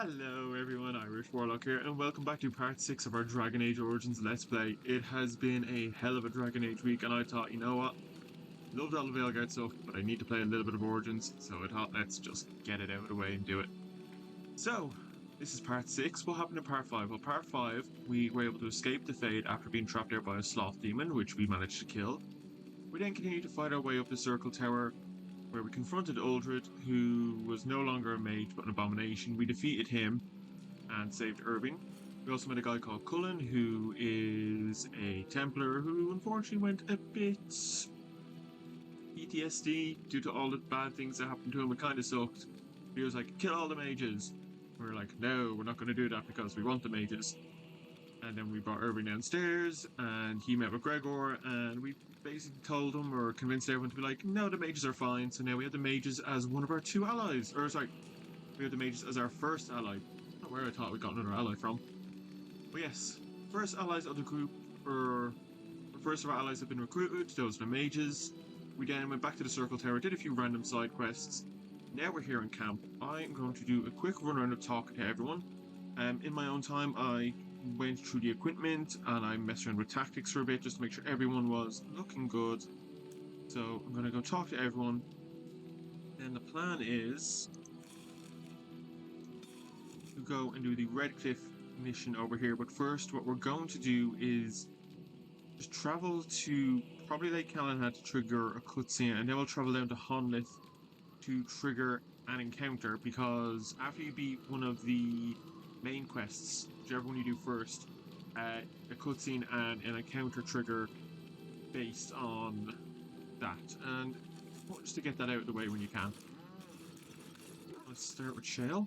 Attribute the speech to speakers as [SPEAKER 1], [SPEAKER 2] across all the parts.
[SPEAKER 1] Hello everyone, Irish Warlock here, and welcome back to part 6 of our Dragon Age Origins Let's Play. It has been a hell of a Dragon Age week, and I thought, you know what? Loved all the Veilguard stuff, but I need to play a little bit of Origins, so I thought let's just get it out of the way and do it. So, this is part 6. What happened in part 5? Well, part 5, we were able to escape the Fade after being trapped there by a Sloth Demon, which we managed to kill. We then continued to fight our way up the Circle Tower, where we confronted Uldred, who was no longer a mage but an abomination. We defeated him and saved Irving. We also met a guy called Cullen, who is a Templar who unfortunately went a bit PTSD due to all the bad things that happened to him. It kind of sucked. He was like, kill all the mages. We were like, no, we're not going to do that because we want the mages. And then we brought Irving downstairs, and he met with Gregor, and we basically told him or convinced everyone to be like, no, the mages are fine. So now we have the mages as one of our two allies. Or, sorry, we have the mages as our first ally. Not where I thought we got another ally from. But yes, first allies of the group, or first of our allies have been recruited. Those are the mages. We then went back to the Circle Tower, did a few random side quests. Now we're here in camp. I'm going to do a quick run around of talking to everyone. In my own time, I went through the equipment and I messed around with tactics for a bit just to make sure everyone was looking good. So I'm going to go talk to everyone. And the plan is to go and do the Redcliff mission over here. But first, what we're going to do is just travel to probably Lake Callahan to trigger a cutscene, and then we'll travel down to Honlith to trigger an encounter, because after you beat one of the main quests, whichever one you do first, a cutscene and an encounter trigger based on that. And just to get that out of the way when you can. Let's start with Shale.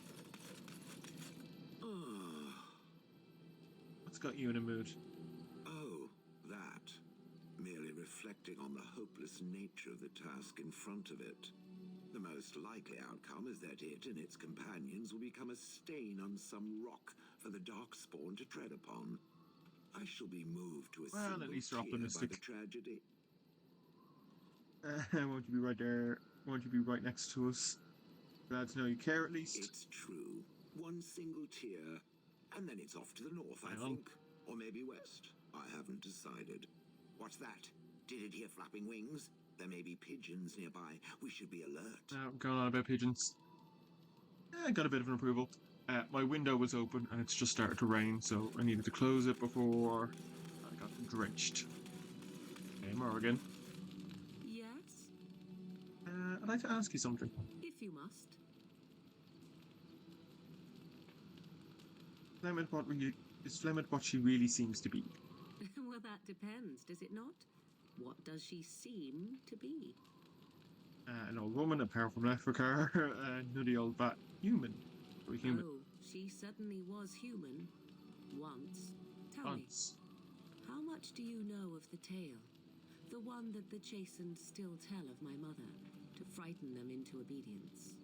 [SPEAKER 1] What's got you in a mood?
[SPEAKER 2] Oh, that. Merely reflecting on the hopeless nature of the task in front of it. The most likely outcome is that it and its companions will become a stain on some rock for the Darkspawn to tread upon. I shall be moved to a single
[SPEAKER 1] at least you're
[SPEAKER 2] tear by
[SPEAKER 1] optimistic.
[SPEAKER 2] the tragedy.
[SPEAKER 1] Won't you be right there? Won't you be right next to us? Glad to know you care at least.
[SPEAKER 2] It's true. One single tear, and then it's off to the north, I
[SPEAKER 1] Hang on.
[SPEAKER 2] think. Or maybe west. I haven't decided. What's that? Did it hear flapping wings? There may be pigeons nearby. We should be alert.
[SPEAKER 1] Going on about pigeons. I got a bit of an approval. My window was open and it's just started to rain, so I needed to close it before I got drenched. Hey, Morgan.
[SPEAKER 3] Yes?
[SPEAKER 1] I'd like to ask you something.
[SPEAKER 3] If you must.
[SPEAKER 1] Is Flemeth what she really seems to be?
[SPEAKER 3] Well, that depends, does it not? What does she seem to be?
[SPEAKER 1] An old woman, a powerful Africa, a nutty old bat. Human. Human.
[SPEAKER 3] Oh, she certainly was human. Once. Tell me, how much do you know of the tale? The one that the chastened still tell of my mother, to frighten them into obedience.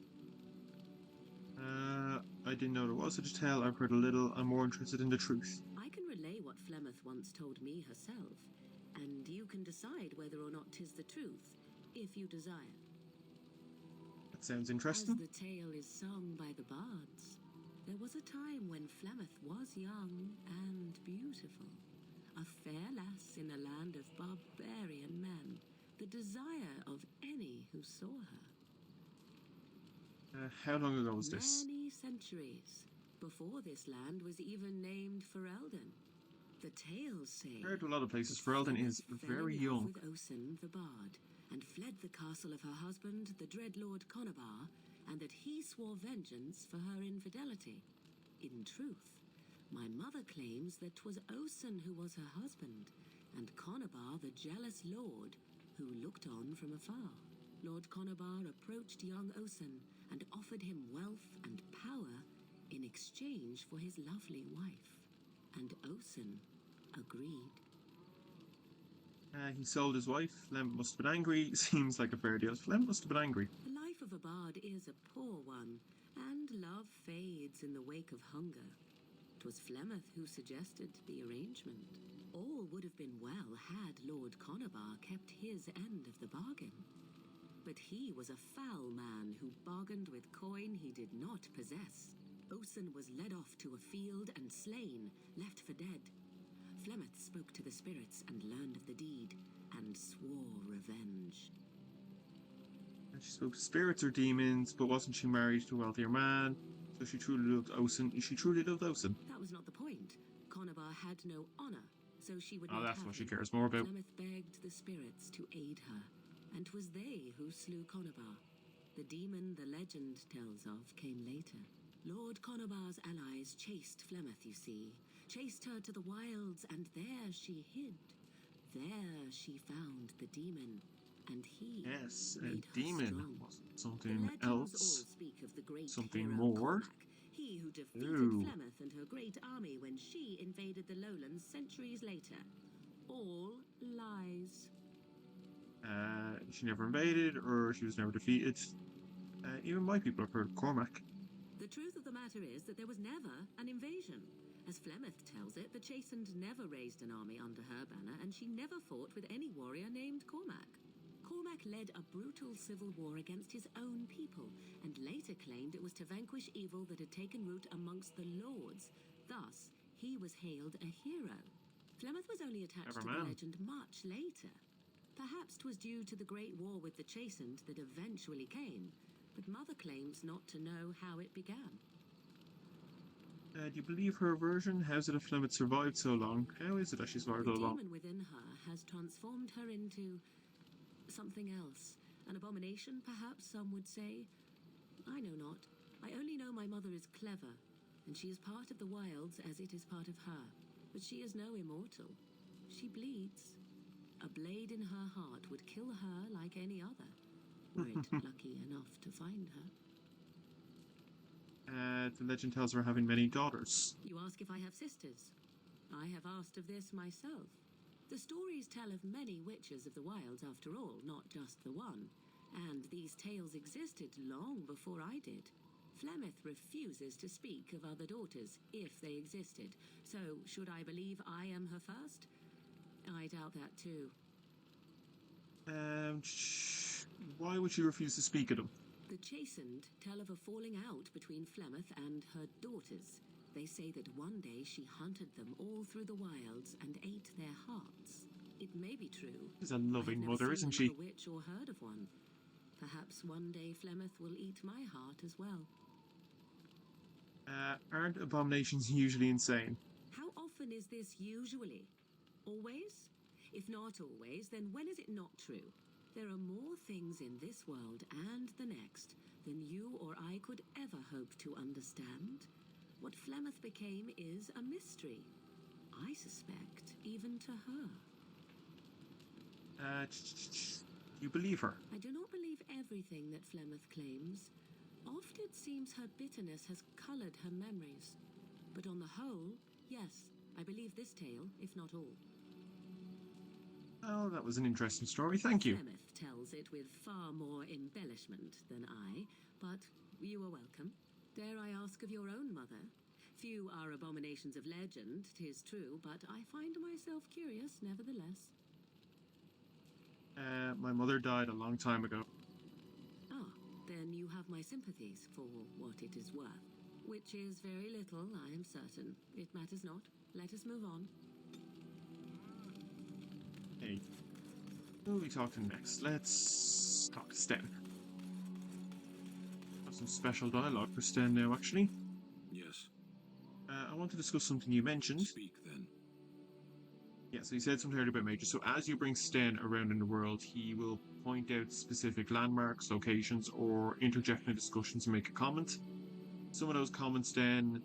[SPEAKER 1] I didn't know there was such a tale. I've heard a little. I'm more interested in the truth.
[SPEAKER 3] I can relay what Flemeth once told me herself, and you can decide whether or not 'tis the truth, if you desire.
[SPEAKER 1] That sounds
[SPEAKER 3] As
[SPEAKER 1] interesting.
[SPEAKER 3] the tale is sung by the bards, there was a time when Flemeth was young and beautiful, a fair lass in a land of barbarian men, the desire of any who saw her.
[SPEAKER 1] How long ago was this?
[SPEAKER 3] Many centuries, before this land was even named Ferelden. The tales say...
[SPEAKER 1] Compared to a lot of places, Ferelden is very young.
[SPEAKER 3] with Osen the bard, and fled the castle of her husband, the dread Lord Conabar, and that he swore vengeance for her infidelity. In truth, my mother claims that 'twas Osen who was her husband, and Conabar the jealous lord, who looked on from afar. Lord Conabar approached young Osen and offered him wealth and power in exchange for his lovely wife. And Osen agreed.
[SPEAKER 1] He sold his wife. Flem must have been angry. Seems like a fair deal. Flem must have been angry.
[SPEAKER 3] The life of a bard is a poor one, and love fades in the wake of hunger. 'Twas Flemeth who suggested the arrangement. All would have been well had Lord Conabar kept his end of the bargain. But he was a foul man who bargained with coin he did not possess. Osen was led off to a field and slain, left for dead. Flemeth spoke to the spirits and learned of the deed, and swore revenge.
[SPEAKER 1] And she spoke to spirits or demons, but wasn't she married to a wealthier man? So she truly loved Osen. She truly loved Osen.
[SPEAKER 3] That was not the point. Conobar had no honor, so she would
[SPEAKER 1] Oh,
[SPEAKER 3] not
[SPEAKER 1] that's
[SPEAKER 3] have
[SPEAKER 1] what she
[SPEAKER 3] him.
[SPEAKER 1] cares more about.
[SPEAKER 3] Flemeth begged the spirits to aid her, and 'twas they who slew Conobar. The demon the legend tells of came later. Lord Conobar's allies chased Flemeth, you see. Chased her to the wilds, and there she hid. There she found the demon, and he
[SPEAKER 1] Yes, a
[SPEAKER 3] made her
[SPEAKER 1] demon.
[SPEAKER 3] strong.
[SPEAKER 1] Wasn't
[SPEAKER 3] The
[SPEAKER 1] something
[SPEAKER 3] legends all
[SPEAKER 1] else.
[SPEAKER 3] speak of the great
[SPEAKER 1] Something
[SPEAKER 3] hero
[SPEAKER 1] more.
[SPEAKER 3] Cormac, he who defeated
[SPEAKER 1] Ooh.
[SPEAKER 3] Flemeth and her great army when she invaded the lowlands centuries later. All lies.
[SPEAKER 1] She never invaded, or she was never defeated. Even my people have heard of Cormac.
[SPEAKER 3] The truth of the matter is that there was never an invasion. As Flemeth tells it, the Chastened never raised an army under her banner, and she never fought with any warrior named Cormac. Cormac led a brutal civil war against his own people, and later claimed it was to vanquish evil that had taken root amongst the lords. Thus, he was hailed a hero. Flemeth was only attached
[SPEAKER 1] Clever
[SPEAKER 3] to the
[SPEAKER 1] man.
[SPEAKER 3] legend much later. Perhaps 'twas due to the great war with the Chastened that eventually came, but Mother claims not to know how it began.
[SPEAKER 1] Do you believe her version? How's it if Flemeth survived so long? How is it that she survived
[SPEAKER 3] The
[SPEAKER 1] so long?
[SPEAKER 3] demon within her has transformed her into something else. An abomination, perhaps some would say. I know not. I only know my mother is clever, and she is part of the wilds as it is part of her. But she is no immortal. She bleeds. A blade in her heart would kill her like any other, were it lucky enough to find her.
[SPEAKER 1] The legend tells her having many daughters.
[SPEAKER 3] You ask if I have sisters. I have asked of this myself. The stories tell of many witches of the wilds after all, not just the one. And these tales existed long before I did. Flemeth refuses to speak of other daughters, if they existed. So, should I believe I am her first? I doubt that too.
[SPEAKER 1] Why would she refuse to speak of them?
[SPEAKER 3] The Chastened tell of a falling out between Flemeth and her daughters. They say that one day she hunted them all through the wilds and ate their hearts. It may be true.
[SPEAKER 1] She's a loving
[SPEAKER 3] I've never
[SPEAKER 1] mother,
[SPEAKER 3] seen
[SPEAKER 1] isn't she?
[SPEAKER 3] another witch or heard of one. Perhaps one day Flemeth will eat my heart as well.
[SPEAKER 1] Aren't abominations usually insane?
[SPEAKER 3] How often is this usually? Always? If not always, then when is it not true? There are more things in this world and the next than you or I could ever hope to understand. What Flemeth became is a mystery. I suspect even to her.
[SPEAKER 1] You believe her?
[SPEAKER 3] I do not believe everything that Flemeth claims. Oft it seems her bitterness has coloured her memories. But on the whole, yes, I believe this tale, if not all.
[SPEAKER 1] Oh, that was an interesting story, thank you.
[SPEAKER 3] Flemeth tells it with far more embellishment than I, but you are welcome. Dare I ask of your own mother? Few are abominations of legend, 'tis true, but I find myself curious nevertheless.
[SPEAKER 1] My mother died a long time ago.
[SPEAKER 3] Ah, then you have my sympathies for what it is worth. Which is very little, I am certain. It matters not. Let us move on.
[SPEAKER 1] Hey, who are we talking next? Let's talk to Sten. Got some special dialogue for Sten now, actually.
[SPEAKER 2] Yes.
[SPEAKER 1] I want to discuss something you mentioned.
[SPEAKER 2] Speak then.
[SPEAKER 1] Yeah, so you said something earlier about mages. So as you bring Sten around in the world, he will point out specific landmarks, locations, or interject in discussions and make a comment. Some of those comments then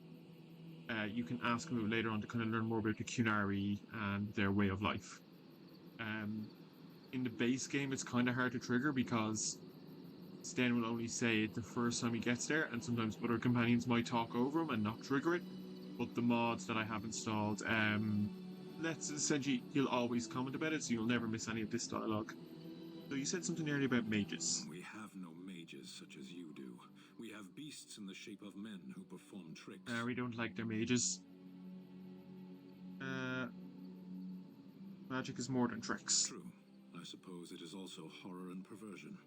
[SPEAKER 1] you can ask him about later on to kind of learn more about the Qunari and their way of life. In the base game, it's kind of hard to trigger because Sten will only say it the first time he gets there, and sometimes other companions might talk over him and not trigger it. But the mods that I have installed, let's essentially, he'll always comment about it, so you'll never miss any of this dialogue. So you said something earlier about mages.
[SPEAKER 4] We have no mages such as you do. We have beasts in the shape of men who perform tricks.
[SPEAKER 1] We don't like their mages. Magic is more than tricks.
[SPEAKER 4] True. I suppose it is also horror and perversion.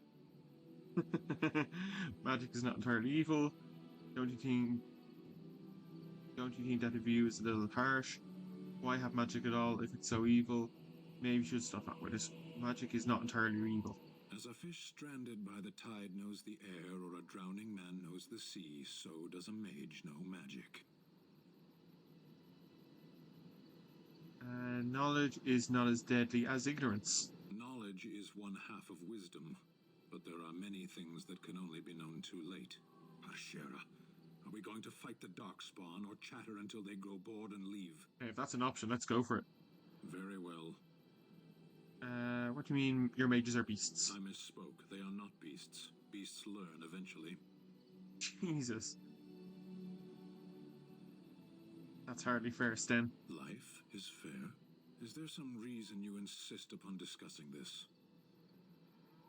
[SPEAKER 1] Magic is not entirely evil. The only thing Don't you think that the view is a little harsh? Why have magic at all if it's so evil? Maybe you should stop out with it. Magic is not entirely evil.
[SPEAKER 4] As a fish stranded by the tide knows the air, or a drowning man knows the sea, so does a mage know magic.
[SPEAKER 1] Knowledge is not as deadly as ignorance.
[SPEAKER 4] Knowledge is one half of wisdom, but there are many things that can only be known too late. Arshera, are we going to fight the Darkspawn or chatter until they grow bored and leave?
[SPEAKER 1] Hey, if that's an option, let's go for it.
[SPEAKER 4] Very well.
[SPEAKER 1] What do you mean your mages are beasts?
[SPEAKER 4] I misspoke. They are not beasts. Beasts learn eventually.
[SPEAKER 1] Jesus. That's hardly fair, Sten.
[SPEAKER 4] Life is fair. Is there some reason you insist upon discussing this?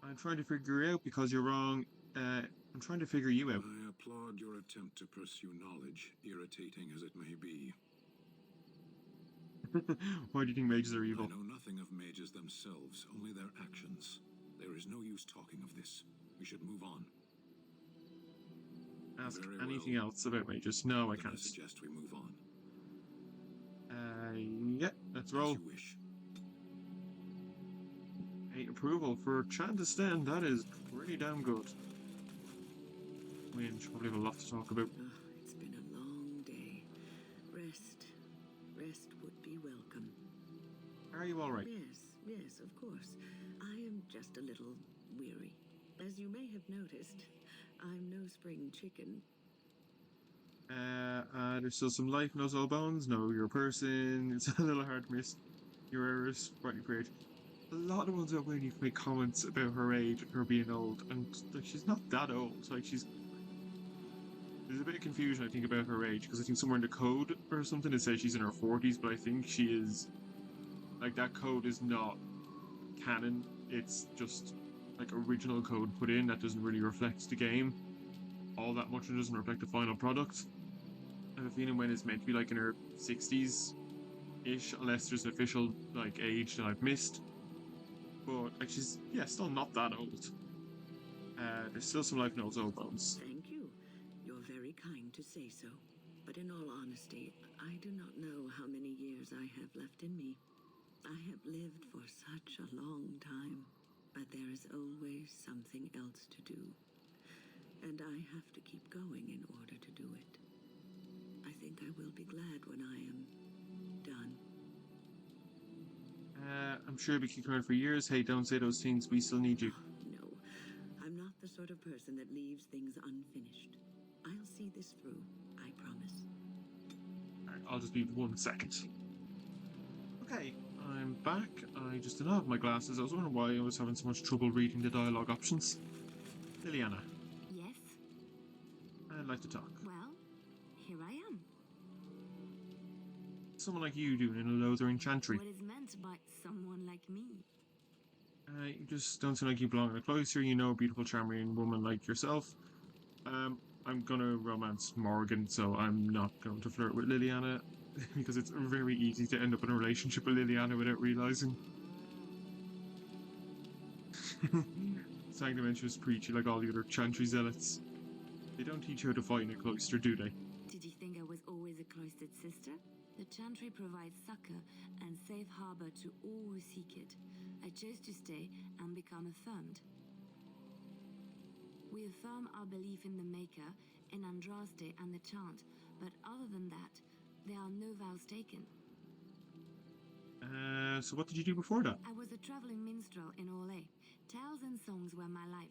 [SPEAKER 1] I'm trying to figure you out because you're wrong. I'm trying to figure you out.
[SPEAKER 4] I applaud your attempt to pursue knowledge, irritating as it may be.
[SPEAKER 1] Why do you think mages are evil?
[SPEAKER 4] I know nothing of mages themselves, only their actions. There is no use talking of this. We should move on.
[SPEAKER 1] Ask
[SPEAKER 4] Very
[SPEAKER 1] anything
[SPEAKER 4] well.
[SPEAKER 1] else about mages. No, I
[SPEAKER 4] Then
[SPEAKER 1] can't.
[SPEAKER 4] I suggest we move on.
[SPEAKER 1] Yeah, let's
[SPEAKER 4] As
[SPEAKER 1] roll.
[SPEAKER 4] you wish.
[SPEAKER 1] Hey, approval for Chan to Sten. That is pretty damn good. We probably have a lot to talk about.
[SPEAKER 3] It's been a long day. Rest would be welcome.
[SPEAKER 1] Are you alright?
[SPEAKER 3] Yes, of course. I am just a little weary. As you may have noticed, I'm no spring chicken.
[SPEAKER 1] There's still some life in those old bones. No, you're a person. It's a little hard to miss your errors. Rightly great. A lot of ones are when you make comments about her age and her being old, and like she's not that old. Like there's a bit of confusion I think about her age because I think somewhere in the code or something it says she's in her 40s, but I think she is like that code is not canon. It's just like original code put in that doesn't really reflect the game all that much. It doesn't reflect the final product. I have a feeling when it's meant to be like in her 60s ish, unless there's an official like age that I've missed. But like she's still not that old. There's still some life in those old bones.
[SPEAKER 3] Thank you. You're very kind to say so. But in all honesty, I do not know how many years I have left in me. I have lived for such a long time, but there is always something else to do. And I have to keep going in order to do it. I think I will be glad when I am done.
[SPEAKER 1] I'm sure you'll be kicking around for years. Hey, don't say those things. We still need you.
[SPEAKER 3] No, I'm not the sort of person that leaves things unfinished. I'll see this through, I promise.
[SPEAKER 1] Alright, I'll just be 1 second. Okay, I'm back. I just did not have my glasses. I was wondering why I was having so much trouble reading the dialogue options. Liliana,
[SPEAKER 5] Yes?
[SPEAKER 1] I'd like to talk.
[SPEAKER 5] Well, here I am.
[SPEAKER 1] Someone like you doing in a Lothering Chantry.
[SPEAKER 5] What is meant by someone like me?
[SPEAKER 1] You just don't seem like you belong in a cloister. You know, a beautiful, charming woman like yourself. I'm gonna romance Morgan, so I'm not going to flirt with Liliana because it's very easy to end up in a relationship with Liliana without realizing. Sanctimentious preachy like all the other Chantry zealots. They don't teach you how to fight in a cloister, do they?
[SPEAKER 5] Did you think I was always a cloistered sister? The Chantry provides succor and safe harbor to all who seek it. I chose to stay and become affirmed. We affirm our belief in the Maker, in Andraste and the Chant, but other than that, there are no vows taken.
[SPEAKER 1] So what did you do before that?
[SPEAKER 5] I was a traveling minstrel in LAA. Tales and songs were my life.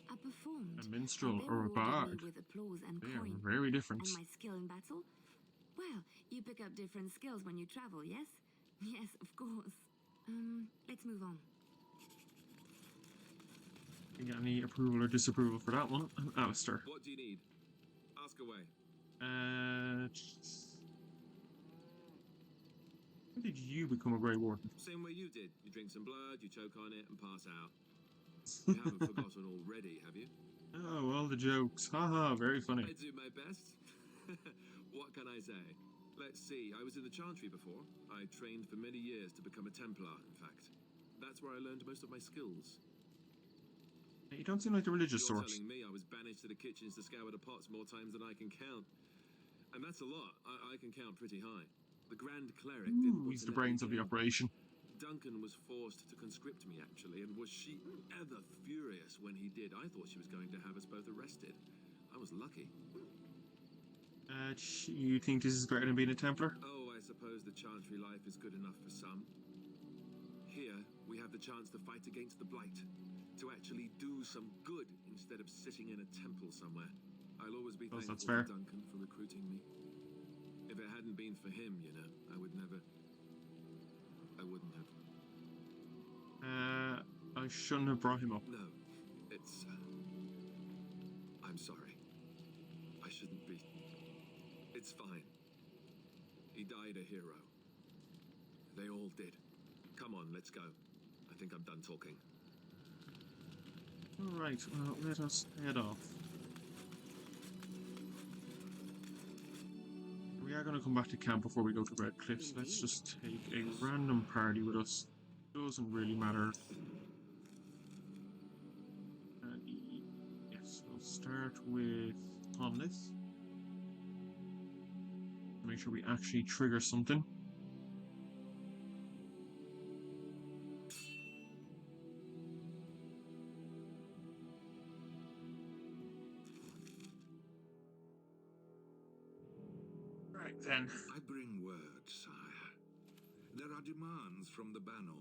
[SPEAKER 5] I performed.
[SPEAKER 1] A minstrel
[SPEAKER 5] and they
[SPEAKER 1] or a
[SPEAKER 5] rewarded
[SPEAKER 1] bard?
[SPEAKER 5] me with applause and
[SPEAKER 1] They are
[SPEAKER 5] coin.
[SPEAKER 1] very different.
[SPEAKER 5] And my skill in battle? Well, you pick up different skills when you travel, yes? Yes, of course. Let's move on.
[SPEAKER 1] You got any approval or disapproval for that one? Alistair.
[SPEAKER 6] What do you need? Ask away.
[SPEAKER 1] When did you become a Grey Warden?
[SPEAKER 6] Same way you did. You drink some blood, you choke on it, and pass out. You haven't forgotten already, have you?
[SPEAKER 1] Oh, all the jokes. Haha, very funny.
[SPEAKER 6] I do my best. What can I say? Let's see, I was in the Chantry before. I trained for many years to become a Templar, in fact. That's where I learned most of my skills.
[SPEAKER 1] You don't seem like the religious
[SPEAKER 6] You're
[SPEAKER 1] sort.
[SPEAKER 6] telling me I was banished to the kitchens to scour the pots more times than I can count. And that's a lot. I can count pretty high. The Grand Cleric
[SPEAKER 1] Ooh,
[SPEAKER 6] didn't want
[SPEAKER 1] he's
[SPEAKER 6] to
[SPEAKER 1] the
[SPEAKER 6] let me
[SPEAKER 1] brains of the
[SPEAKER 6] in.
[SPEAKER 1] operation.
[SPEAKER 6] Duncan was forced to conscript me, actually, and was she ever furious when he did? I thought she was going to have us both arrested. I was lucky.
[SPEAKER 1] You think this is better than being a Templar?
[SPEAKER 6] Oh, I suppose the Chantry life is good enough for some. Here, we have the chance to fight against the Blight, to actually do some good instead of sitting in a temple somewhere. I'll always be thankful
[SPEAKER 1] That's fair.
[SPEAKER 6] to Duncan for recruiting me. If it hadn't been for him, you know, I wouldn't have.
[SPEAKER 1] I shouldn't have brought him up.
[SPEAKER 6] No, it's... I'm sorry. I shouldn't be. It's fine. He died a hero. They all did. Come on, let's go. I think I'm done talking.
[SPEAKER 1] Alright, well, let us head off. We are going to come back to camp before we go to Redcliff, so let's just take a random party with us. Doesn't really matter. Yes, we'll start with Tonless. Make sure we actually trigger something. Right then.
[SPEAKER 2] I bring word, sire. There are demands from the Banon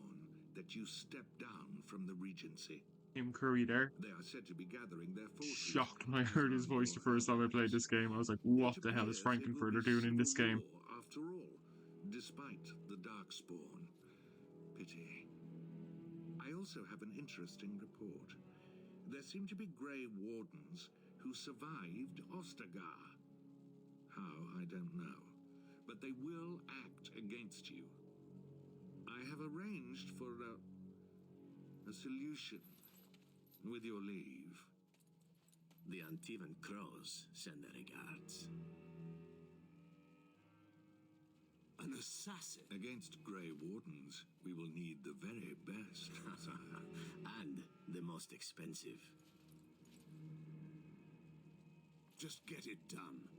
[SPEAKER 2] that you step down from the Regency.
[SPEAKER 1] Tim Curry there.
[SPEAKER 2] They are said to be gathering their forces.
[SPEAKER 1] Shocked when I heard his voice the first time I played this game. I was like, what the hell is Frankenfurter doing in this game?
[SPEAKER 2] After all, despite the Darkspawn. Pity. I also have an interesting report. There seem to be Grey Wardens who survived Ostagar. How, I don't know. But they will act against you. I have arranged for a solution. With your leave.
[SPEAKER 7] The Antivan Crows send their regards. An assassin?
[SPEAKER 2] Against Grey Wardens, we will need the very best.
[SPEAKER 7] And the most expensive. Just get it done.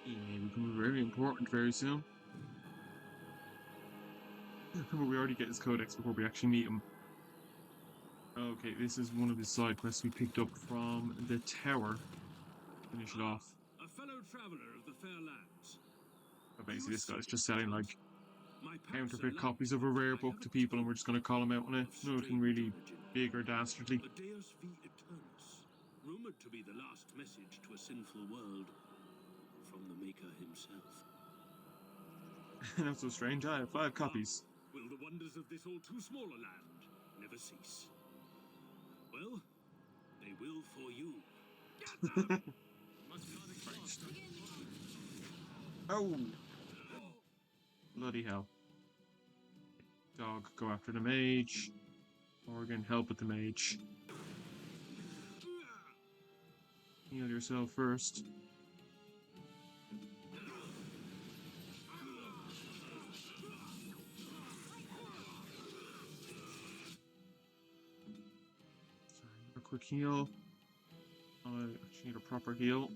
[SPEAKER 1] He may become very important very soon. But we already get his codex before we actually meet him. Okay, this is one of the side quests we picked up from the tower. Finish it off.
[SPEAKER 8] A fellow traveler of the fair lands.
[SPEAKER 1] But basically, this guy's just selling like
[SPEAKER 8] My
[SPEAKER 1] counterfeit copies of a rare book to people, and we're just going to call him out on it. Nothing really big or dastardly.
[SPEAKER 8] The Deus V Eternus, rumored to be the last message to a sinful world from the Maker himself.
[SPEAKER 1] Not so strange. I have 5 copies.
[SPEAKER 8] Will the wonders of this all too small a land never cease? Well, they will for you. Get them!
[SPEAKER 1] Oh! Bloody hell. Dog, go after the mage. Morgan, help with the mage. Heal yourself first. Sorry, a quick heal. I actually need a proper heal.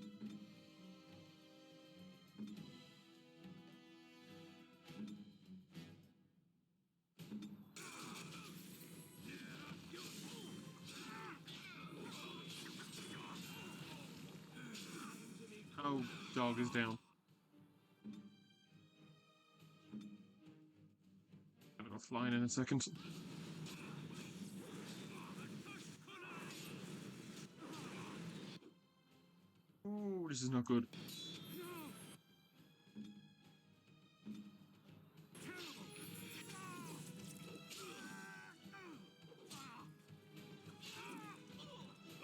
[SPEAKER 1] Oh, dog is down. Gonna go flying in a second. Oh, this is not good.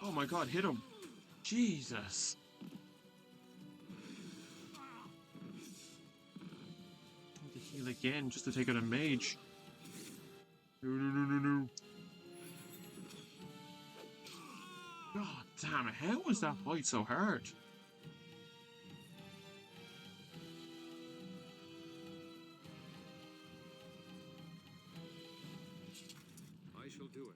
[SPEAKER 1] Oh my god, hit him! Jesus! I need to heal again just to take out a mage. No, no, no, no, no. God damn it, how was that fight so hard?
[SPEAKER 6] shall do it.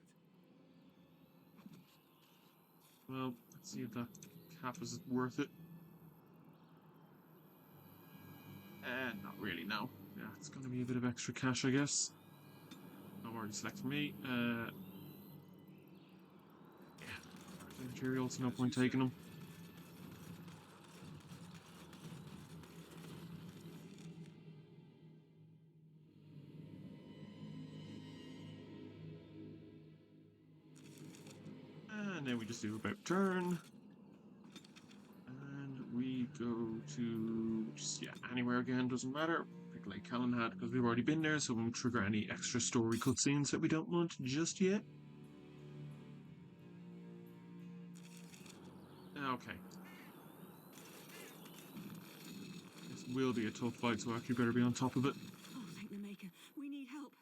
[SPEAKER 1] Well, let's see if that cap is worth it. Not really, no. Yeah, it's going to be a bit of extra cash, I guess. I'm already selecting me. Yeah. Materials, no point taking them. And then we just do about turn. And we go to just, yeah, anywhere again, doesn't matter. Pick Lake Callan had because we've already been there, so we won't trigger any extra story cutscenes that we don't want just yet. Okay. This will be a tough fight, so I actually better be on top of it.
[SPEAKER 3] Oh, thank the Maker. We need help.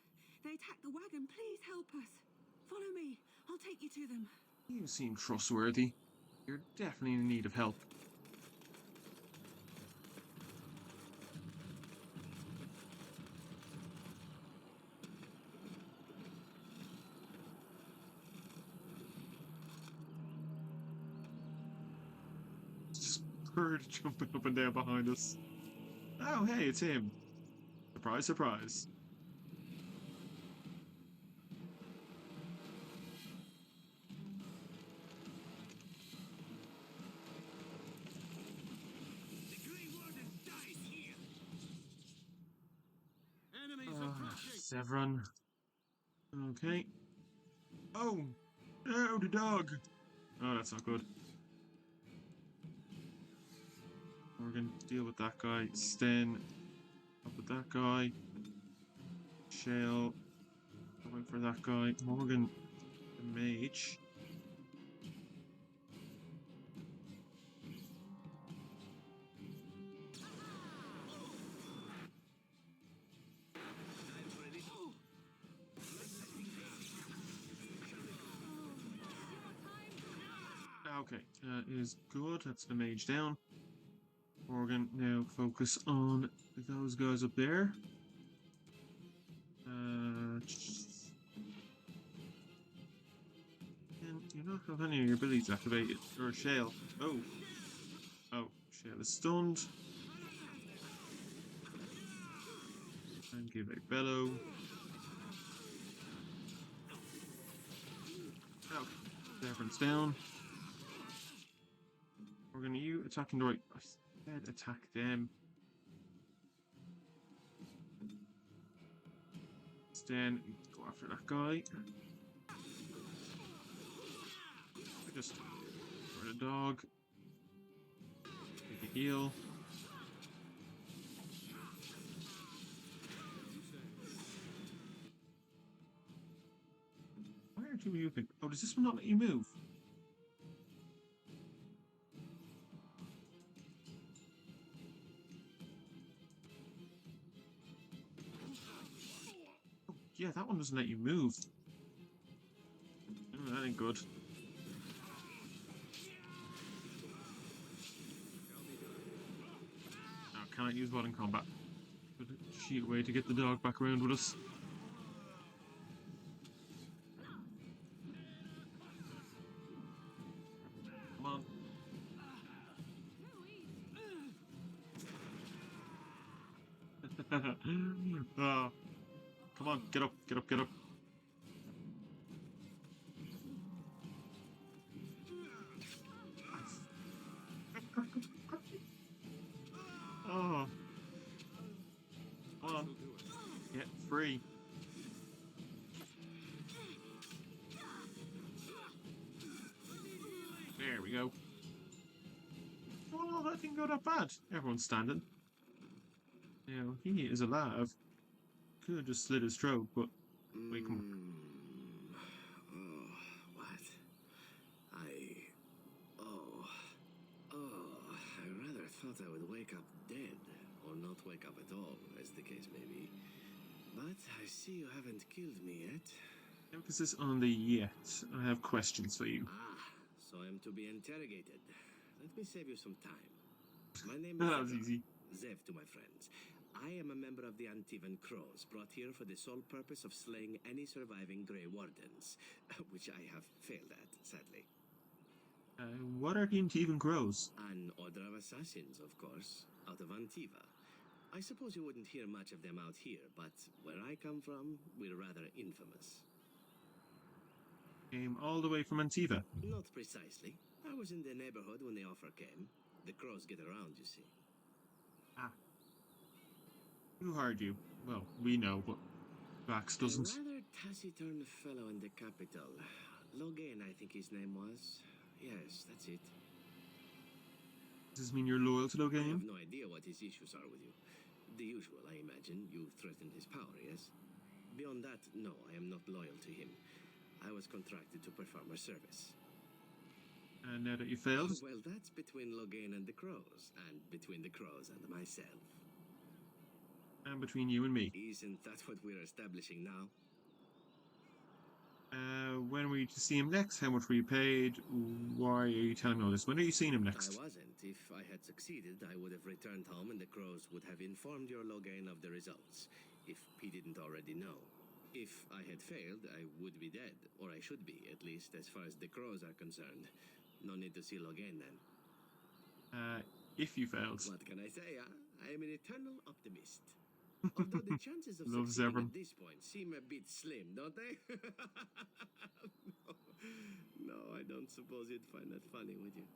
[SPEAKER 3] They attacked the wagon. Please help us. Follow me. I'll take you to them.
[SPEAKER 1] You seem trustworthy. You're definitely in need of help. Just bird jumping up and down behind us. Oh, hey, it's him. Surprise, surprise. Severin. Okay. Oh! No, the dog! Oh, that's not good. We're gonna deal with that guy. Sten. Up with that guy. Shale. Going for that guy. Morgan, the mage. Okay, that is good. That's the mage down. Morgan, now focus on those guys up there. You don't have any of your abilities activated. Or Shale. Oh. Oh, Shale is stunned. And give a bellow. Oh, Severin's down. We're gonna you attacking the right. I said attack them. Then go after that guy. Just for the dog. Take a heal. Why aren't you moving? Oh, does this one not let you move? Oh, yeah, that one doesn't let you move. Oh, that ain't good. Can't use bot in combat. Good shit way to get the dog back around with us. Come on. Oh. Come on, get up, get up, get up. Oh. Come on. Get free. There we go. Oh no, that didn't go that bad. Everyone's standing. Now, he is alive. Could have just slit his throat, but... Wait, come on.
[SPEAKER 7] Oh, what? I rather thought I would wake up dead, or not wake up at all, as the case may be. But I see you haven't killed me yet.
[SPEAKER 1] Emphasis on the yet. I have questions for you.
[SPEAKER 7] Ah, so I'm to be interrogated. Let me save you some time. My name is
[SPEAKER 1] That was
[SPEAKER 7] Zev.
[SPEAKER 1] easy.
[SPEAKER 7] Zev to my friends. I am a member of the Antivan Crows, brought here for the sole purpose of slaying any surviving Grey Wardens, which I have failed at, sadly.
[SPEAKER 1] What are the Antivan Crows?
[SPEAKER 7] An order of assassins, of course, out of Antiva. I suppose you wouldn't hear much of them out here, but where I come from, we're rather infamous.
[SPEAKER 1] Came all the way from Antiva.
[SPEAKER 7] Not precisely. I was in the neighborhood when the offer came. The Crows get around, you see.
[SPEAKER 1] Ah. Who hired you? Well, we know, but Vax doesn't.
[SPEAKER 7] A rather taciturn fellow in the capital. Logan, I think his name was. Yes, that's it.
[SPEAKER 1] Does this mean you're loyal to
[SPEAKER 7] I
[SPEAKER 1] Logan?
[SPEAKER 7] have no idea what his issues are with you. The usual, I imagine. You threatened his power, yes? Beyond that, no, I am not loyal to him. I was contracted to perform a service.
[SPEAKER 1] And now that you failed?
[SPEAKER 7] Well, that's between Logan and the Crows, and between the Crows and myself.
[SPEAKER 1] And between you and me.
[SPEAKER 7] Isn't that what we're establishing now?
[SPEAKER 1] When were you to see him next? How much were you paid? Why are you telling me all this? When are you seeing him next?
[SPEAKER 7] I wasn't. If I had succeeded, I would have returned home and the Crows would have informed your Logan of the results, if he didn't already know. If I had failed, I would be dead, or I should be, at least as far as the Crows are concerned. No need to see Logan then.
[SPEAKER 1] If you failed.
[SPEAKER 7] What can I say, huh? I am an eternal optimist. Although the chances of
[SPEAKER 1] Love
[SPEAKER 7] succeeding
[SPEAKER 1] Zevran.
[SPEAKER 7] at this point seem a bit slim, don't they? No, I don't suppose you'd find that funny, would you?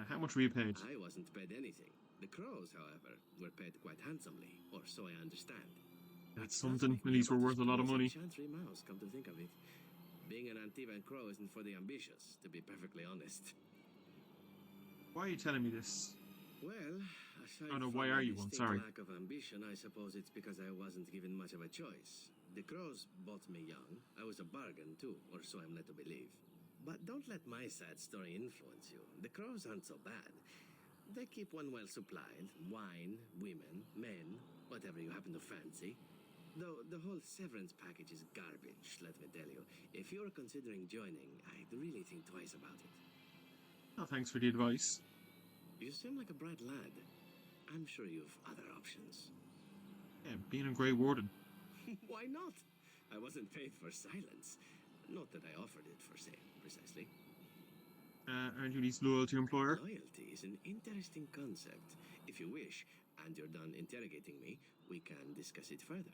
[SPEAKER 1] How much were you paid?
[SPEAKER 7] I wasn't paid anything. The Crows, however, were paid quite handsomely, or so I understand.
[SPEAKER 1] That's
[SPEAKER 7] Which does
[SPEAKER 1] something.
[SPEAKER 7] make me
[SPEAKER 1] These were
[SPEAKER 7] about
[SPEAKER 1] worth a
[SPEAKER 7] as
[SPEAKER 1] lot of
[SPEAKER 7] poor as
[SPEAKER 1] money.
[SPEAKER 7] Chantry Mouse, come to think of it. Being an Antivan Crow isn't for the ambitious, to be perfectly honest.
[SPEAKER 1] Why are you telling me this?
[SPEAKER 7] Well, aside
[SPEAKER 1] Oh, no,
[SPEAKER 7] from
[SPEAKER 1] why
[SPEAKER 7] a
[SPEAKER 1] are you one?
[SPEAKER 7] distinct
[SPEAKER 1] Sorry.
[SPEAKER 7] lack of ambition, I suppose it's because I wasn't given much of a choice. The Crows bought me young. I was a bargain, too, or so I'm led to believe. But don't let my sad story influence you. The Crows aren't so bad. They keep one well supplied. Wine, women, men, whatever you happen to fancy. Though the whole severance package is garbage, let me tell you. If you're considering joining, I'd really think twice about it.
[SPEAKER 1] Oh, thanks for the advice.
[SPEAKER 7] You seem like a bright lad. I'm sure you've other options.
[SPEAKER 1] Yeah, being a Grey Warden.
[SPEAKER 7] Why not? I wasn't paid for silence. Not that I offered it for sale, precisely.
[SPEAKER 1] Aren't you least loyal to your employer?
[SPEAKER 7] Loyalty is an interesting concept. If you wish, and you're done interrogating me, we can discuss it further.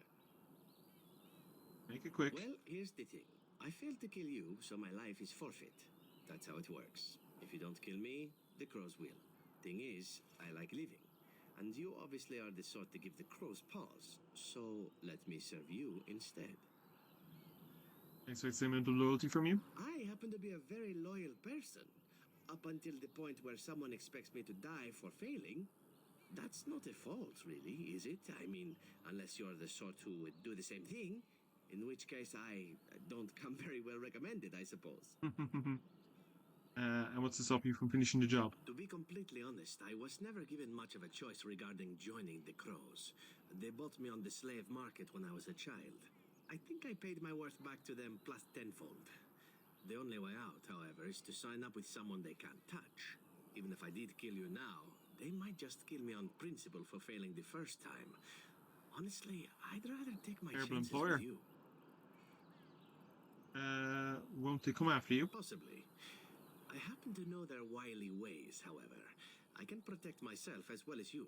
[SPEAKER 1] Make it quick.
[SPEAKER 7] Well, here's the thing. I failed to kill you, so my life is forfeit. That's how it works. If you don't kill me, the Crows will. Thing is, I like living. And you obviously are the sort to give the Crows pause. So, let me serve you instead.
[SPEAKER 1] Expect sentimental loyalty from you?
[SPEAKER 7] I happen to be a very loyal person. Up until the point where someone expects me to die for failing. That's not a fault, really, is it? I mean, unless you're the sort who would do the same thing. In which case, I don't come very well recommended, I suppose.
[SPEAKER 1] And what's to stop you from finishing the job?
[SPEAKER 7] To be completely honest, I was never given much of a choice regarding joining the Crows. They bought me on the slave market when I was a child. I think I paid my worth back to them plus tenfold. The only way out, however, is to sign up with someone they can't touch. Even if I did kill you now, they might just kill me on principle for failing the first time. Honestly, I'd rather take my
[SPEAKER 1] Terrible
[SPEAKER 7] chances
[SPEAKER 1] employer.
[SPEAKER 7] with you.
[SPEAKER 1] Won't they come after you?
[SPEAKER 7] Possibly. I happen to know their wily ways, however. I can protect myself as well as you.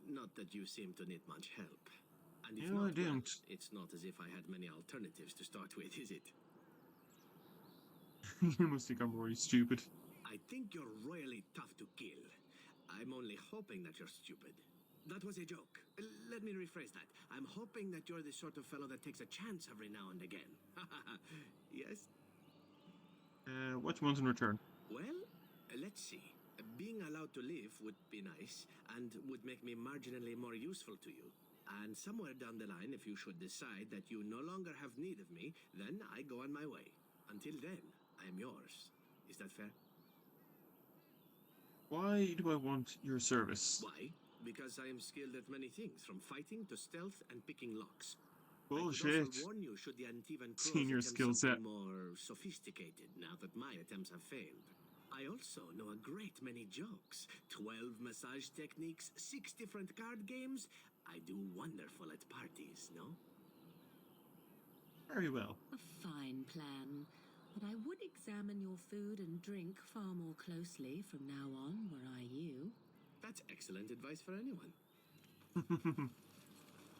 [SPEAKER 7] Not that you seem to need much help. And if
[SPEAKER 1] No, I
[SPEAKER 7] not, well,
[SPEAKER 1] don't.
[SPEAKER 7] it's not as if I had many alternatives to start with, is it?
[SPEAKER 1] You must think I'm really stupid.
[SPEAKER 7] I think you're royally tough to kill. I'm only hoping that you're stupid. That was a joke. Let me rephrase that. I'm hoping that you're the sort of fellow that takes a chance every now and again. Yes?
[SPEAKER 1] What do you want in return?
[SPEAKER 7] Well, let's see. Being allowed to live would be nice, and would make me marginally more useful to you. And somewhere down the line, if you should decide that you no longer have need of me, then I go on my way. Until then, I am yours. Is that fair?
[SPEAKER 1] Why do I want your service?
[SPEAKER 7] Why? Because I am skilled at many things, from fighting to stealth and picking locks. I could
[SPEAKER 1] Bullshit.
[SPEAKER 7] also warn you should the Antivan Crows
[SPEAKER 1] Senior
[SPEAKER 7] attempt
[SPEAKER 1] skill set.
[SPEAKER 7] something more sophisticated now that my attempts have failed. I also know a great many jokes. 12 massage techniques, 6 different card games, I do wonderful at parties, no?
[SPEAKER 1] Very well.
[SPEAKER 3] A fine plan. But I would examine your food and drink far more closely from now on, were I you.
[SPEAKER 7] That's excellent advice for anyone.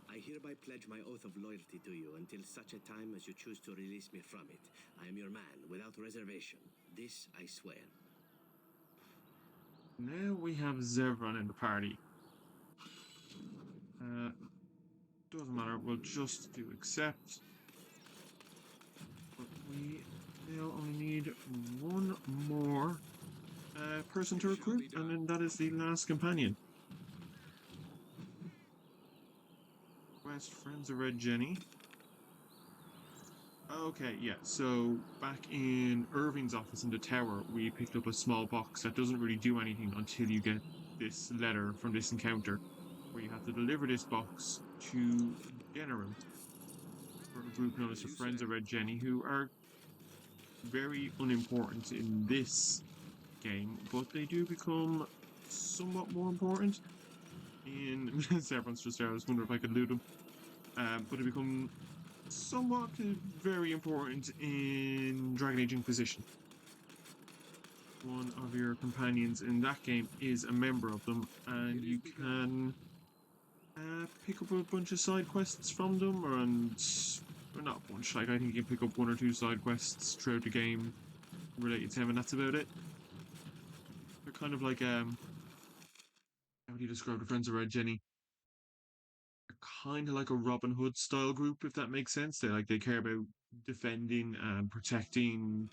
[SPEAKER 7] I hereby pledge my oath of loyalty to you until such a time as you choose to release me from it. I am your man, without reservation. This I swear.
[SPEAKER 1] Now we have Zevran in the party. Doesn't matter, we'll just do accept. But we now only need one more person to recruit, and then that is the last companion. Quest Friends of Red Jenny. Okay, yeah, so back in Irving's office in the tower, we picked up a small box that doesn't really do anything until you get this letter from this encounter, where you have to deliver this box to General, for a group known as the Friends of Red Jenny, who are very unimportant in this game, but they do become somewhat more important in... Everyone's just there, I was wondering if I could loot them. But they become somewhat very important in Dragon Age Inquisition. One of your companions in that game is a member of them, and you can pick up a bunch of side quests from them, or not a bunch, like I think you can pick up 1 or 2 side quests throughout the game related to him, and that's about it. They're kind of like, how do you describe the Friends of Red Jenny? Kind of like a Robin Hood style group, if that makes sense. They care about defending and protecting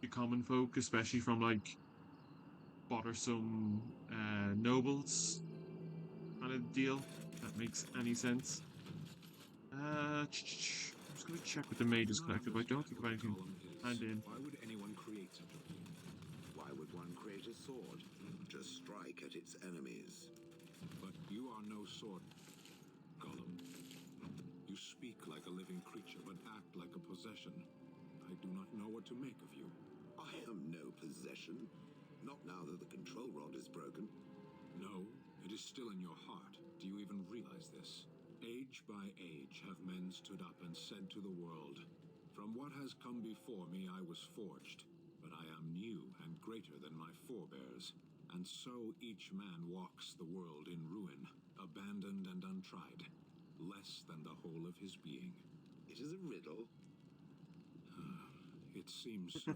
[SPEAKER 1] the common folk, especially from like bothersome nobles kind of deal. If that makes any sense. I'm just gonna check with the Mages Collective. I don't think of anything hand in.
[SPEAKER 4] Why would anyone create such a thing?
[SPEAKER 2] Why would one create a sword? Just strike at its enemies.
[SPEAKER 4] But you are no sword, Gollum. You speak like a living creature, but act like a possession. I do not know what to make of you.
[SPEAKER 2] I am no possession. Not now that the control rod is broken.
[SPEAKER 4] No, it is still in your heart. Do you even realize this? Age by age have men stood up and said to the world, "From what has come before me I was forged, but I am new and greater than my forebears." And so each man walks the world in ruin, abandoned and untried, less than the whole of his being.
[SPEAKER 2] It is a riddle.
[SPEAKER 4] It seems so.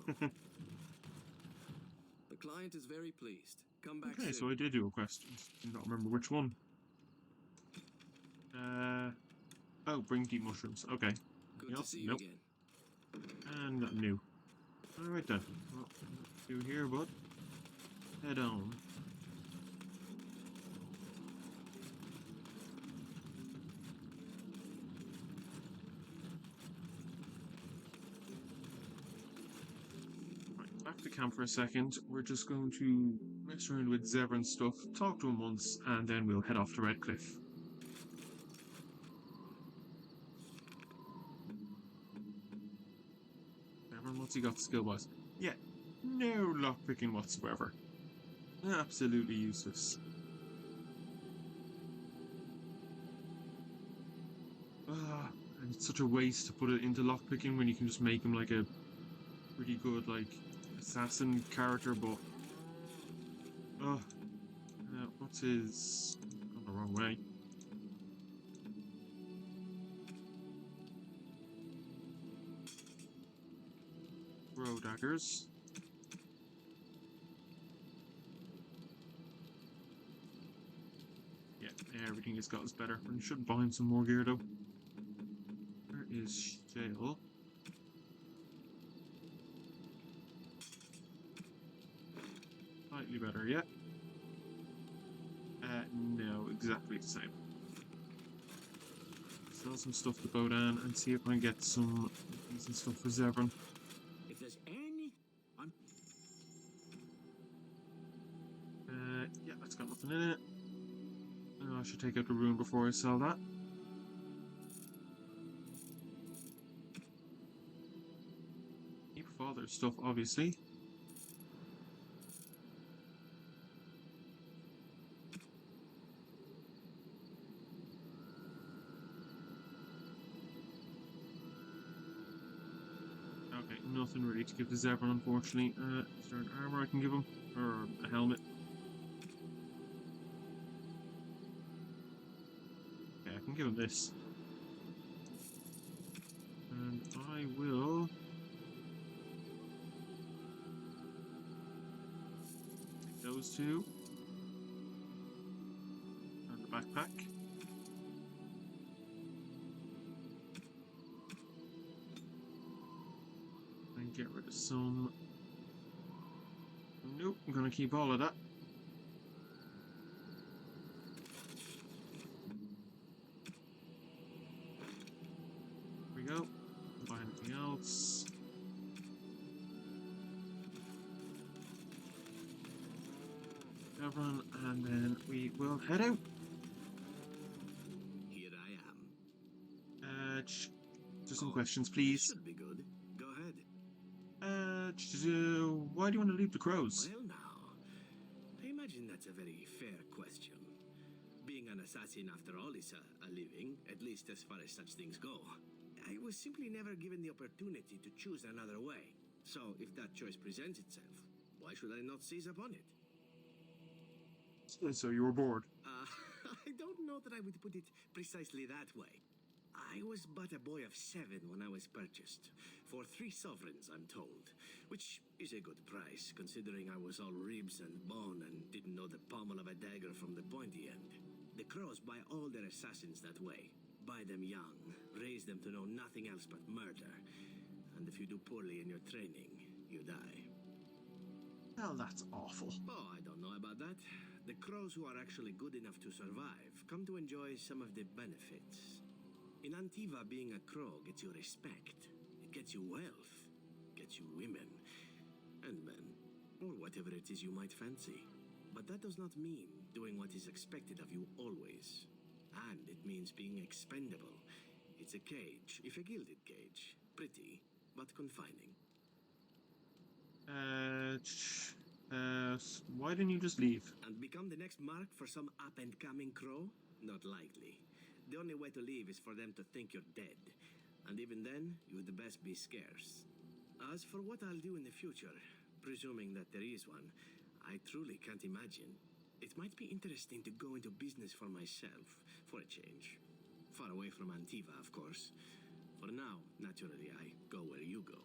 [SPEAKER 6] The client is very pleased. Come back
[SPEAKER 1] Okay,
[SPEAKER 6] soon.
[SPEAKER 1] so I did do a quest. I don't remember which one. Oh, bring deep mushrooms. Okay.
[SPEAKER 6] Good to see you
[SPEAKER 1] Nope.
[SPEAKER 6] again.
[SPEAKER 1] And new. Alright then. Well, do here, bud. Head on. Right, back to camp for a second. We're just going to mess around with Zevran's stuff, talk to him once, and then we'll head off to Redcliff. Zevran, what's he got skill-wise? Yeah, no lockpicking whatsoever. Absolutely useless. And it's such a waste to put it into lockpicking when you can just make him like a pretty good like assassin character, but what's his... Gone the wrong way. Throw daggers. Yeah, everything he's got is better. We should buy him some more gear though. Where is Shale? Slightly better, yeah. No, exactly the same. Sell some stuff to Bodan and see if I can get some decent stuff for Zevran.
[SPEAKER 8] If there's any... I'm...
[SPEAKER 1] Yeah, that's got nothing in it. Oh, I should take out the rune before I sell that. Keep father's stuff, obviously. Okay, nothing really to give to Zevran, unfortunately. Is there an armor I can give him? Or a helmet? Okay, I can give him this. And I will... those two. And the backpack. And get rid of some... Nope, I'm gonna keep all of that. There we go. Buy anything else. Everyone, and then we will head out.
[SPEAKER 7] Here I am.
[SPEAKER 1] Just some questions, please.
[SPEAKER 7] Should be good. Go ahead.
[SPEAKER 1] Why do you want to leave the crows?
[SPEAKER 7] Well, now, I imagine that's a very fair question. Being an assassin, after all, is a living, at least as far as such things go. I was simply never given the opportunity to choose another way. So, if that choice presents itself, why should I not seize upon it?
[SPEAKER 1] So you were bored.
[SPEAKER 7] I don't know that I would put it precisely that way. I was but a boy of 7 when I was purchased. For 3 sovereigns, I'm told. Which is a good price, considering I was all ribs and bone and didn't know the pommel of a dagger from the pointy end. The crows buy all their assassins that way. Buy them young, raise them to know nothing else but murder. And if you do poorly in your training, you die.
[SPEAKER 1] Well, that's awful.
[SPEAKER 7] Oh, I don't know about that. The crows who are actually good enough to survive come to enjoy some of the benefits. In Antiva, being a crow gets you respect. It gets you wealth. Gets you women. And men. Or whatever it is you might fancy. But that does not mean doing what is expected of you always. And it means being expendable. It's a cage, if a gilded cage. Pretty, but confining.
[SPEAKER 1] Why didn't you just leave?
[SPEAKER 7] And become the next mark for some up-and-coming crow? Not likely. The only way to leave is for them to think you're dead. And even then, you'd best be scarce. As for what I'll do in the future, presuming that there is one, I truly can't imagine. It might be interesting to go into business for myself, for a change. Far away from Antiva, of course. For now, naturally, I go where you go.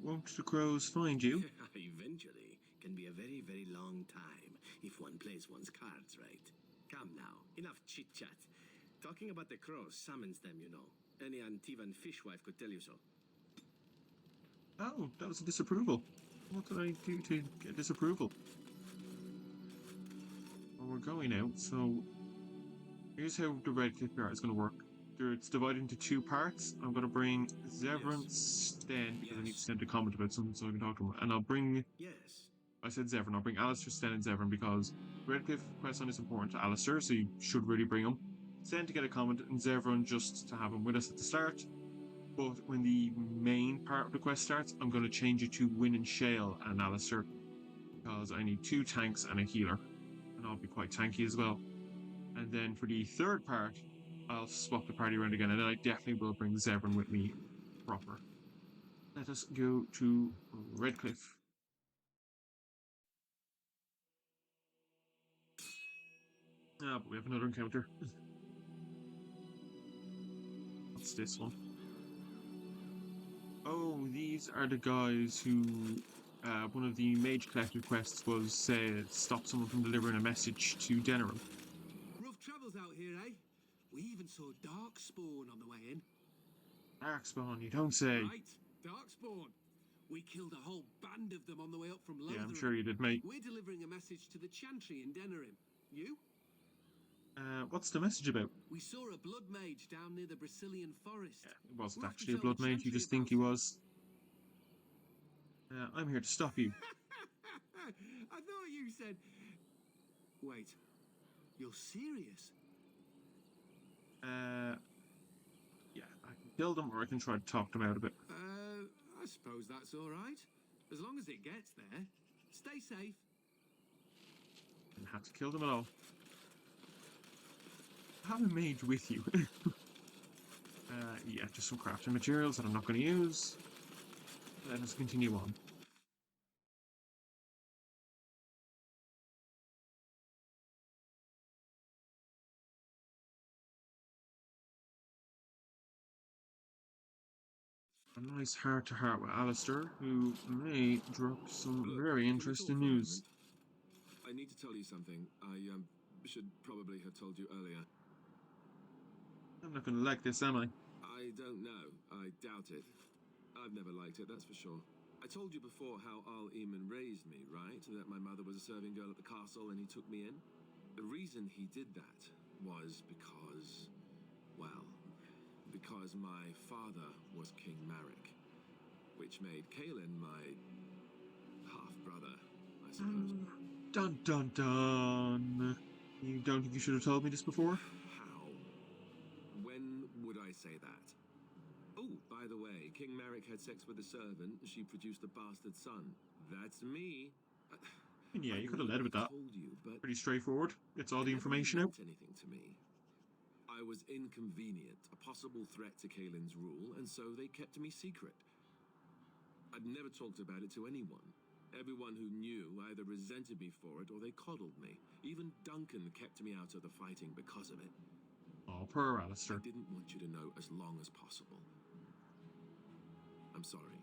[SPEAKER 1] Won't the crows find you?
[SPEAKER 7] Eventually. Can be a very, very long time if one plays one's cards right. Come now, enough chit-chat. Talking about the crows summons them, you know. Any Antivan fishwife could tell you so.
[SPEAKER 1] Oh, that was a disapproval. What did I do to get disapproval? Well, we're going out, so here's how the Redcliff yard is going to work. It's divided into 2 parts. I'm going to bring Zevran Sten, because I need to send a comment about something so I can talk to him. And I'll bring...
[SPEAKER 7] Yes.
[SPEAKER 1] I said Zevran. I'll bring Alistars, Sten, and Zevran because Redcliff Queston is important to Alistar, so you should really bring him. Sten to get a comment, and Zevran just to have him with us at the start. But when the main part of the quest starts, I'm going to change it to Win and Shale and Alistar, because I need 2 tanks and a healer. And I'll be quite tanky as well. And then for the third part, I'll swap the party around again, and I definitely will bring Zevran with me proper. Let us go to Redcliff. Ah, but we have another encounter. What's this one? Oh, these are the guys who... one of the mage collector quests was stop someone from delivering a message to Denerim.
[SPEAKER 8] Rough travels out here, eh? We even saw Darkspawn on the way in.
[SPEAKER 1] Darkspawn, you don't say.
[SPEAKER 8] Right, Darkspawn. We killed a whole band of them on the way up from Lothar.
[SPEAKER 1] Yeah, I'm sure you did, mate.
[SPEAKER 8] We're delivering a message to the Chantry in Denerim. You?
[SPEAKER 1] What's the message about?
[SPEAKER 8] We saw a blood mage down near the Brazilian forest.
[SPEAKER 1] Yeah, it wasn't
[SPEAKER 8] We'll have to
[SPEAKER 1] actually a
[SPEAKER 8] tell
[SPEAKER 1] blood
[SPEAKER 8] the
[SPEAKER 1] mage, you
[SPEAKER 8] Chantry
[SPEAKER 1] just think
[SPEAKER 8] about
[SPEAKER 1] he
[SPEAKER 8] it.
[SPEAKER 1] was. I'm here to stop you.
[SPEAKER 8] I thought you said... Wait, you're serious?
[SPEAKER 1] Yeah, I can kill them or I can try to talk them out a bit.
[SPEAKER 8] I suppose that's all right. As long as it gets there. Stay safe.
[SPEAKER 1] Didn't have to kill them at all. Have a mage with you. Yeah, just some crafting materials that I'm not going to use. Let us continue on. A nice heart-to-heart with Alistair, who may drop some
[SPEAKER 6] Look,
[SPEAKER 1] very
[SPEAKER 6] can we
[SPEAKER 1] interesting
[SPEAKER 6] talk for a
[SPEAKER 1] news.
[SPEAKER 6] moment? I need to tell you something. I should probably have told you earlier.
[SPEAKER 1] I'm not going to like this, am I?
[SPEAKER 6] I don't know. I doubt it. I've never liked it, that's for sure. I told you before how Al Eamon raised me, right? That my mother was a serving girl at the castle and he took me in. The reason he did that was because, well, because my father was King Marek, which made Kaelin my half-brother, I suppose.
[SPEAKER 1] Dun dun dun. You don't think you should have told me this before?
[SPEAKER 6] How? When would I say that? Oh, by the way, King Marek had sex with a servant. She produced a bastard son. That's me.
[SPEAKER 1] Yeah,
[SPEAKER 6] I
[SPEAKER 1] you could have
[SPEAKER 6] believe
[SPEAKER 1] led with
[SPEAKER 6] I
[SPEAKER 1] that.
[SPEAKER 6] told you, but
[SPEAKER 1] Pretty straightforward. It's all the
[SPEAKER 6] it never really
[SPEAKER 1] information out.
[SPEAKER 6] meant anything to me. I was inconvenient, a possible threat to Kaelin's rule, and so they kept me secret. I'd never talked about it to anyone. Everyone who knew either resented me for it or they coddled me. Even Duncan kept me out of the fighting because of it.
[SPEAKER 1] Oh, poor
[SPEAKER 6] I
[SPEAKER 1] Alistair.
[SPEAKER 6] didn't want you to know as long as possible. I'm sorry.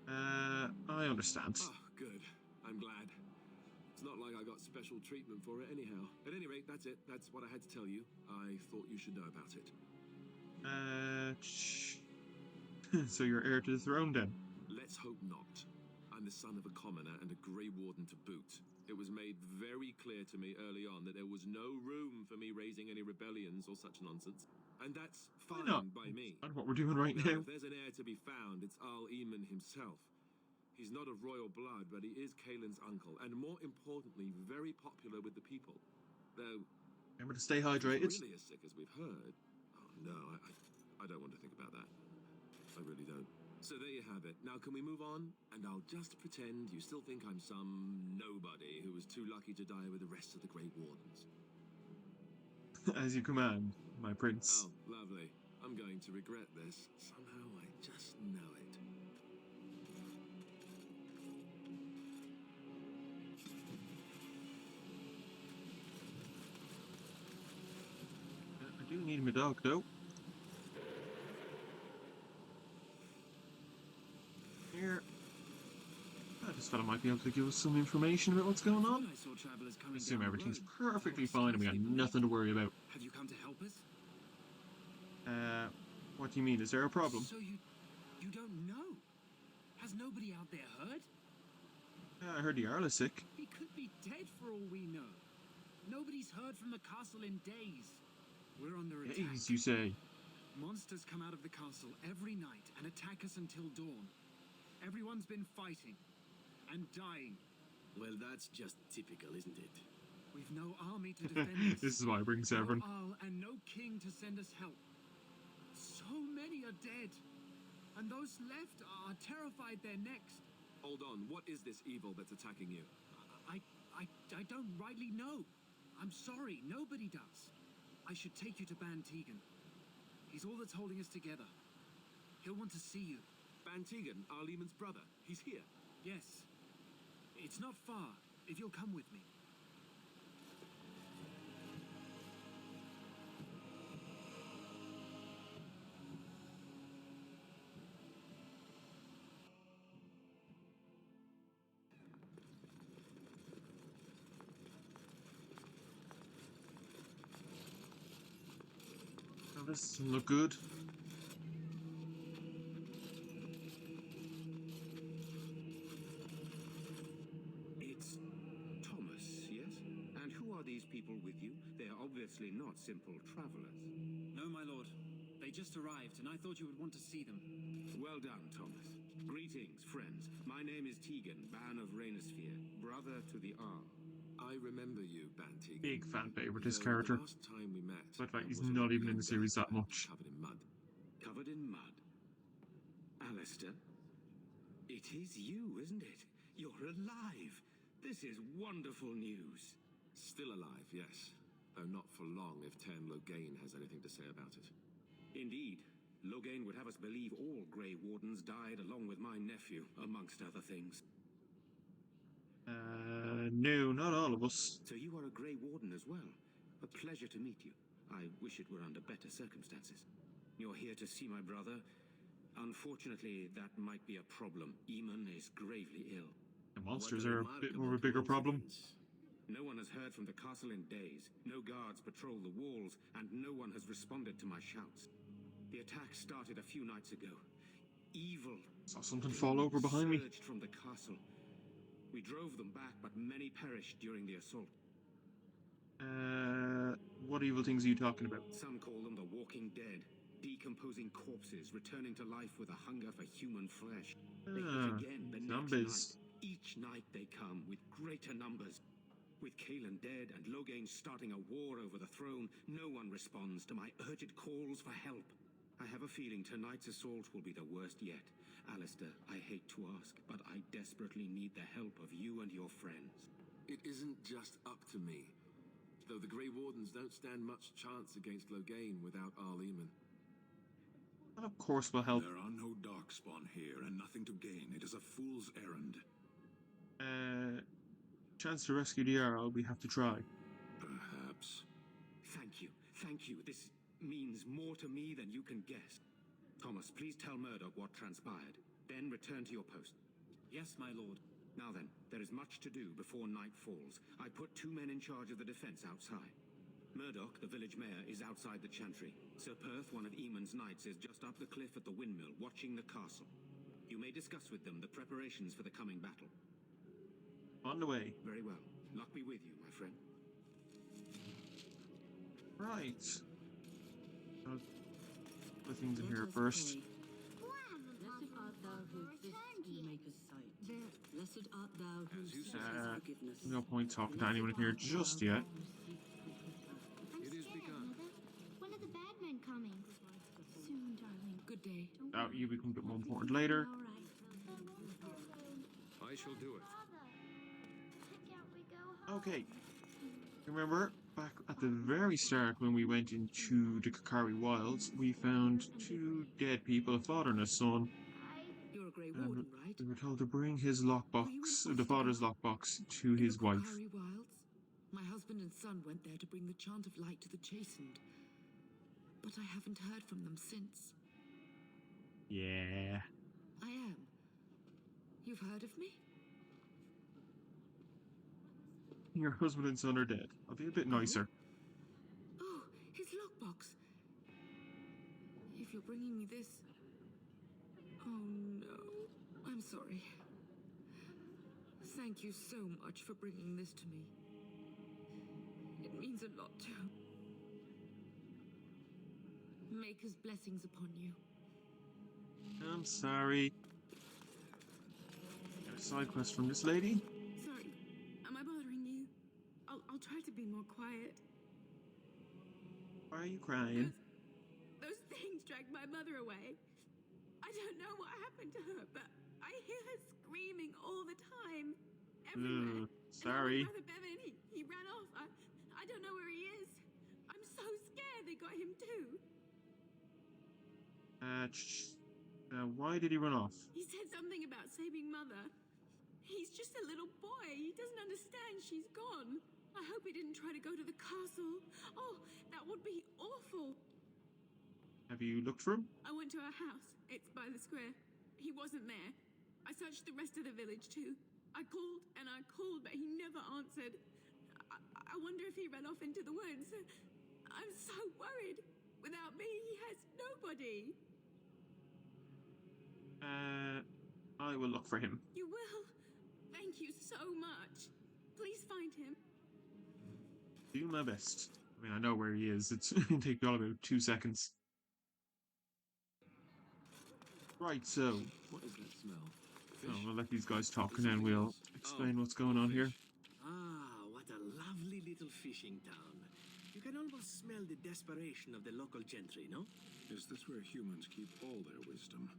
[SPEAKER 1] I understand.
[SPEAKER 6] Oh, good. I'm glad. It's not like I got special treatment for it anyhow. At any rate, that's it. That's what I had to tell you. I thought you should know about it.
[SPEAKER 1] So you're heir to the throne then?
[SPEAKER 6] Let's hope not. I'm the son of a commoner and a Grey Warden to boot. It was made very clear to me early on that there was no room for me raising any rebellions or such nonsense. And that's
[SPEAKER 1] Why
[SPEAKER 6] fine
[SPEAKER 1] not?
[SPEAKER 6] by me.
[SPEAKER 1] That's what we're doing right
[SPEAKER 6] Now,
[SPEAKER 1] now.
[SPEAKER 6] if there's an heir to be found, it's Al Eamon himself. He's not of royal blood, but he is Kaelin's uncle, and more importantly, very popular with the people. Though,
[SPEAKER 1] Remember to stay
[SPEAKER 6] if he's
[SPEAKER 1] hydrated.
[SPEAKER 6] really as sick as we've heard, oh no, I don't want to think about that. I really don't. So there you have it. Now can we move on? And I'll just pretend you still think I'm some nobody who was too lucky to die with the rest of the Great Wardens.
[SPEAKER 1] As you command, my prince.
[SPEAKER 6] Oh, lovely. I'm going to regret this. Somehow I just know it.
[SPEAKER 1] I do need my dog though. Here. This fella might be able to give us some information about what's going on.
[SPEAKER 8] I saw travelers coming
[SPEAKER 1] I assume
[SPEAKER 8] down the
[SPEAKER 1] everything's
[SPEAKER 8] road.
[SPEAKER 1] perfectly fine and we got nothing to worry about.
[SPEAKER 8] Have you come to help us?
[SPEAKER 1] What do you mean? Is there a problem?
[SPEAKER 8] So you don't know? Has nobody out there heard?
[SPEAKER 1] I heard the Jarl is sick.
[SPEAKER 8] He could be dead for all we know. Nobody's heard from the castle in days. We're under attack.
[SPEAKER 1] Days, you say?
[SPEAKER 8] Monsters come out of the castle every night and attack us until dawn. Everyone's been fighting and dying.
[SPEAKER 7] Well, that's just typical, isn't it?
[SPEAKER 8] We've no army to defend us.
[SPEAKER 1] This is why I bring Severn.
[SPEAKER 8] No Arl and no king to send us help. So many are dead. And those left are terrified they're next.
[SPEAKER 6] Hold on, what is this evil that's attacking you?
[SPEAKER 8] I don't rightly know. I'm sorry, nobody does. I should take you to Ban Tegan. He's all that's holding us together. He'll want to see you.
[SPEAKER 6] Ban Tegan, Al Eamon's brother. He's here.
[SPEAKER 8] Yes. It's not far, if you'll come with me.
[SPEAKER 1] Oh, this doesn't look good.
[SPEAKER 9] It's Thomas, yes? And who are these people with you? They are obviously not simple travelers.
[SPEAKER 8] No, my lord. They just arrived, and I thought you would want to see them.
[SPEAKER 9] Well done, Thomas. Greetings, friends. My name is Tegan, Ban of Rainersphere, brother to the Arl.
[SPEAKER 6] I remember you, Ban Tegan.
[SPEAKER 1] Big fan favorite, this
[SPEAKER 6] Though
[SPEAKER 1] character.
[SPEAKER 6] The last time we met,
[SPEAKER 1] But like, he's
[SPEAKER 6] was a
[SPEAKER 1] not even in
[SPEAKER 6] young
[SPEAKER 1] the series that
[SPEAKER 6] guy
[SPEAKER 1] much.
[SPEAKER 6] Covered in mud.
[SPEAKER 9] Covered in mud. Alistair? It is you, isn't it? You're alive. This is wonderful news.
[SPEAKER 6] Still alive, yes. Though not for long if Tan Loghain has anything to say about it.
[SPEAKER 9] Indeed. Loghain would have us believe all Grey Wardens died along with my nephew, amongst other things.
[SPEAKER 1] No, not all of us.
[SPEAKER 9] So you are a Grey Warden as well. A pleasure to meet you. I wish it were under better circumstances. You're here to see my brother. Unfortunately, that might be a problem. Eamon is gravely ill.
[SPEAKER 1] The monsters are a bit more of a bigger problem.
[SPEAKER 9] No one has heard from the castle in days. No guards patrol the walls, and no one has responded to my shouts. The attack started a few nights ago. Evil.
[SPEAKER 1] Saw something fall over behind me.
[SPEAKER 9] Surged from the castle. We drove them back, but many perished during the assault.
[SPEAKER 1] What evil things are you talking about?
[SPEAKER 9] Some call them the Walking Dead. Decomposing corpses, returning to life with a hunger for human flesh. They hit again the next night. Each night they come with greater numbers. With Kaelin dead and Loghain starting a war over the throne, no one responds to my urgent calls for help. I have a feeling tonight's assault will be the worst yet. Alistair, I hate to ask, but I desperately need the help of you and your friends.
[SPEAKER 6] It isn't just up to me. Though the Grey Wardens don't stand much chance against Loghain without Eamon.
[SPEAKER 1] Of course we'll help.
[SPEAKER 4] There are no darkspawn here and nothing to gain. It is a fool's errand.
[SPEAKER 1] Chance to rescue the Jarl, we have to try.
[SPEAKER 4] Perhaps.
[SPEAKER 9] Thank you. Thank you. This means more to me than you can guess. Thomas, please tell Murdoch what transpired. Then return to your post.
[SPEAKER 8] Yes, my lord.
[SPEAKER 9] Now then, there is much to do before night falls. I put 2 men in charge of the defense outside. Murdoch, the village mayor, is outside the chantry. Sir Perth, one of Eamon's knights, is just up the cliff at the windmill, watching the castle. You may discuss with them the preparations for the coming battle.
[SPEAKER 1] On the way.
[SPEAKER 9] Very well. Luck be with you, my friend.
[SPEAKER 1] Right. I'll put things in here first.
[SPEAKER 3] Blessed art thou who sits in the Maker's sight. Blessed art thou who seeks his forgiveness.
[SPEAKER 1] No point talking to anyone in here just yet.
[SPEAKER 6] It is begun.
[SPEAKER 10] When are the bad men coming? Soon, darling.
[SPEAKER 3] Good day.
[SPEAKER 1] That you become a bit more important later.
[SPEAKER 6] I shall do it.
[SPEAKER 10] Can't we go home?
[SPEAKER 1] Okay. Remember, back at the very start when we went into the Kakari Wilds, we found 2 dead people, a father and a son.
[SPEAKER 3] You're a Grey Warden, right?
[SPEAKER 1] We were told to bring his lockbox, the father's lockbox, to his wife.
[SPEAKER 3] Kakari Wilds? My husband and son went there to bring the chant of light to the chastened. But I haven't heard from them since.
[SPEAKER 1] Yeah.
[SPEAKER 3] I am. You've heard of me?
[SPEAKER 1] Your husband and son are dead. I'll be a bit nicer.
[SPEAKER 3] Oh, his lockbox. If you're bringing me this... Oh no. I'm sorry. Thank you so much for bringing this to me. It means a lot to... Maker's blessings upon you.
[SPEAKER 1] I'm sorry. Got a side quest from this lady.
[SPEAKER 5] Sorry, am I bothering you? I'll try to be more quiet.
[SPEAKER 1] Why are you crying?
[SPEAKER 5] Those things dragged my mother away. I don't know what happened to her, but I hear her screaming all the time. Everywhere.
[SPEAKER 1] Sorry.
[SPEAKER 5] And Brother Bevan, he ran off. I don't know where he is. I'm so scared they got him too.
[SPEAKER 1] Why did he run off?
[SPEAKER 5] He said something about saving Mother. He's just a little boy. He doesn't understand she's gone. I hope he didn't try to go to the castle. Oh, that would be awful.
[SPEAKER 1] Have you looked for him?
[SPEAKER 5] I went to our house. It's by the square. He wasn't there. I searched the rest of the village too. I called and I called, but he never answered. I wonder if he ran off into the woods. I'm so worried. Without me, he has nobody.
[SPEAKER 1] I will look for him.
[SPEAKER 5] You will? Thank you so much. Please find him.
[SPEAKER 1] Do my best. I mean, I know where he is. It's going to take all about 2 seconds. Right, so...
[SPEAKER 6] What does that smell?
[SPEAKER 1] Oh, we'll let these guys talk and then we'll explain what's going on here.
[SPEAKER 7] Ah, what a lovely little fishing town. You can almost smell the desperation of the local gentry, no?
[SPEAKER 4] Is this where humans keep all their wisdom?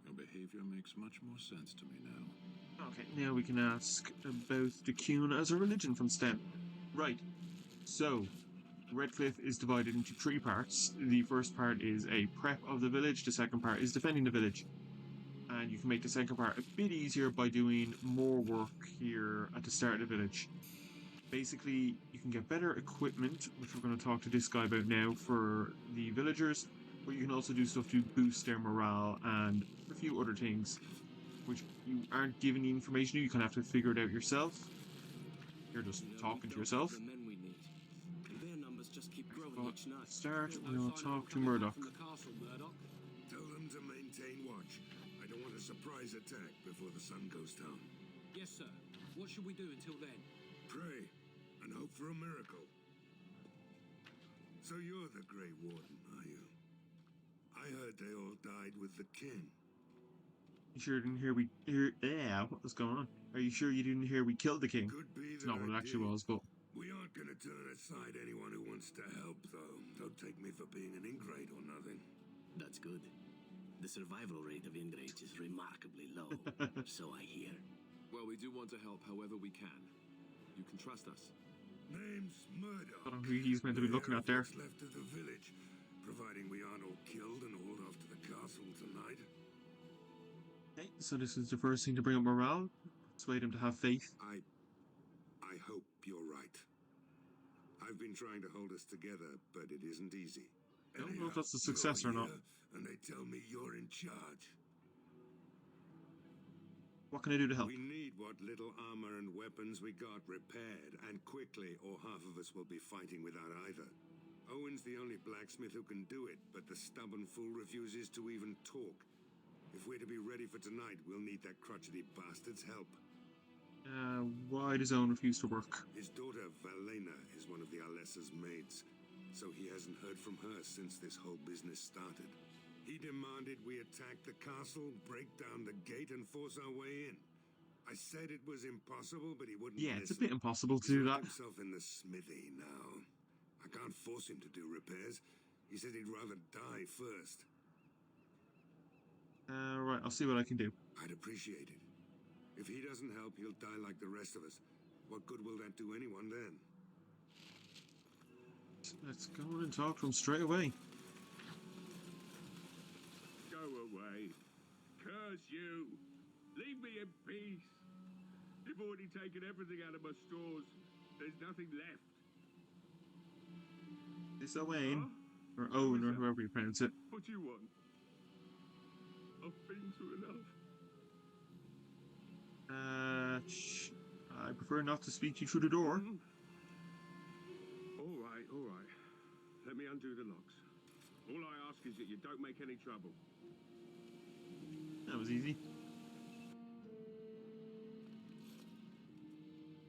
[SPEAKER 4] Your behavior makes much more sense to me now.
[SPEAKER 1] Okay, now we can ask about the Cune as a religion from STEM. Right, so, Redcliff is divided into 3 parts. The first part is a prep of the village, the second part is defending the village. And you can make the second part a bit easier by doing more work here at the start of the village. Basically, you can get better equipment, which we're going to talk to this guy about now, for the villagers, but you can also do stuff to boost their morale and a few other things, which you aren't given the information to. You kind of have to figure it out yourself. You're just talking to yourself.
[SPEAKER 7] Their numbers just keep growing each night.
[SPEAKER 1] Start, we'll talk to Murdoch.
[SPEAKER 2] Tell them to maintain watch. I don't want a surprise attack before the sun goes down.
[SPEAKER 8] Yes, sir. What should we do until then?
[SPEAKER 2] Pray and hope for a miracle. So you're the Grey Warden, are you? I heard they all died with the king.
[SPEAKER 1] You sure didn't hear what was going on? Are you sure you didn't hear we killed the king?
[SPEAKER 2] Could be
[SPEAKER 1] It's
[SPEAKER 2] that
[SPEAKER 1] not what it
[SPEAKER 2] I
[SPEAKER 1] actually
[SPEAKER 2] did.
[SPEAKER 1] was, but
[SPEAKER 2] We aren't gonna turn aside anyone who wants to help, though. Don't take me for being an ingrate or nothing.
[SPEAKER 7] That's good. The survival rate of ingrates is remarkably low, so I hear.
[SPEAKER 6] Well, we do want to help however we can. You can trust us.
[SPEAKER 2] Name's Murdoch.
[SPEAKER 1] I don't know who he's meant to be looking at there.
[SPEAKER 2] What's left of the village, providing we aren't all killed and hauled off to the castle tonight.
[SPEAKER 1] okay, so this is the first thing to bring up morale. Persuade him to have faith.
[SPEAKER 2] I hope you're right. I've been trying to hold us together, but it isn't easy.
[SPEAKER 1] I don't know if that's a success or not.
[SPEAKER 2] And they tell me you're in charge.
[SPEAKER 1] What can I do to help?
[SPEAKER 2] We need what little armor and weapons we got repaired, and quickly, or half of us will be fighting without either. Owen's the only blacksmith who can do it, but the stubborn fool refuses to even talk. If we're to be ready for tonight, we'll need that crotchety bastard's help.
[SPEAKER 1] Why does Owen refuse to work?
[SPEAKER 2] His daughter, Valena, is one of the Alistars' maids, so he hasn't heard from her since this whole business started. He demanded we attack the castle, break down the gate, and force our way in. I said it was impossible, but he wouldn't
[SPEAKER 1] Yeah,
[SPEAKER 2] listen.
[SPEAKER 1] it's a bit impossible to
[SPEAKER 2] He's
[SPEAKER 1] do
[SPEAKER 2] locked
[SPEAKER 1] that.
[SPEAKER 2] himself in the smithy now. I can't force him to do repairs. He said he'd rather die first.
[SPEAKER 1] Right, I'll see what I can do.
[SPEAKER 2] I'd appreciate it. If he doesn't help, he'll die like the rest of us. What good will that do anyone then?
[SPEAKER 1] Let's go on and talk to him straight away.
[SPEAKER 11] Go away. Curse you. Leave me in peace. You've already taken everything out of my stores. There's nothing left.
[SPEAKER 1] This Owen,
[SPEAKER 11] Huh?
[SPEAKER 1] or Owen, or whoever you pronounce it.
[SPEAKER 11] What do you want? I've been through enough.
[SPEAKER 1] I prefer not to speak to you through the door.
[SPEAKER 11] All right, all right. Let me undo the locks. All I ask is that you don't make any trouble.
[SPEAKER 1] That was easy.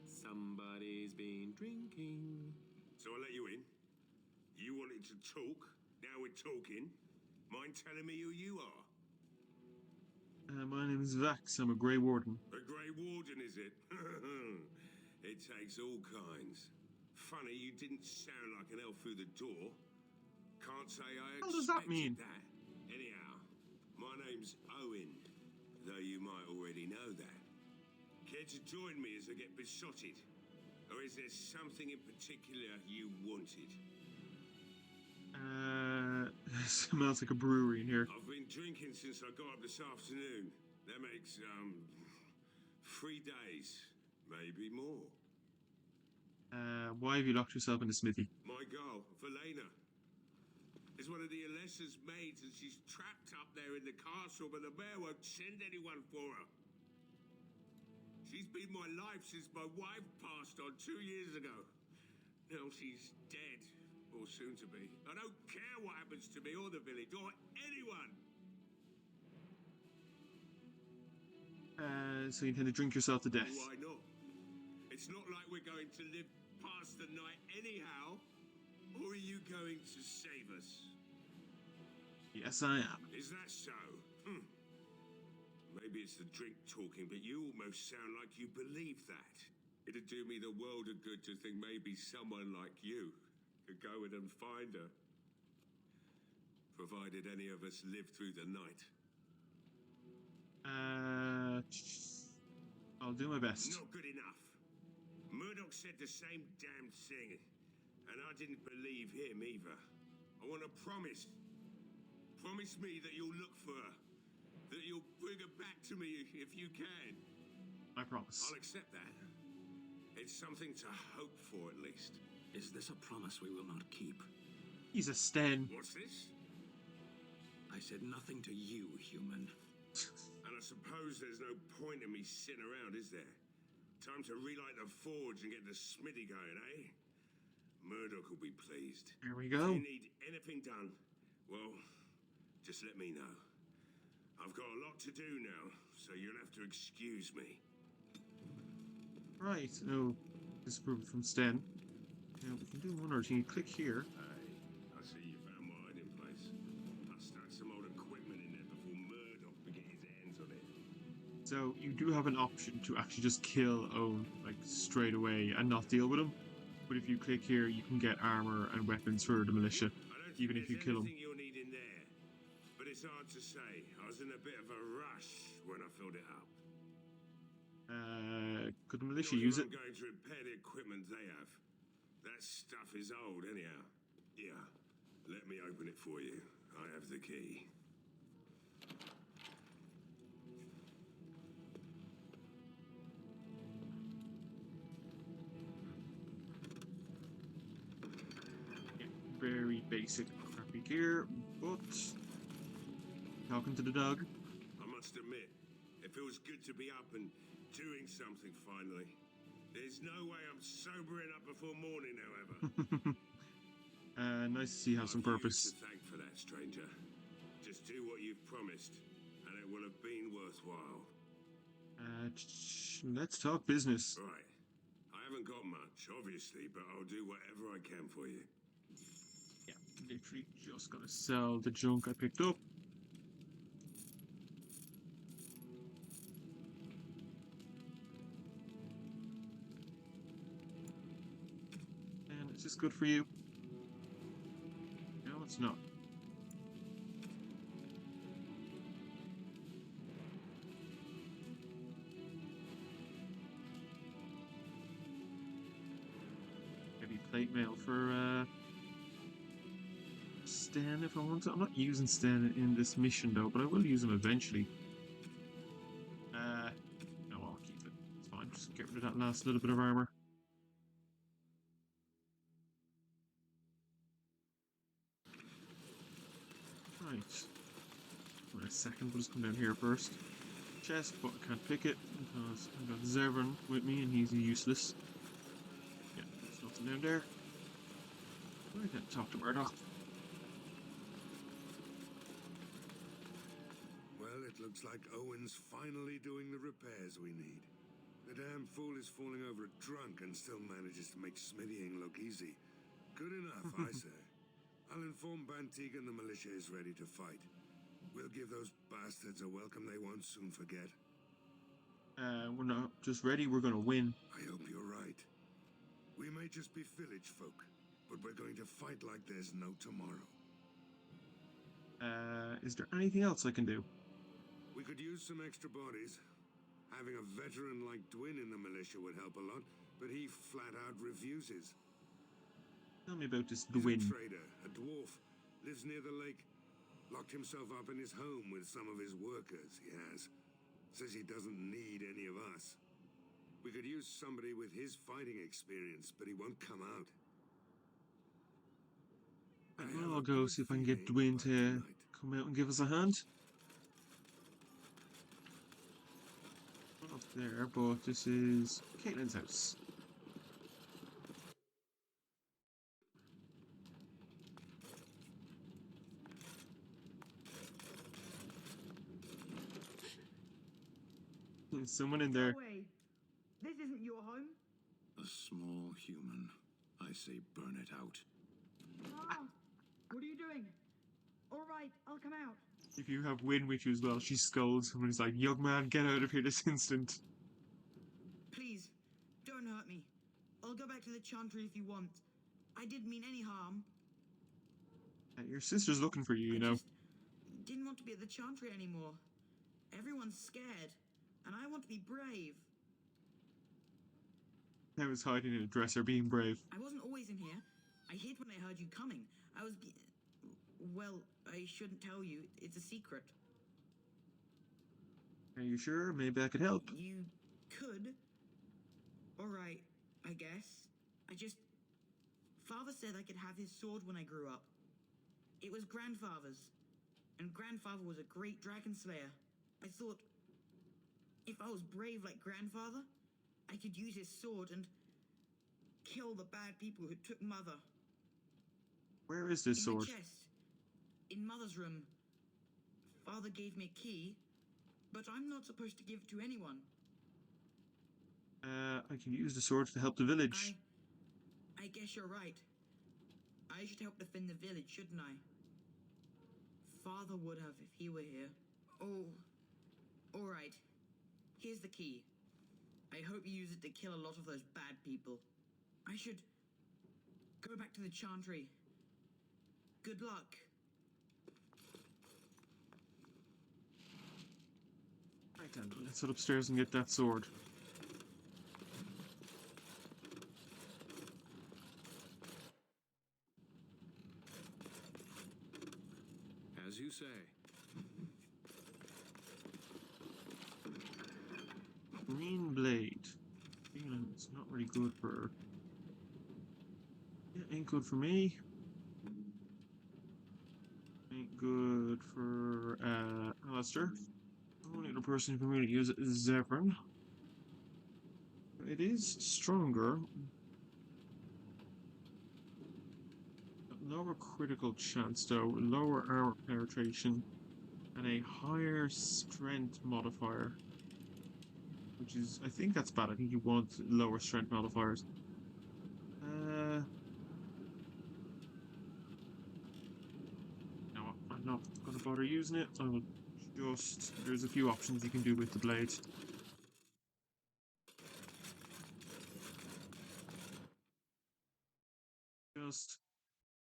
[SPEAKER 6] Somebody's been drinking.
[SPEAKER 2] So I let you in. You wanted to talk. Now we're talking. Mind telling me who you are?
[SPEAKER 1] My name is Vax. I'm a Grey Warden.
[SPEAKER 2] A Grey Warden, is it? It takes all kinds. Funny, you didn't sound like an elf through the door. Can't say I
[SPEAKER 1] What does that
[SPEAKER 2] expected
[SPEAKER 1] mean?
[SPEAKER 2] that. Anyhow, my name's Owen, though you might already know that. Care to join me as I get besotted? Or is there something in particular you wanted?
[SPEAKER 1] Smells like a brewery in here.
[SPEAKER 2] I've been drinking since I got up this afternoon. That makes, 3 days, maybe more.
[SPEAKER 1] Why have you locked yourself in the smithy?
[SPEAKER 2] My girl, Valena, is one of the Alistars' maids, and she's trapped up there in the castle, but the mayor won't send anyone for her. She's been my life since my wife passed on 2 years ago. Now she's dead, or soon to be. I don't care what happens to me or the village, or anyone.
[SPEAKER 1] So you intend to drink yourself to death?
[SPEAKER 2] Why not? It's not like we're going to live past the night anyhow. Or are you going to save us?
[SPEAKER 1] Yes, I am.
[SPEAKER 2] Is that so? Maybe it's the drink talking, but you almost sound like you believe that. It'd do me the world of good to think maybe someone like you could go in and find her. Provided any of us live through the night.
[SPEAKER 1] I'll do my best.
[SPEAKER 2] Not good enough. Murdoch said the same damn thing.
[SPEAKER 11] And I didn't believe him either. I want a promise. Promise me that you'll look for her. That you'll bring her back to me if you can.
[SPEAKER 1] I promise.
[SPEAKER 11] I'll accept that. It's something to hope for, at least.
[SPEAKER 9] Is this a promise we will not keep?
[SPEAKER 1] He's a Sten.
[SPEAKER 11] What's this?
[SPEAKER 9] I said nothing to you, human.
[SPEAKER 11] And I suppose there's no point in me sitting around, is there? Time to relight the forge and get the smithy going, eh? Murdoch will be pleased.
[SPEAKER 1] Here we go.
[SPEAKER 11] If you need anything done, well, just let me know. I've got a lot to do now, so you'll have to excuse me.
[SPEAKER 1] Right, oh, disapproval from Sten. Now we can do one or two. Click here.
[SPEAKER 11] Hey, I see you found my hiding place. I'll stack some old equipment in there before Murdoch can get his hands on it.
[SPEAKER 1] So you do have an option to actually just kill Owen, like, straight away and not deal with him. But if you click here, you can get armor and weapons for the militia, even if you kill him.
[SPEAKER 11] You'll need in there, but it's hard to say. I was in a bit of a rush when I filled it up.
[SPEAKER 1] Could the militia use it?
[SPEAKER 11] I'm going to repair the equipment they have. That stuff is old, anyhow. Yeah, let me open it for you. I have the key.
[SPEAKER 1] Yeah, very basic crappy gear, but talking to the dog.
[SPEAKER 11] I must admit, it feels good to be up and doing something finally. There's no way I'm sobering up before morning, however.
[SPEAKER 1] Nice to see you have some purpose.
[SPEAKER 11] You to thank for that, stranger. Just do what you've promised, and it will have been worthwhile.
[SPEAKER 1] Let's talk business.
[SPEAKER 11] Right. I haven't got much, obviously, but I'll do whatever I can for you.
[SPEAKER 1] Yeah, literally just gonna sell the junk I picked up. And is this good for you? No, it's not. Maybe plate mail for Stan if I want to. I'm not using Stan in this mission though, but I will use him eventually. No, I'll keep it. It's fine. Just get rid of that last little bit of armor. Right. Wait a second, we'll just come down here first. Chest, but I can't pick it because I've got Zevran with me and he's useless. Yeah, there's nothing down there. I can't talk to Murdoch.
[SPEAKER 2] Well, it looks like Owen's finally doing the repairs we need. The damn fool is falling over drunk and still manages to make smithying look easy. Good enough, I say. I'll inform Bantigan the militia is ready to fight. We'll give those bastards a welcome they won't soon forget.
[SPEAKER 1] We're not just ready, we're gonna win.
[SPEAKER 2] I hope you're right. We may just be village folk, but we're going to fight like there's no tomorrow.
[SPEAKER 1] Is there anything else I can do?
[SPEAKER 2] We could use some extra bodies. Having a veteran like Dwin in the militia would help a lot, but he flat out refuses.
[SPEAKER 1] Tell me about this
[SPEAKER 2] He's
[SPEAKER 1] Dwin.
[SPEAKER 2] a trader, a dwarf, lives near the lake. Locked himself up in his home with some of his workers, he has. Says he doesn't need any of us. We could use somebody with his fighting experience, but he won't come out.
[SPEAKER 1] I'll go see if I can get Dwin to come out and give us a hand. Not up there, but this is Caitlin's house. There's someone in there.
[SPEAKER 12] No way. This isn't your home.
[SPEAKER 4] A small human. I say burn it out.
[SPEAKER 12] Ah, what are you doing? All right, I'll come out.
[SPEAKER 1] If you have Win with you as well, she scolds and is like, young man, get out of here this instant.
[SPEAKER 12] Please, don't hurt me. I'll go back to the Chantry if you want. I didn't mean any harm.
[SPEAKER 1] Your sister's looking for you, you know.
[SPEAKER 12] Just didn't want to be at the Chantry anymore. Everyone's scared, and I want to be brave.
[SPEAKER 1] I was hiding in a dresser being brave.
[SPEAKER 12] I wasn't always in here. I hid when I heard you coming. I was... Well, I shouldn't tell you. It's a secret.
[SPEAKER 1] Are you sure? Maybe I could help.
[SPEAKER 12] You could. Alright, I guess. Father said I could have his sword when I grew up. It was Grandfather's. And Grandfather was a great dragon slayer. I thought, if I was brave like Grandfather, I could use his sword and kill the bad people who took Mother.
[SPEAKER 1] Where is this sword?
[SPEAKER 12] In my chest. In Mother's room. Father gave me a key, but I'm not supposed to give it to anyone.
[SPEAKER 1] I can use the sword to help the village.
[SPEAKER 12] I guess you're right. I should help defend the village, shouldn't I? Father would have if he were here. Oh, alright. Here's the key. I hope you use it to kill a lot of those bad people. I should go back to the Chantry. Good luck.
[SPEAKER 1] Right then, let's head upstairs and get that sword.
[SPEAKER 4] As you say.
[SPEAKER 1] Green blade. It's not really good for... Yeah, ain't good for me. Ain't good for Alistair. The only other person who can really use it is Zevran. It is stronger. Lower critical chance though, lower armor penetration, and a higher strength modifier. Which is, I think that's bad. I think you want lower strength modifiers. No, I'm not going to bother using it. I will just... There's a few options you can do with the blade. Just...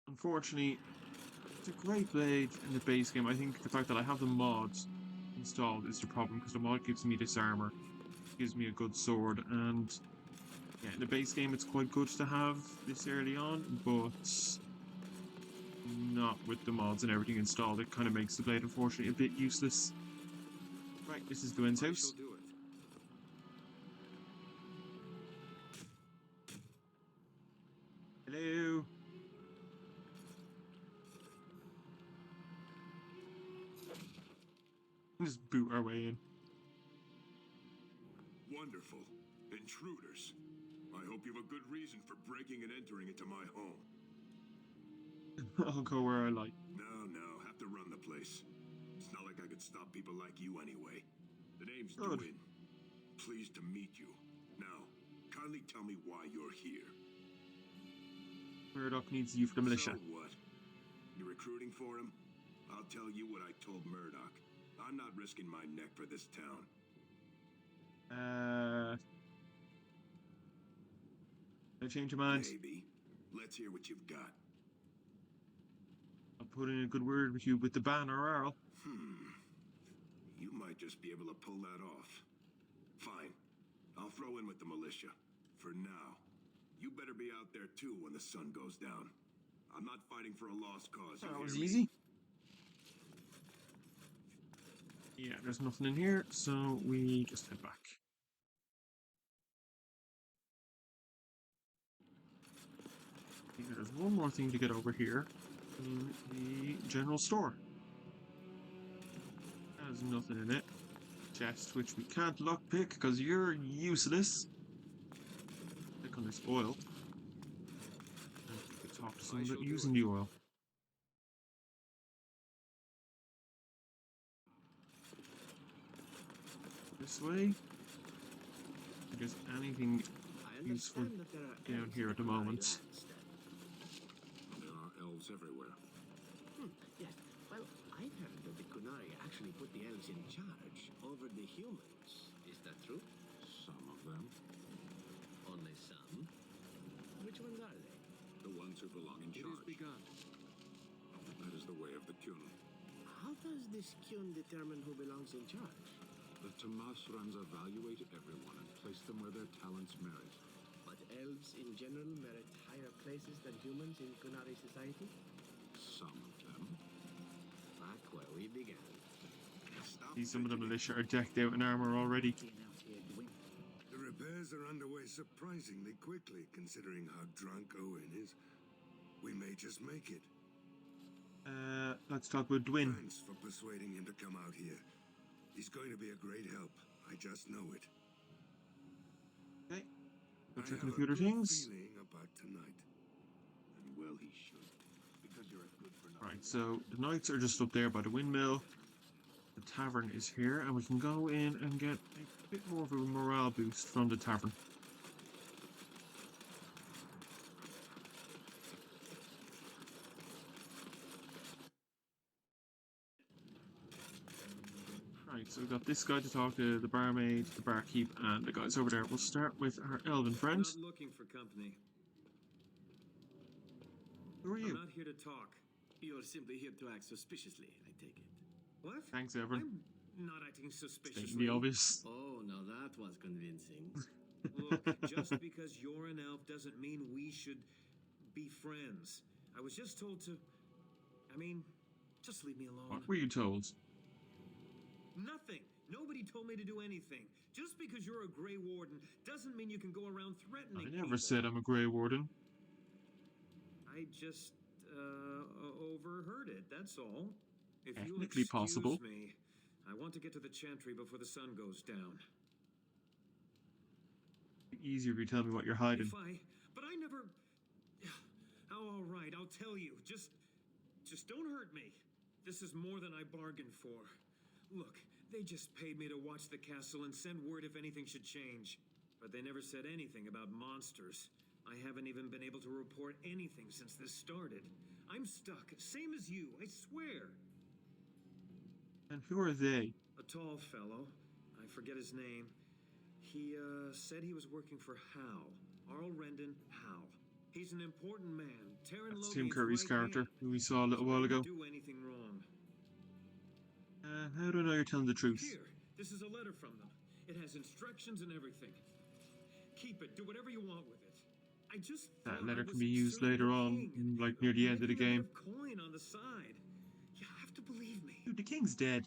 [SPEAKER 1] Unfortunately, it's a great blade in the base game. I think the fact that I have the mods installed is the problem, because the mod gives me this armor. Gives me a good sword, and yeah, in the base game it's quite good to have this early on, but not with the mods and everything installed. It kind of makes the blade unfortunately a bit useless. Right, this is Gwyn's house. Hello. Just boot our way in.
[SPEAKER 11] Wonderful. Intruders. I hope you have a good reason for breaking and entering into my home.
[SPEAKER 1] I'll go where I like.
[SPEAKER 11] No, have to run the place. It's not like I could stop people like you anyway. The name's
[SPEAKER 1] Good.
[SPEAKER 11] Gwyn. Pleased to meet you. Now, kindly tell me why you're here.
[SPEAKER 1] Murdoch needs you for the militia.
[SPEAKER 11] So what? You're recruiting for him? I'll tell you what I told Murdoch. I'm not risking my neck for this town.
[SPEAKER 1] Can I change your mind?
[SPEAKER 11] Maybe. Let's hear what you've got.
[SPEAKER 1] I'll put in a good word with you with the banner, Earl.
[SPEAKER 11] You might just be able to pull that off. Fine. I'll throw in with the militia. For now. You better be out there too when the sun goes down. I'm not fighting for a lost cause.
[SPEAKER 1] That was easy. Yeah, there's nothing in here, so we just head back. Okay, there's one more thing to get over here in the general store. There's nothing in it. Chest, which we can't lockpick because you're useless. Click on this oil. And we can talk to someone about using the oil. This way. If there's anything useful down here at the moment.
[SPEAKER 4] There are elves everywhere.
[SPEAKER 7] Yes. Well, I've heard that the Kunari actually put the elves in charge over the humans. Is that true?
[SPEAKER 4] Some of them.
[SPEAKER 7] Only some? Which ones are they?
[SPEAKER 4] The ones who belong in charge.
[SPEAKER 8] It has begun.
[SPEAKER 4] That is the way of the Kyun.
[SPEAKER 7] How does this Kyun determine who belongs in charge?
[SPEAKER 4] The Tamasrans evaluate everyone and place them where their talents merit.
[SPEAKER 7] But elves in general merit higher places than humans in Kunari society?
[SPEAKER 4] Some of them.
[SPEAKER 7] Back where we began.
[SPEAKER 1] See, some of the militia are decked out in armor already.
[SPEAKER 11] The repairs are underway surprisingly quickly, considering how drunk Owen is. We may just make it.
[SPEAKER 1] Let's talk about Dwin.
[SPEAKER 11] Thanks for persuading him to come out here. He's going to be a great help. I just know it.
[SPEAKER 1] Okay. We're
[SPEAKER 11] I
[SPEAKER 1] checking a
[SPEAKER 11] have
[SPEAKER 1] few other things.
[SPEAKER 11] feeling about tonight.
[SPEAKER 2] And well, he should, because you're a good for nothing.
[SPEAKER 1] Right, so the knights are just up there by the windmill. The tavern is here, and we can go in and get a bit more of a morale boost from the tavern. Right, so we've got this guy to talk to, the barmaid, the barkeep, and the guys over there. We'll start with our elven friend.
[SPEAKER 13] I'm not looking for company.
[SPEAKER 1] Who are you?
[SPEAKER 13] I'm not here to talk.
[SPEAKER 7] You're simply here to act suspiciously, I take it.
[SPEAKER 13] What?
[SPEAKER 1] Thanks, Everin.
[SPEAKER 13] I'm not acting suspiciously.
[SPEAKER 1] Stating the obvious.
[SPEAKER 7] Oh, now that was convincing.
[SPEAKER 13] Look, just because you're an elf doesn't mean we should be friends. I was just told to... I mean, just leave me alone.
[SPEAKER 1] What were you told?
[SPEAKER 13] Nothing. Nobody told me to do anything. Just because you're a Grey Warden doesn't mean you can go around threatening
[SPEAKER 1] I never
[SPEAKER 13] people.
[SPEAKER 1] said I'm a Grey Warden.
[SPEAKER 13] I just overheard it, that's all. If you'll
[SPEAKER 1] Technically
[SPEAKER 13] excuse
[SPEAKER 1] possible.
[SPEAKER 13] me, I want to get to the chantry before the sun goes down.
[SPEAKER 1] Easier if you tell me what you're hiding.
[SPEAKER 13] But I never... Oh, all right, I'll tell you. Just don't hurt me. This is more than I bargained for. Look, they just paid me to watch the castle and send word if anything should change. But they never said anything about monsters. I haven't even been able to report anything since this started. I'm stuck, same as you, I swear.
[SPEAKER 1] And who are they?
[SPEAKER 13] A tall fellow. I forget his name. He, said he was working for Hal. Arl Rendon Hal. He's an important man.
[SPEAKER 1] That's Tim Curry's character, who we saw a little while ago.
[SPEAKER 13] Do anything wrong.
[SPEAKER 1] How do I know you're telling the truth?
[SPEAKER 13] Here, this is a letter from them. It has instructions and everything. Keep it. Do whatever you want with it. I just
[SPEAKER 1] That letter can be used later on, like near the end of the game.
[SPEAKER 13] Coin on the side. You have to believe me.
[SPEAKER 1] Dude, the king's dead.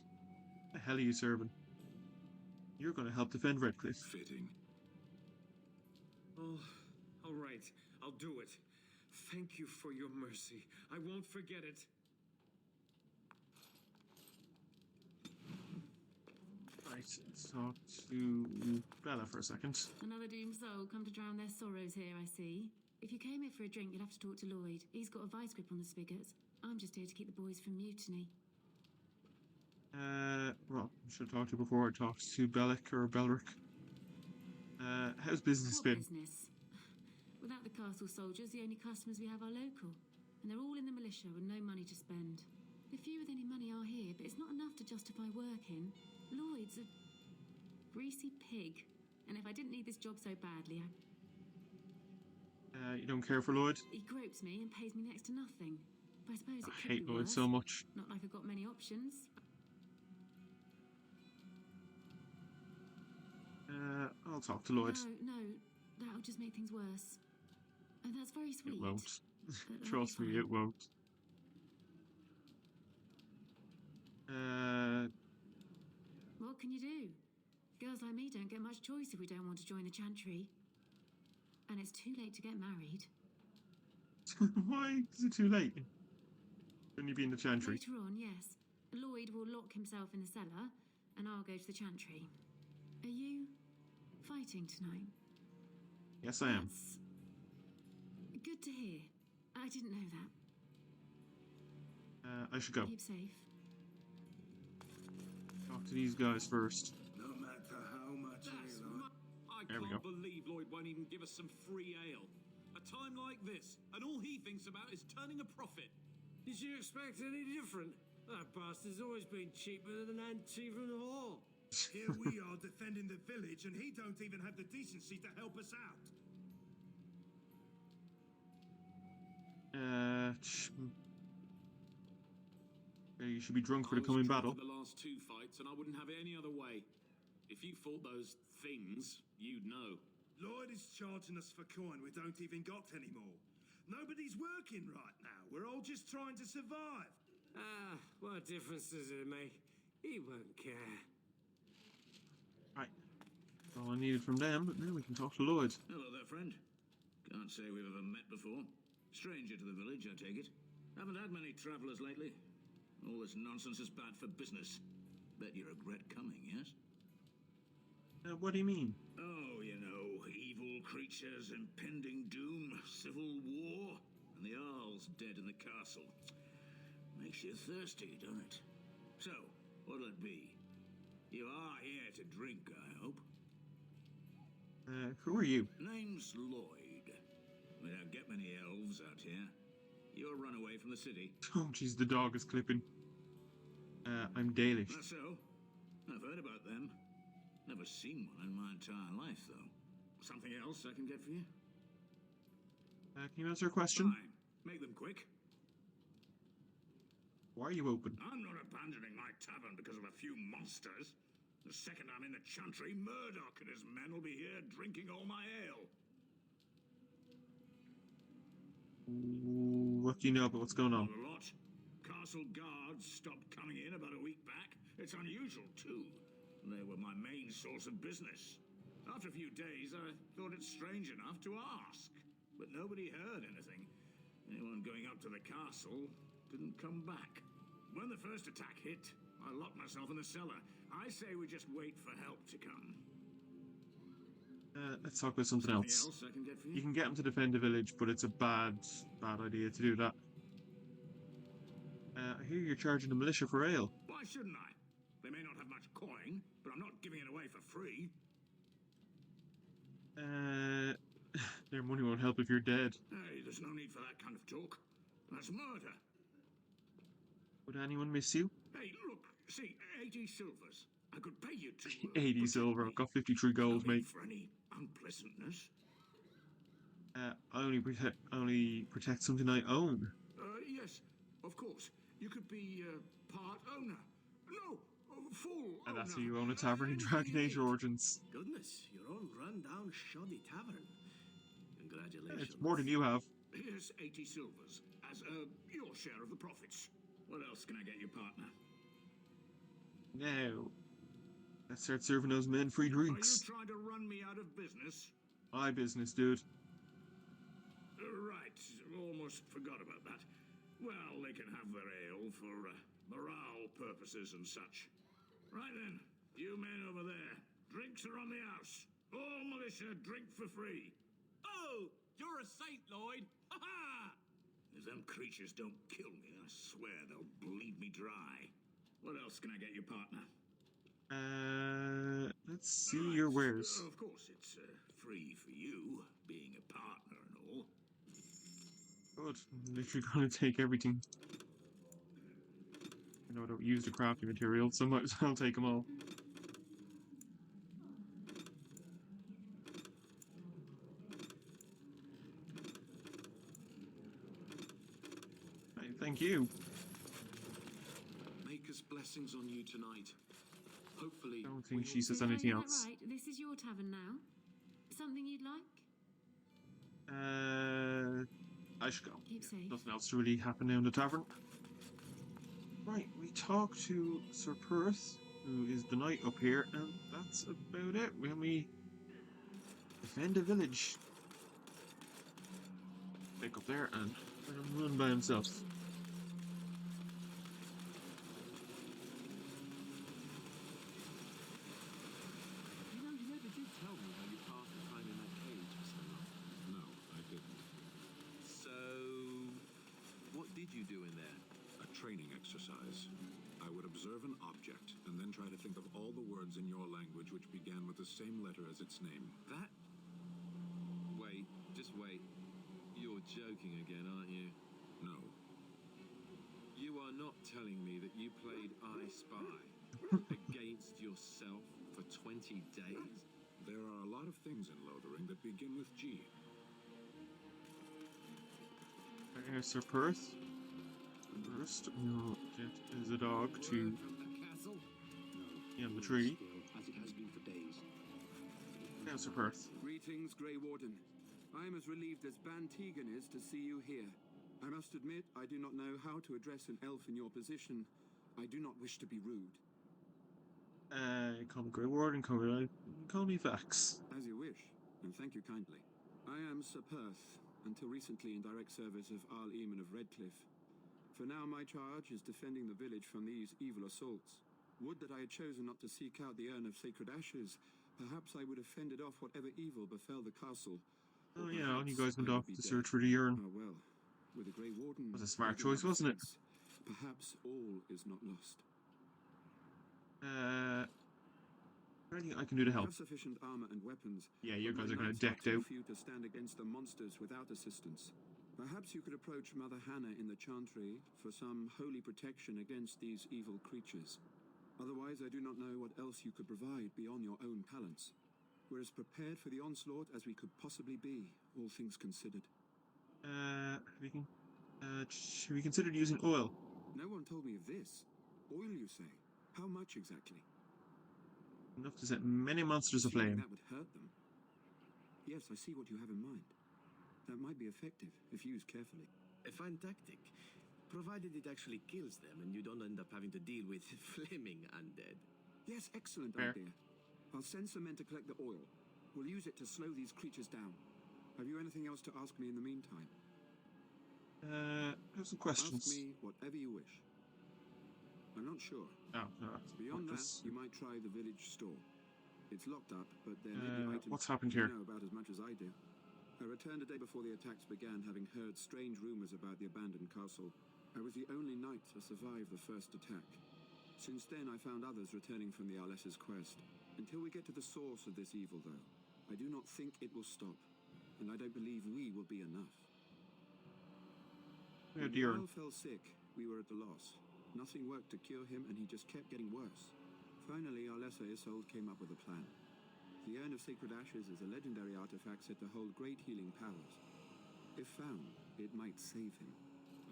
[SPEAKER 1] The hell are you serving? You're going to help defend Redcliff.
[SPEAKER 11] Fitting.
[SPEAKER 13] Oh, all right. I'll do it. Thank you for your mercy. I won't forget it.
[SPEAKER 1] Right, let's talk to Bella for a second.
[SPEAKER 14] Another doomed soul come to drown their sorrows here, I see. If you came here for a drink, you'd have to talk to Lloyd. He's got a vice grip on the spigots. I'm just here to keep the boys from mutiny.
[SPEAKER 1] Well, I should have talked to you before I talked to Bellic or Belric. How's business
[SPEAKER 14] What
[SPEAKER 1] been?
[SPEAKER 14] business? Without the castle soldiers, the only customers we have are local. And they're all in the militia with no money to spend. The few with any money are here, but it's not enough to justify working. Lloyd's a greasy pig. And if I didn't need this job so badly,
[SPEAKER 1] You don't care for Lloyd?
[SPEAKER 14] he gropes me and pays me next to nothing. But I suppose it
[SPEAKER 1] I
[SPEAKER 14] could
[SPEAKER 1] hate
[SPEAKER 14] be
[SPEAKER 1] Lloyd
[SPEAKER 14] worse.
[SPEAKER 1] so much.
[SPEAKER 14] Not like I've got many options.
[SPEAKER 1] I'll talk to Lloyd.
[SPEAKER 14] No, that'll just make things worse. And that's very sweet.
[SPEAKER 1] It won't.
[SPEAKER 14] but
[SPEAKER 1] Trust
[SPEAKER 14] that'll be
[SPEAKER 1] me,
[SPEAKER 14] fine.
[SPEAKER 1] it won't.
[SPEAKER 14] What can you do? Girls like me don't get much choice if we don't want to join the chantry. And it's too late to get married.
[SPEAKER 1] Why is it too late? Shouldn't you be in the chantry?
[SPEAKER 14] Later on, yes. Lloyd will lock himself in the cellar, and I'll go to the chantry. Are you fighting tonight?
[SPEAKER 1] Yes, I am.
[SPEAKER 14] That's good to hear. I didn't know that.
[SPEAKER 1] I should go.
[SPEAKER 14] Keep safe.
[SPEAKER 1] Talk to these guys first.
[SPEAKER 11] No matter how much
[SPEAKER 13] I
[SPEAKER 1] There we
[SPEAKER 13] can't
[SPEAKER 1] go.
[SPEAKER 13] believe Lloyd won't even give us some free ale. A time like this, and all he thinks about is turning a profit.
[SPEAKER 15] Did you expect any different? That bastard's always been cheaper than an ant from the hall.
[SPEAKER 11] Here we are defending the village, and he don't even have the decency to help us out.
[SPEAKER 1] You should be drunk for
[SPEAKER 4] I
[SPEAKER 1] the
[SPEAKER 4] was
[SPEAKER 1] coming
[SPEAKER 4] drunk
[SPEAKER 1] battle.
[SPEAKER 4] for the last 2 fights, and I wouldn't have it any other way. If you fought those things, you'd know.
[SPEAKER 16] Lloyd is charging us for coin we don't even got anymore. Nobody's working right now. We're all just trying to survive.
[SPEAKER 15] Ah, what difference does it make? He won't care.
[SPEAKER 1] Right. That's all I needed from them, but now we can talk to Lloyd.
[SPEAKER 17] Hello there, friend. Can't say we've ever met before. Stranger to the village, I take it. Haven't had many travellers lately. All this nonsense is bad for business. Bet you regret coming, yes?
[SPEAKER 1] What do you mean?
[SPEAKER 17] Oh, you know, evil creatures, impending doom, civil war, and the Earl's dead in the castle. Makes you thirsty, don't it? So, what'll it be? You are here to drink, I hope.
[SPEAKER 1] Who are you?
[SPEAKER 17] Name's Lloyd. We don't get many elves out here. You're run away from the city.
[SPEAKER 1] Oh, jeez, the dog is clipping. I'm Dalish.
[SPEAKER 17] That's so. I've heard about them. Never seen one in my entire life, though. Something else I can get for you?
[SPEAKER 1] Can you answer a question?
[SPEAKER 17] Fine. Make them quick.
[SPEAKER 1] Why are you open?
[SPEAKER 17] I'm not abandoning my tavern because of a few monsters. The second I'm in the chantry, Murdoch and his men will be here drinking all my ale.
[SPEAKER 1] What do you know about what's going on?
[SPEAKER 17] Not a lot. Castle guards stopped coming in about a week back. It's unusual, too. They were my main source of business. After a few days, I thought it strange enough to ask. But nobody heard anything. Anyone going up to the castle didn't come back. When the first attack hit, I locked myself in the cellar. I say we just wait for help to come.
[SPEAKER 1] Let's talk about something else.
[SPEAKER 17] I can get for
[SPEAKER 1] You can get them to defend the village, but it's a bad idea to do that. I hear you're charging the militia for ale.
[SPEAKER 17] Why shouldn't I? They may not have much coin, but I'm not giving it away for free.
[SPEAKER 1] Their money won't help if you're dead.
[SPEAKER 17] Hey, there's no need for that kind of talk. That's murder.
[SPEAKER 1] Would anyone miss you?
[SPEAKER 17] Hey, look, see, 80 silvers. I could pay you to...
[SPEAKER 1] 80 silver. I've got 53 gold, mate.
[SPEAKER 17] For any unpleasantness.
[SPEAKER 1] I only protect something I own.
[SPEAKER 17] Yes, of course. You could be part owner. No, full
[SPEAKER 1] And that's
[SPEAKER 17] owner.
[SPEAKER 1] how you own a tavern in Dragon Age Origins.
[SPEAKER 7] Goodness, your own run-down, shoddy tavern. Congratulations.
[SPEAKER 1] It's more than you have.
[SPEAKER 17] Here's 80 silvers as your share of the profits. What else can I get you, partner?
[SPEAKER 1] Now, let's start serving those men free drinks.
[SPEAKER 17] Are you trying to run me out of business?
[SPEAKER 1] My business, dude.
[SPEAKER 17] Right, almost forgot about that. Well, they can have their ale for morale purposes and such. Right then, you men over there, drinks are on the house. All militia drink for free.
[SPEAKER 15] Oh, you're a saint, Lloyd. Ha ha!
[SPEAKER 17] If them creatures don't kill me, I swear they'll bleed me dry. What else can I get you, partner?
[SPEAKER 1] Let's see your wares.
[SPEAKER 17] Of course, it's free for you, being a partner and all.
[SPEAKER 1] Good. I'm literally gonna take everything. I know I don't use the crafting materials, so might as well take them all. Right, thank you.
[SPEAKER 9] Make us blessings on you tonight. Hopefully.
[SPEAKER 1] I don't think she says anything else.
[SPEAKER 14] Right, this is your tavern now. Something you'd like?
[SPEAKER 1] I should go.
[SPEAKER 14] Keep safe.
[SPEAKER 1] Nothing else to really happen now in the tavern. Right, we talk to Sir Perth, who is the knight up here, and that's about it. When we defend a village. Pick up there and let him run by himself.
[SPEAKER 9] You know, you never did tell me how you passed the time in that cage for so long.
[SPEAKER 4] No, I didn't.
[SPEAKER 9] So, what did you do in there?
[SPEAKER 4] A training exercise. I would observe an object and then try to think of all the words in your language which began with the same letter as its name.
[SPEAKER 9] That? Wait, just wait. You're joking again, aren't you?
[SPEAKER 4] No.
[SPEAKER 9] You are not telling me that you played I Spy against yourself for 20 days?
[SPEAKER 4] There are a lot of things in Lothering that begin with G.
[SPEAKER 1] Here's Sir Perth. First, we'll get as a dog to the tree.
[SPEAKER 2] As it has been for days.
[SPEAKER 1] Now, Sir Perth.
[SPEAKER 2] Really
[SPEAKER 18] Greetings, Grey Warden. I am as relieved as Ban Tegan is to see you here. I must admit, I do not know how to address an elf in your position. I do not wish to be rude.
[SPEAKER 1] Call me Grey Warden, call me Vax.
[SPEAKER 18] As you wish, and thank you kindly. I am Sir Perth, until recently in direct service of Arl Eamon of Redcliff. For now, my charge is defending the village from these evil assaults. Would that I had chosen not to seek out the urn of sacred ashes. Perhaps I would have fended off whatever evil befell the castle.
[SPEAKER 1] Oh yeah, and you guys went off to search for the urn.
[SPEAKER 18] Oh well, with a Grey Warden...
[SPEAKER 1] It was a smart choice, wasn't it?
[SPEAKER 18] Perhaps all is not lost.
[SPEAKER 1] Anything I can do to
[SPEAKER 18] I
[SPEAKER 1] help?
[SPEAKER 18] have sufficient armor and weapons.
[SPEAKER 1] Yeah, you
[SPEAKER 18] but
[SPEAKER 1] guys
[SPEAKER 18] my
[SPEAKER 1] are kind of
[SPEAKER 18] knights
[SPEAKER 1] decked out.
[SPEAKER 18] Too few to stand against the monsters without assistance. Perhaps you could approach Mother Hannah in the Chantry for some holy protection against these evil creatures. Otherwise, I do not know what else you could provide beyond your own talents. We're as prepared for the onslaught as we could possibly be, all things considered.
[SPEAKER 1] Should we consider using oil?
[SPEAKER 18] No one told me of this. Oil, you say? How much exactly?
[SPEAKER 1] Enough to set many monsters aflame.
[SPEAKER 18] That would hurt them. Yes, I see what you have in mind. That might be effective, if used carefully.
[SPEAKER 7] A fine tactic, provided it actually kills them and you don't end up having to deal with flaming undead.
[SPEAKER 18] Yes, excellent
[SPEAKER 1] Fair.
[SPEAKER 18] idea. I'll send some men to collect the oil. We'll use it to slow these creatures down. Have you anything else to ask me in the meantime?
[SPEAKER 1] I have some questions.
[SPEAKER 18] Ask me whatever you wish. I'm not sure.
[SPEAKER 1] Oh, no.
[SPEAKER 18] Beyond that, you might try the village store. It's locked up, but there may be items
[SPEAKER 1] what's happened
[SPEAKER 18] you
[SPEAKER 1] here?
[SPEAKER 18] know about as much as I do. I returned a day before the attacks began, having heard strange rumors about the abandoned castle. I was the only knight to survive the first attack. Since then, I found others returning from the Alistars' quest. Until we get to the source of this evil, though, I do not think it will stop. And I don't believe we will be enough.
[SPEAKER 1] Oh
[SPEAKER 18] When
[SPEAKER 1] dear.
[SPEAKER 18] Jarl fell sick, we were at a loss. Nothing worked to cure him, and he just kept getting worse. Finally, our lesser Isolde came up with a plan. The Urn of Sacred Ashes is a legendary artifact said to hold great healing powers. If found, it might save him.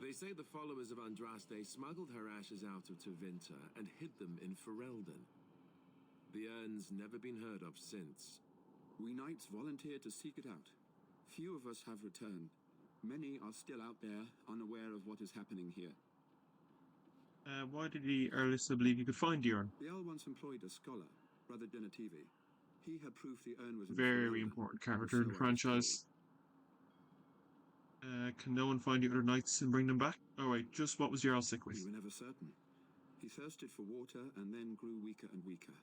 [SPEAKER 19] They say the followers of Andraste smuggled her ashes out of Tevinter and hid them in Ferelden. The urn's never been heard of since.
[SPEAKER 18] We knights volunteered to seek it out. Few of us have returned. Many are still out there, unaware of what is happening here.
[SPEAKER 1] Why did the Earlista believe you could find the urn?
[SPEAKER 18] The Earl once employed a scholar, Brother Genetivi. He had proof the urn was in
[SPEAKER 1] Very
[SPEAKER 18] Ferelden,
[SPEAKER 1] important
[SPEAKER 18] and
[SPEAKER 1] character in the
[SPEAKER 18] so I was
[SPEAKER 1] franchise. Can no one find the other knights and bring them back? Oh wait, just what was Jarl sick with?
[SPEAKER 18] We were never certain. He thirsted for water and then grew weaker and weaker.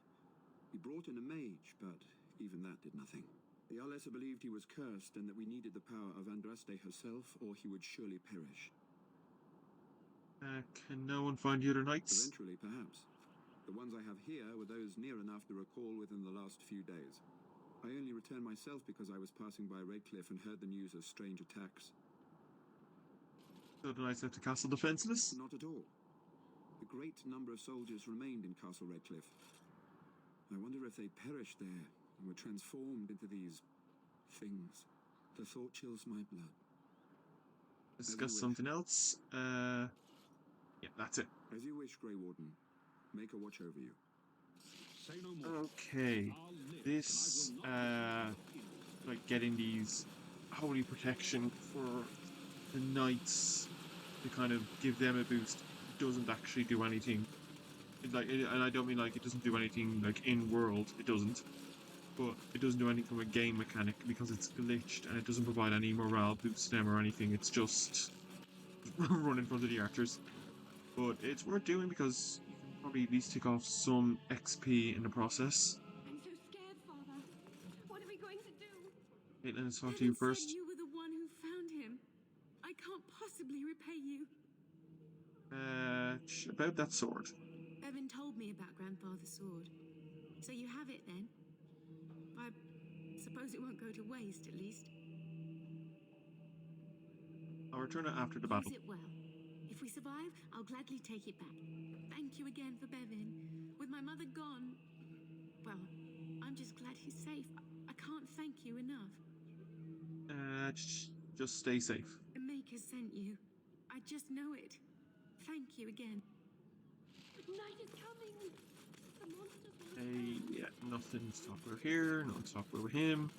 [SPEAKER 18] We brought in a mage, but even that did nothing. The Alessa believed he was cursed and that we needed the power of Andraste herself, or he would surely perish.
[SPEAKER 1] Can no one find the other knights?
[SPEAKER 18] Eventually, perhaps. The ones I have here were those near enough to recall within the last few days. I only returned myself because I was passing by Redcliff and heard the news of strange attacks.
[SPEAKER 1] So the knights left the castle defenseless?
[SPEAKER 18] Not at all. A great number of soldiers remained in Castle Redcliff. I wonder if they perished there and were transformed into these things. The thought chills my blood.
[SPEAKER 1] Discuss something else. Yeah, that's it.
[SPEAKER 18] As you wish, Grey Warden. Make a watch over you.
[SPEAKER 9] Say no more.
[SPEAKER 1] Okay. This, like getting these holy protection for the knights to kind of give them a boost doesn't actually do anything. And I don't mean like it doesn't do anything like in world, it doesn't. But it doesn't do anything from a game mechanic because it's glitched and it doesn't provide any morale boost to them or anything. It's just run in front of the archers. But it's worth doing because you can probably at least take off some XP in the process.
[SPEAKER 5] I'm so scared, Father. What are we going to do?
[SPEAKER 1] Caitlin, let's talk to you first.
[SPEAKER 5] You were the one who found him. I can't possibly repay you.
[SPEAKER 1] About that sword.
[SPEAKER 5] Bevan told me about Grandfather's sword. So you have it then? I suppose it won't go to waste, at least.
[SPEAKER 1] I'll return it after the battle.
[SPEAKER 5] Use it well. If we survive, I'll gladly take it back. Thank you again for Bevan. With my mother gone, well, I'm just glad he's safe. I can't thank you enough.
[SPEAKER 1] Just stay safe.
[SPEAKER 5] The Maker sent you. I just know it. Thank you again.
[SPEAKER 10] Night is coming. The monsters will
[SPEAKER 1] Hey, yeah, nothing to talk about here, nothing to talk about with him.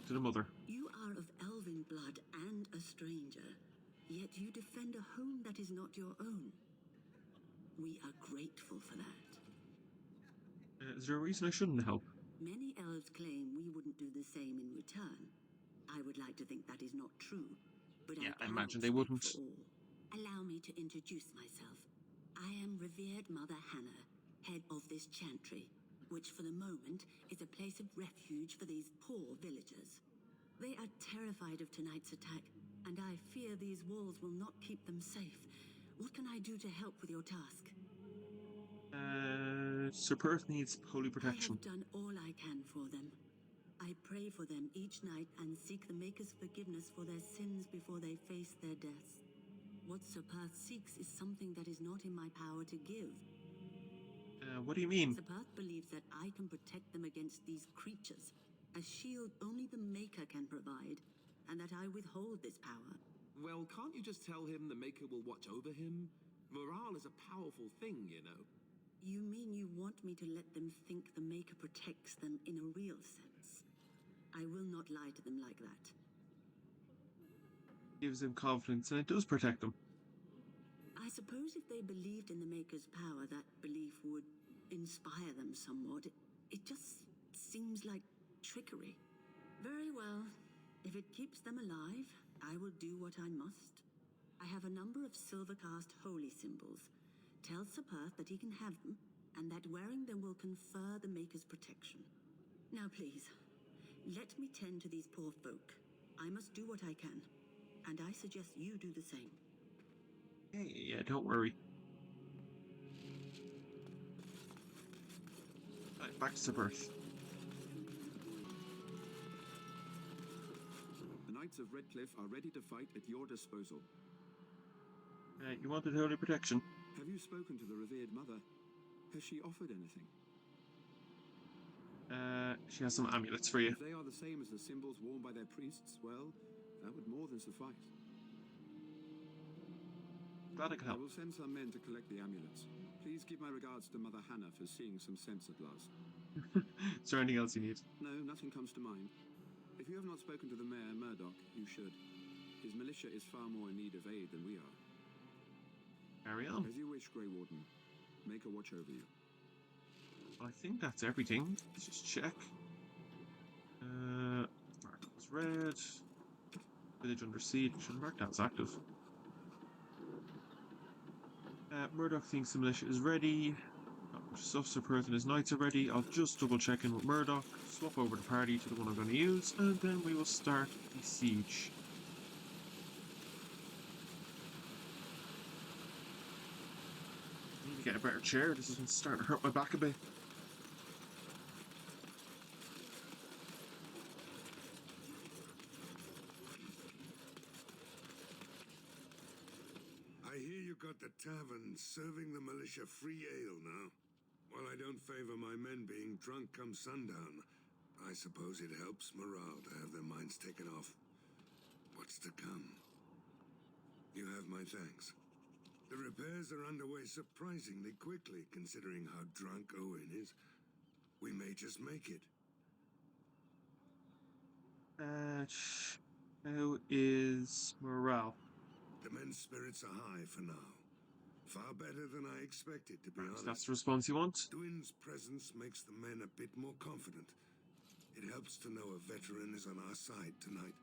[SPEAKER 1] talk to the mother.
[SPEAKER 3] You are of elven blood and a stranger, yet you defend a home that is not your own. We are grateful for that.
[SPEAKER 1] Is there a reason I shouldn't help?
[SPEAKER 3] Many elves claim we wouldn't do the same in return. I would like to think that is not true, but
[SPEAKER 1] Yeah, I
[SPEAKER 3] cannot
[SPEAKER 1] imagine they
[SPEAKER 3] speak
[SPEAKER 1] wouldn't.
[SPEAKER 3] for all. Allow me to introduce myself. I am revered Mother Hannah, head of this chantry, which for the moment is a place of refuge for these poor villagers. They are terrified of tonight's attack, and I fear these walls will not keep them safe. What can I do to help with your task?
[SPEAKER 1] Sir Perth needs holy protection.
[SPEAKER 3] I have done all I can for them. I pray for them each night and seek the Maker's forgiveness for their sins before they face their deaths. What Sir Perth seeks is something that is not in my power to give.
[SPEAKER 1] What do you mean?
[SPEAKER 3] Sir Perth believes that I can protect them against these creatures, a shield only the Maker can provide, and that I withhold this power.
[SPEAKER 19] Well, can't you just tell him the Maker will watch over him? Morale is a powerful thing, you know.
[SPEAKER 3] You mean you want me to let them think the Maker protects them in a real sense? I will not lie to them like that.
[SPEAKER 1] Gives them confidence, and it does protect them.
[SPEAKER 3] I suppose if they believed in the Maker's power, that belief would inspire them somewhat. It just seems like trickery. Very well. If it keeps them alive, I will do what I must. I have a number of silver-cast holy symbols. Tell Sir Perth that he can have them, and that wearing them will confer the Maker's protection. Now please, let me tend to these poor folk. I must do what I can, and I suggest you do the same.
[SPEAKER 1] Yeah, don't worry. Right, back to Sir Perth.
[SPEAKER 18] The Knights of Redcliff are ready to fight at your disposal.
[SPEAKER 1] You wanted holy protection?
[SPEAKER 18] Have you spoken to the revered mother? Has she offered anything?
[SPEAKER 1] She has some amulets for you.
[SPEAKER 18] If they are the same as the symbols worn by their priests, well, that would more than suffice.
[SPEAKER 1] Glad I could help.
[SPEAKER 18] I will send some men to collect the amulets. Please give my regards to Mother Hannah for seeing some sense at last.
[SPEAKER 1] Is there anything else you need?
[SPEAKER 18] No, nothing comes to mind. If you have not spoken to the Mayor, Murdoch, you should. His militia is far more in need of aid than we are.
[SPEAKER 1] Carry on.
[SPEAKER 18] As you wish, Grey Warden. Make a watch over you.
[SPEAKER 1] I think that's everything. Let's just check. Mark that was red. Village under siege. Should mark that as active. Murdoch thinks the militia is ready. Stuff Sir Perth and his knights are ready. I'll just double check in with Murdoch, swap over the party to the one I'm going to use, and then we will start the siege. I need to get a better chair. This is starting to hurt my back a bit.
[SPEAKER 11] I hear you got the tavern serving the militia free ale now. While I don't favor my men being drunk come sundown, I suppose it helps morale to have their minds taken off what's to come. You have my thanks. The repairs are underway surprisingly quickly, considering how drunk Owen is. We may just make it.
[SPEAKER 1] How is morale?
[SPEAKER 11] The men's spirits are high for now. Far better than I expected, to be honest.
[SPEAKER 1] That's the response you want?
[SPEAKER 11] Dwin's presence makes the men a bit more confident. It helps to know a veteran is on our side tonight.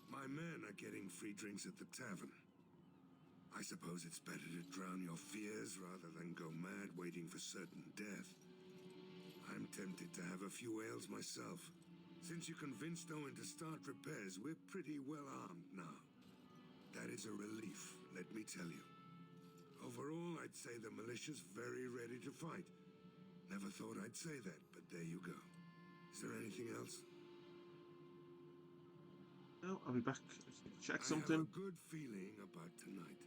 [SPEAKER 11] My men are getting free drinks at the tavern. I suppose it's better to drown your fears rather than go mad waiting for certain death. I'm tempted to have a few ales myself. Since you convinced Owen to start repairs, we're pretty well armed now. That is a relief, let me tell you. Overall, I'd say the militia's very ready to fight. Never thought I'd say that, but there you go. Is there anything else?
[SPEAKER 1] No, I'll be back. Check something.
[SPEAKER 11] I have a good feeling about tonight.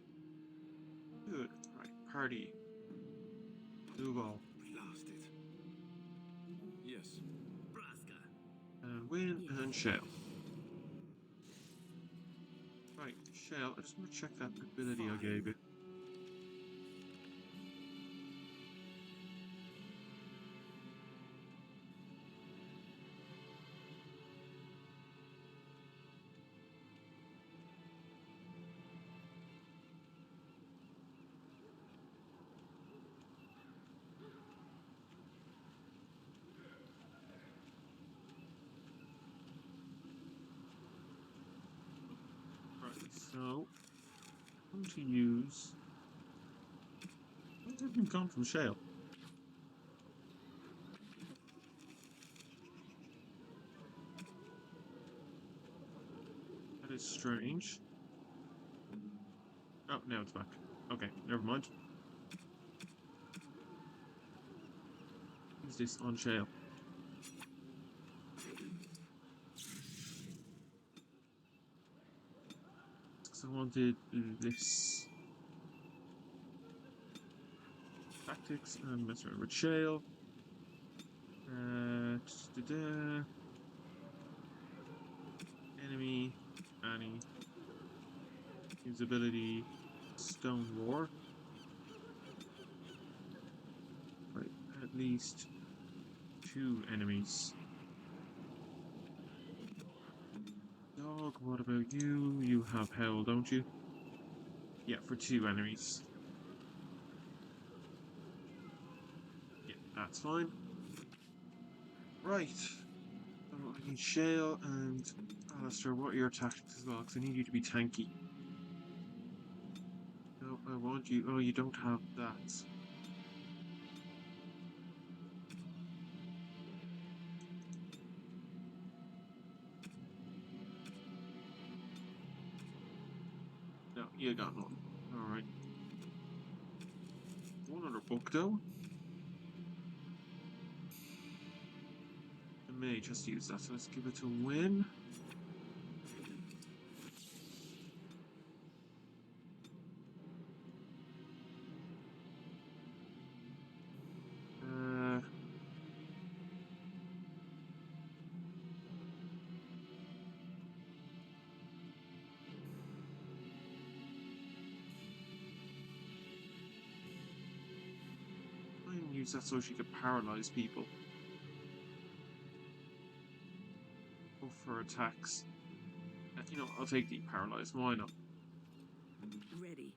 [SPEAKER 1] Good. Right, party. Duval.
[SPEAKER 6] Blast it.
[SPEAKER 7] Yes.
[SPEAKER 6] Braska.
[SPEAKER 1] And Win and Shell. Right, Shell, I just want to check that ability I gave you. to use... Where have we gone from shale? That is strange. Oh, now it's back. Okay, never mind. Use this on shale. So I wanted this. Tactics and mess around with shale. Enemy, Annie. Usability, Stone Roar. Right, at least 2 enemies. Dog, what about you? You have Howl, don't you? Yeah, for 2 enemies. Yeah, that's fine. Right. So I need Shale and Alistair. What are your tactics as well? Because I need you to be tanky. No, I want you. Oh, you don't have that. No, you got none. Alright. One other book though. I may just use that, so let's give it to Win. I can use that so she could paralyze people. Go for attacks. You know, I'll take the paralyzed. Why not?
[SPEAKER 3] Ready.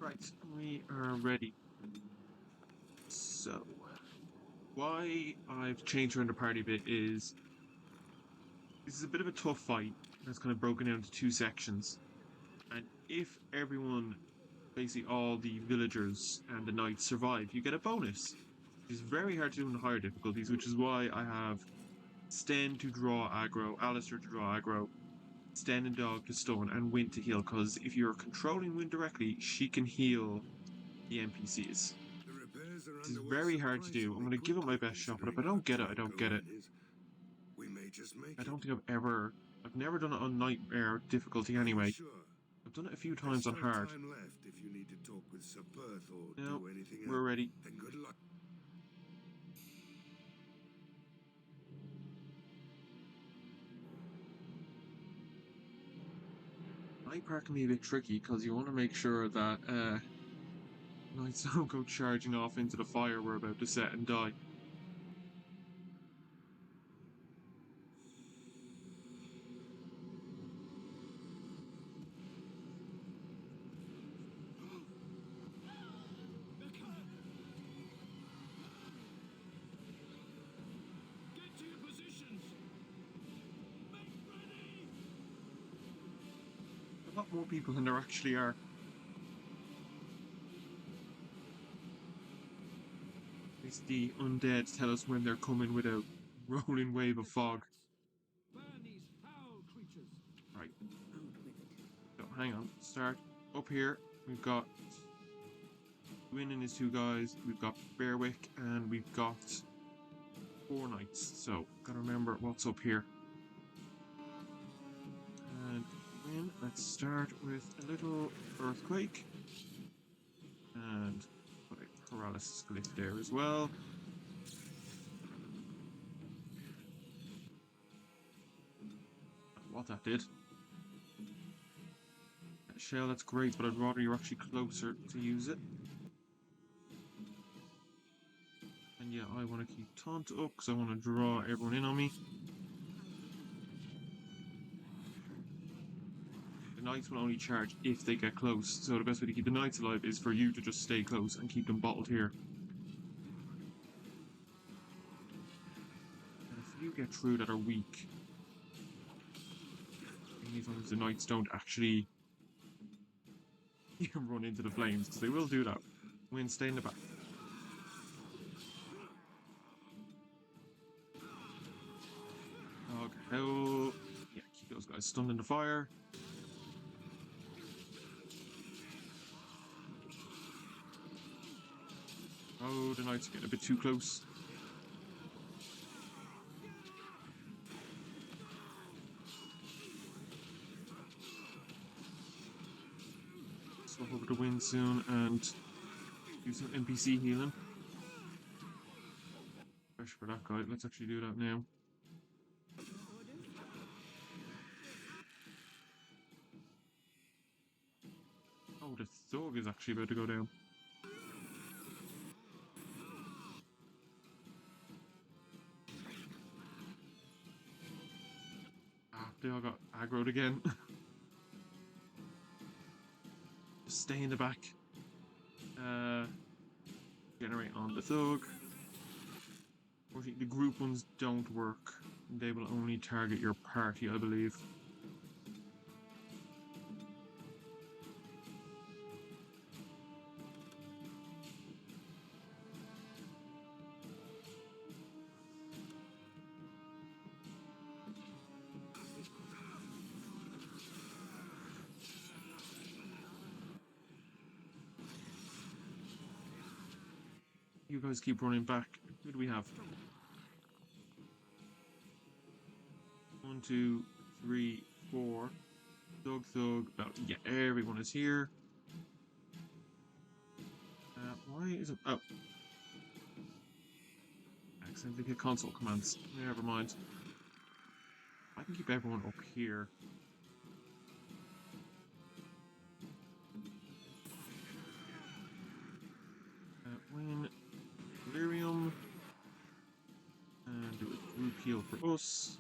[SPEAKER 3] Right, we are ready. So, why I've changed around the party a bit is this is a bit of a tough fight. It's kind of broken down into 2 sections. And if everyone, basically all the villagers and the knights survive, you get a bonus. It's very hard to do in the higher difficulties, which is why I have Sten to draw aggro, Alistair to draw aggro, Sten and Dog to stun, and Win to heal, because if you're controlling Win directly, she can heal the NPCs. This is very hard to do. I'm going to give it my best shot, but if I don't get it, I don't get it. I don't think I've never done it on nightmare difficulty anyway. I've done it a few times on hard. No, we're ready.
[SPEAKER 11] Then good luck.
[SPEAKER 1] Night park can be a bit tricky because you want to make sure that knights don't go charging off into the fire we're about to set and die. A lot more people than there actually are. It's the undead tell us when they're coming with a rolling wave of fog. Right. So hang on. Start up here. We've got Win and his 2 guys. We've got Bearwick and we've got 4 knights. So gotta remember what's up here. And Win, let's start with a little earthquake. And paralysis glyph there as well. What that did. Shell, that's great, but I'd rather you're actually closer to use it. And yeah, I want to keep Taunt up because I want to draw everyone in on me. The Knights will only charge if they get close, so the best way to keep the Knights alive is for you to just stay close and keep them bottled here. And if you get through that are weak, as long as the Knights don't actually run into the flames, because they will do that. Win, stay in the back. Okay, hell. Yeah, keep those guys stunned in the fire. Oh, the Knights are getting a bit too close. Swap over to Wind soon and do some NPC healing. Fresh for that guy. Let's actually do that now. Oh, the Thug is actually about to go down. Ah, they all got aggroed again. Just stay in the back. Generate on the Thug. Unfortunately, the group ones don't work. They will only target your party, I believe. You guys keep running back. Who do we have? 1, 2, 3, 4. Thug. Oh, yeah, everyone is here. Why isn't... Oh. Accidentally hit console commands. Never mind. I can keep everyone up here. Win. Delirium. And do a group heal for us.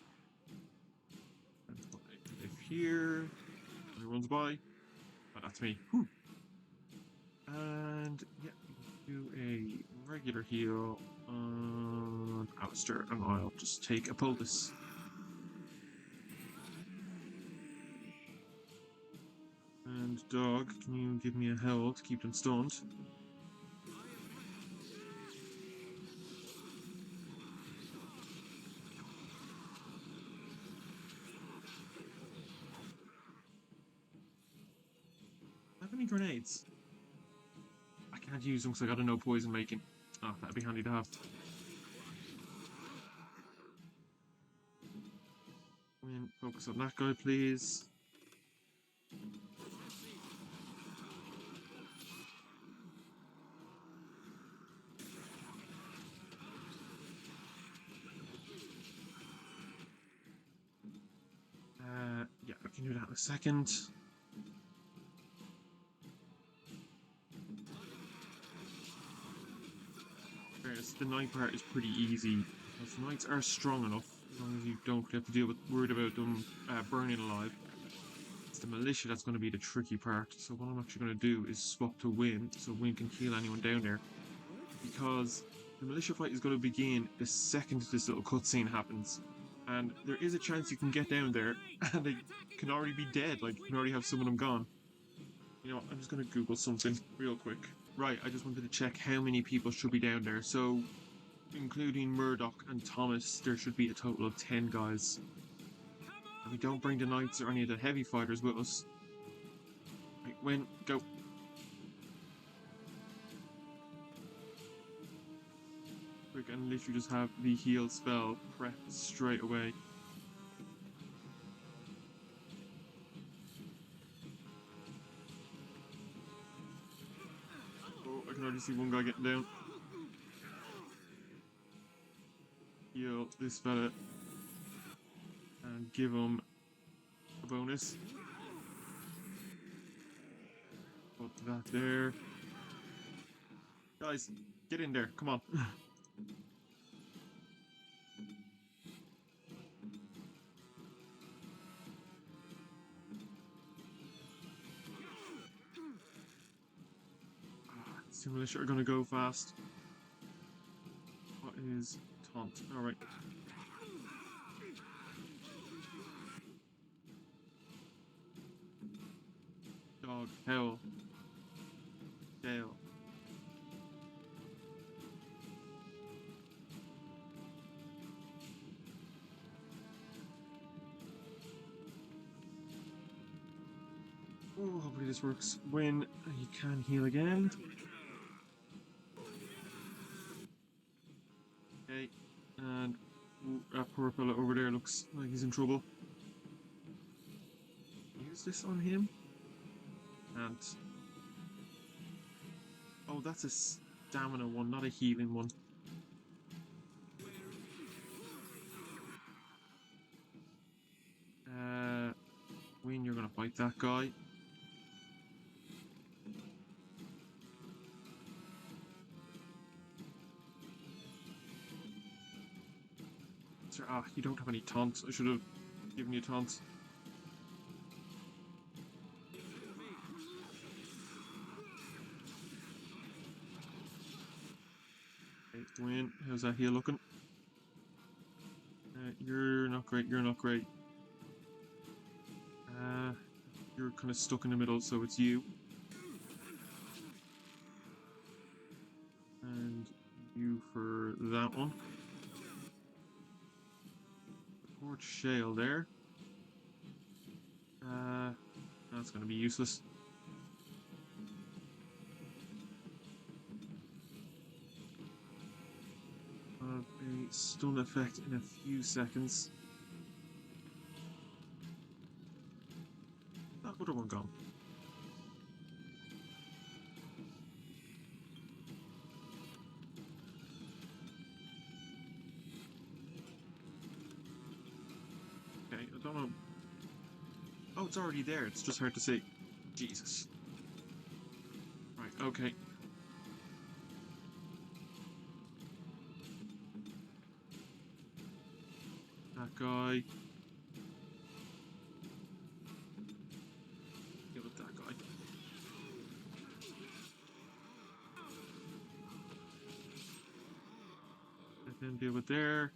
[SPEAKER 1] Live here. Everyone's by. Oh, that's me. Whew. And yeah, do a regular heal on Alistair, and I'll just take a poultice. And Dog, can you give me a heal to keep them stunned? Have any grenades? I can't use them because I gotta know poison making. Oh, that'd be handy to have. Focus on that guy, please. Yeah, I can do that in a second. The Knight part is pretty easy. The Knights are strong enough, as long as you don't have to deal with worried about them burning alive. It's the Militia that's going to be the tricky part. So what I'm actually going to do is swap to Win, so Win can heal anyone down there. Because the Militia fight is going to begin the second this little cutscene happens. And there is a chance you can get down there and they can already be dead, like you can already have some of them gone. You know what, I'm just going to Google something real quick. Right, I just wanted to check how many people should be down there. So, including Murdoch and Thomas, there should be a total of 10 guys. And we don't bring the Knights or any of the heavy fighters with us. Right, Win, go. Quick, and literally just have the heal spell prepped straight away. I can already see one guy getting down. Heal this fella. And give him a bonus. Put that there. Guys, get in there. Come on. These militia are gonna go fast. What is taunt? Alright. Dog, hell. Tail. Oh, hopefully this works. When you can heal again. Okay, and that poor fella over there looks like he's in trouble. Use this on him. And oh, that's a stamina one, not a healing one. Wayne, you're gonna fight that guy. Ah, you don't have any taunts. I should have given you taunts. Okay, Wayne, how's that heal looking? You're not great, you're not great. You're kind of stuck in the middle, so it's you. And you for that one. Port Shale there. That's going to be useless. A stun effect in a few seconds. That other one gone. Okay, I don't know. Oh, it's already there. It's just hard to see. Jesus. Right, okay. That guy. Deal with that guy. And then deal with there.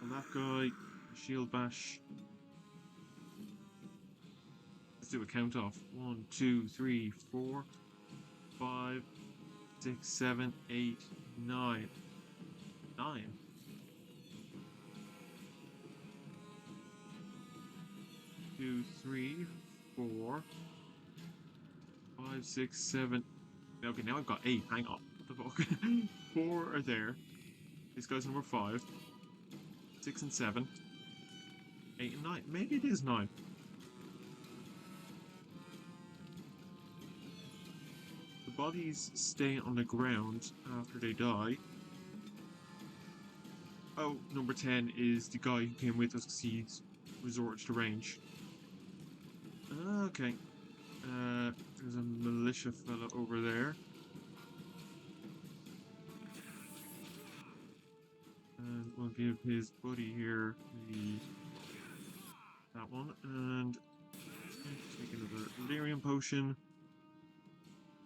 [SPEAKER 1] And that guy. Shield bash. Let's do a count off. 1, 2, 3, 4, 5, 6, 7, 8, 9. 9. Two, 3, 4, 5, 6, 7. Okay, now I've got 8. Hang on. What the fuck? 4 are there. This guy's number 5. 6 and 7. 8 and 9. Maybe it is 9. The bodies stay on the ground after they die. Oh, number 10 is the guy who came with us because he's resorted to range. Okay. There's a militia fella over there. And we'll give his buddy here that one. And take another delirium potion.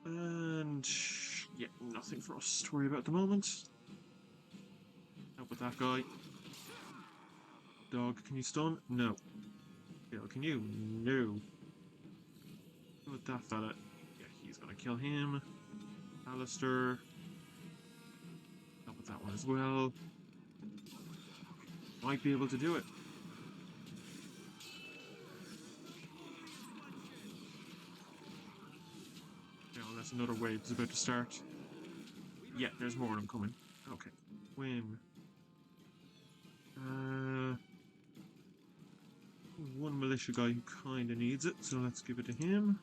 [SPEAKER 1] And yeah, nothing for us to worry about at the moment. Help with that guy. Dog, can you stun? No. Kill, can you? No. Go with that fella. Yeah, he's gonna kill him. Alistair. Help with that one as well. Might be able to do it. Now, that's another wave that's about to start. Yeah, there's more of them coming. Okay. Win. One militia guy who kinda needs it, so let's give it to him.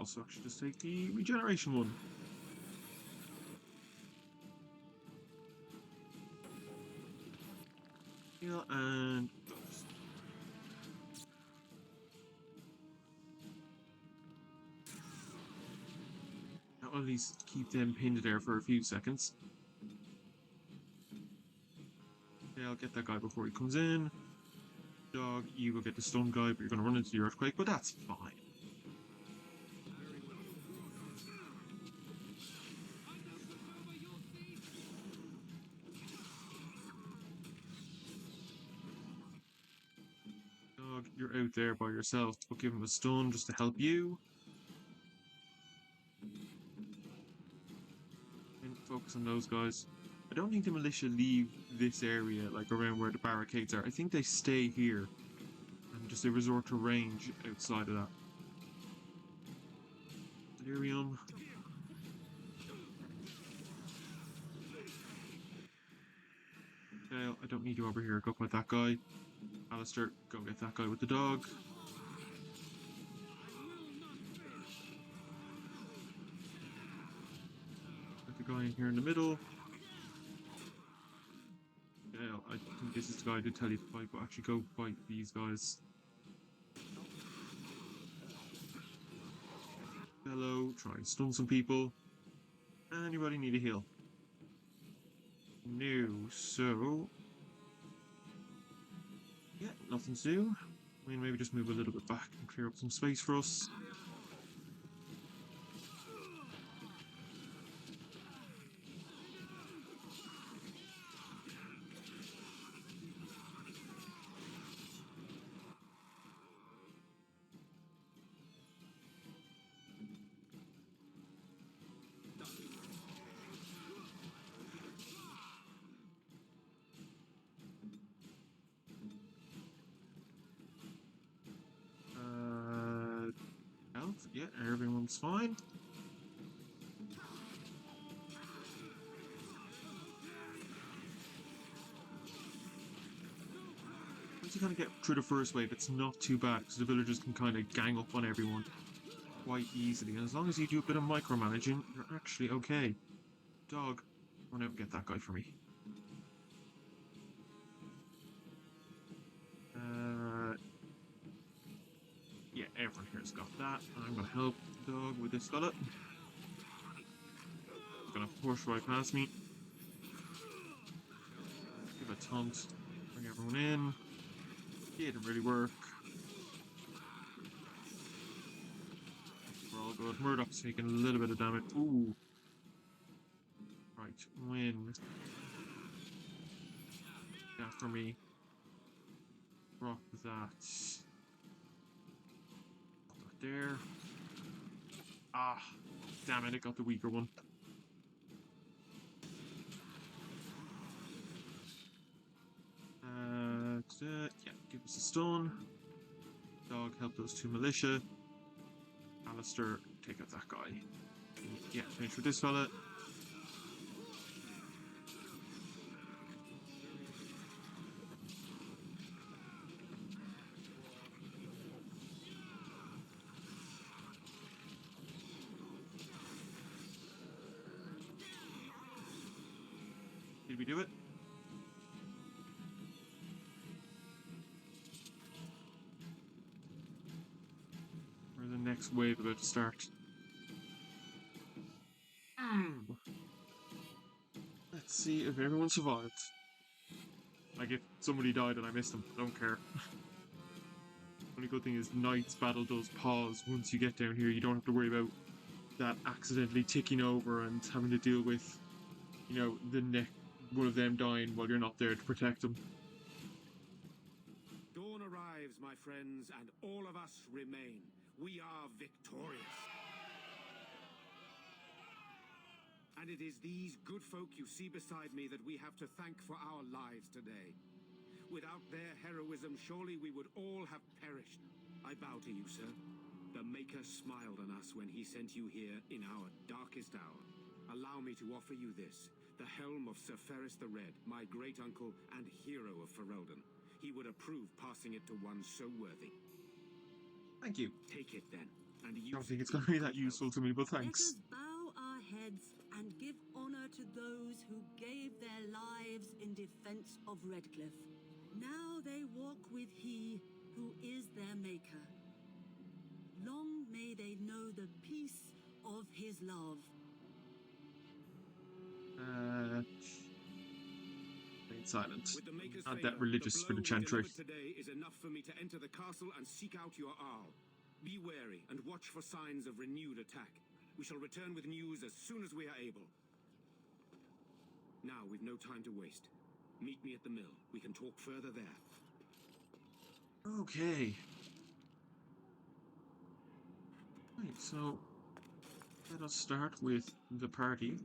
[SPEAKER 1] also actually just take the regeneration one. Heal and I'll at least keep them pinned there for a few seconds. Okay, I'll get that guy before he comes in. Dog, you go get the stun guy, but you're going to run into the earthquake, but that's fine. Dog, you're out there by yourself. We'll give him a stun just to help you. And focus on those guys. I don't think the militia leave this area, like around where the barricades are. I think they stay here. And just they resort to range outside of that. Delirium. Okay, I don't need you over here. Go fight that guy. Alistair, go get that guy with the dog. Put the guy in here in the middle. Yeah, I think this is the guy I did tell you to fight, but actually go fight these guys. Hello, try and stun some people. Anybody need a heal? No, so... yeah, nothing to do. I mean, maybe just move a little bit back and clear up some space for us. Health, yeah, everyone's fine. Once you kind of get through the first wave, it's not too bad because the villagers can kind of gang up on everyone quite easily. And as long as you do a bit of micromanaging, you're actually okay. Dog, run out and get that guy for me. Yeah, everyone here's got that. I'm gonna help the dog with this fella. Gonna push right past me. Give a taunt. Bring everyone in. Yeah, it didn't really work. We're all good. Murdoch's taking a little bit of damage. Ooh. Right, win. That for me. Rock that. There. Ah, damn it, it got the weaker one. Yeah, give us a stun. Dog, help those two militia. Alistair, take out that guy. Yeah, finish with this fella. Did we do it? Where's the next wave about to start? Let's see if everyone survived. Like if somebody died and I missed them, I don't care. Only good thing is Knight's battle does pause once you get down here. You don't have to worry about that accidentally ticking over and having to deal with, you know, one of them dying while you're not there to protect them.
[SPEAKER 9] Dawn arrives, my friends, and all of us remain. We are victorious. And it is these good folk you see beside me that we have to thank for our lives today. Without their heroism, surely we would all have perished. I bow to you, sir. The Maker smiled on us when he sent you here in our darkest hour. Allow me to offer you this, the helm of Sir Ferris the Red, my great-uncle and hero of Ferelden. He would approve passing it to one so worthy.
[SPEAKER 1] Thank you.
[SPEAKER 9] Take it then. and
[SPEAKER 1] I don't think it's going to be that useful to me, but
[SPEAKER 3] Let
[SPEAKER 1] thanks.
[SPEAKER 3] us bow our heads and give honor to those who gave their lives in defense of Redcliff. Now they walk with he who is their maker. Long may they know the peace of his love.
[SPEAKER 1] Remain silent.
[SPEAKER 9] With the Maker's
[SPEAKER 1] Not
[SPEAKER 9] favor,
[SPEAKER 1] that religious
[SPEAKER 9] the
[SPEAKER 1] for the
[SPEAKER 9] blow we
[SPEAKER 1] chantry.
[SPEAKER 9] delivered today is enough for me to enter the castle and seek out your Arl. Be wary and watch for signs of renewed attack. We shall return with news as soon as we are able. Now, we've no time to waste. Meet me at the mill. We can talk further there.
[SPEAKER 1] Okay. Right, so let us start with the party.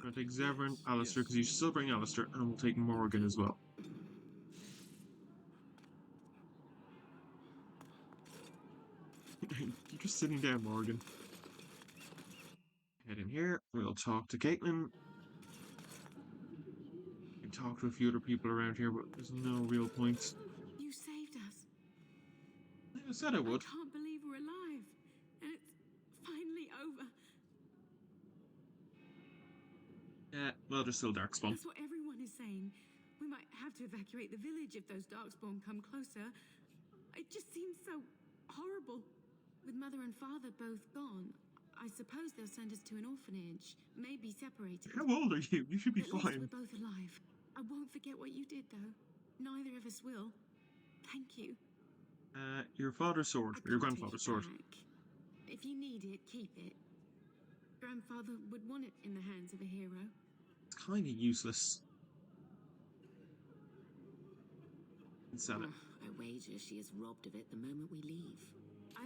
[SPEAKER 1] We'll take Zevran, Alistair, because you should still bring Alistair, and we'll take Morgan as well. You're just sitting down, Morgan. Head in here, we'll talk to Caitlin. We can talk to a few other people around here, but there's no real point.
[SPEAKER 5] You saved us.
[SPEAKER 1] I said I would.
[SPEAKER 5] I can't believe we're alive. And it's finally over.
[SPEAKER 1] Yeah, well, there's still Darkspawn.
[SPEAKER 5] That's what everyone is saying. We might have to evacuate the village if those Darkspawn come closer. It just seems so horrible. With Mother and Father both gone, I suppose they'll send us to an orphanage, maybe separated.
[SPEAKER 1] How old are you? You should be
[SPEAKER 5] At least
[SPEAKER 1] fine.
[SPEAKER 5] we're both alive. I won't forget what you did, though. Neither of us will. Thank you.
[SPEAKER 1] Your father's sword, or your grandfather's sword.
[SPEAKER 5] Back. If you need it, keep it. Grandfather would want it in the hands of a hero.
[SPEAKER 1] It's kind of useless. And sell it.
[SPEAKER 3] I wager she is robbed of it the moment we leave.
[SPEAKER 5] I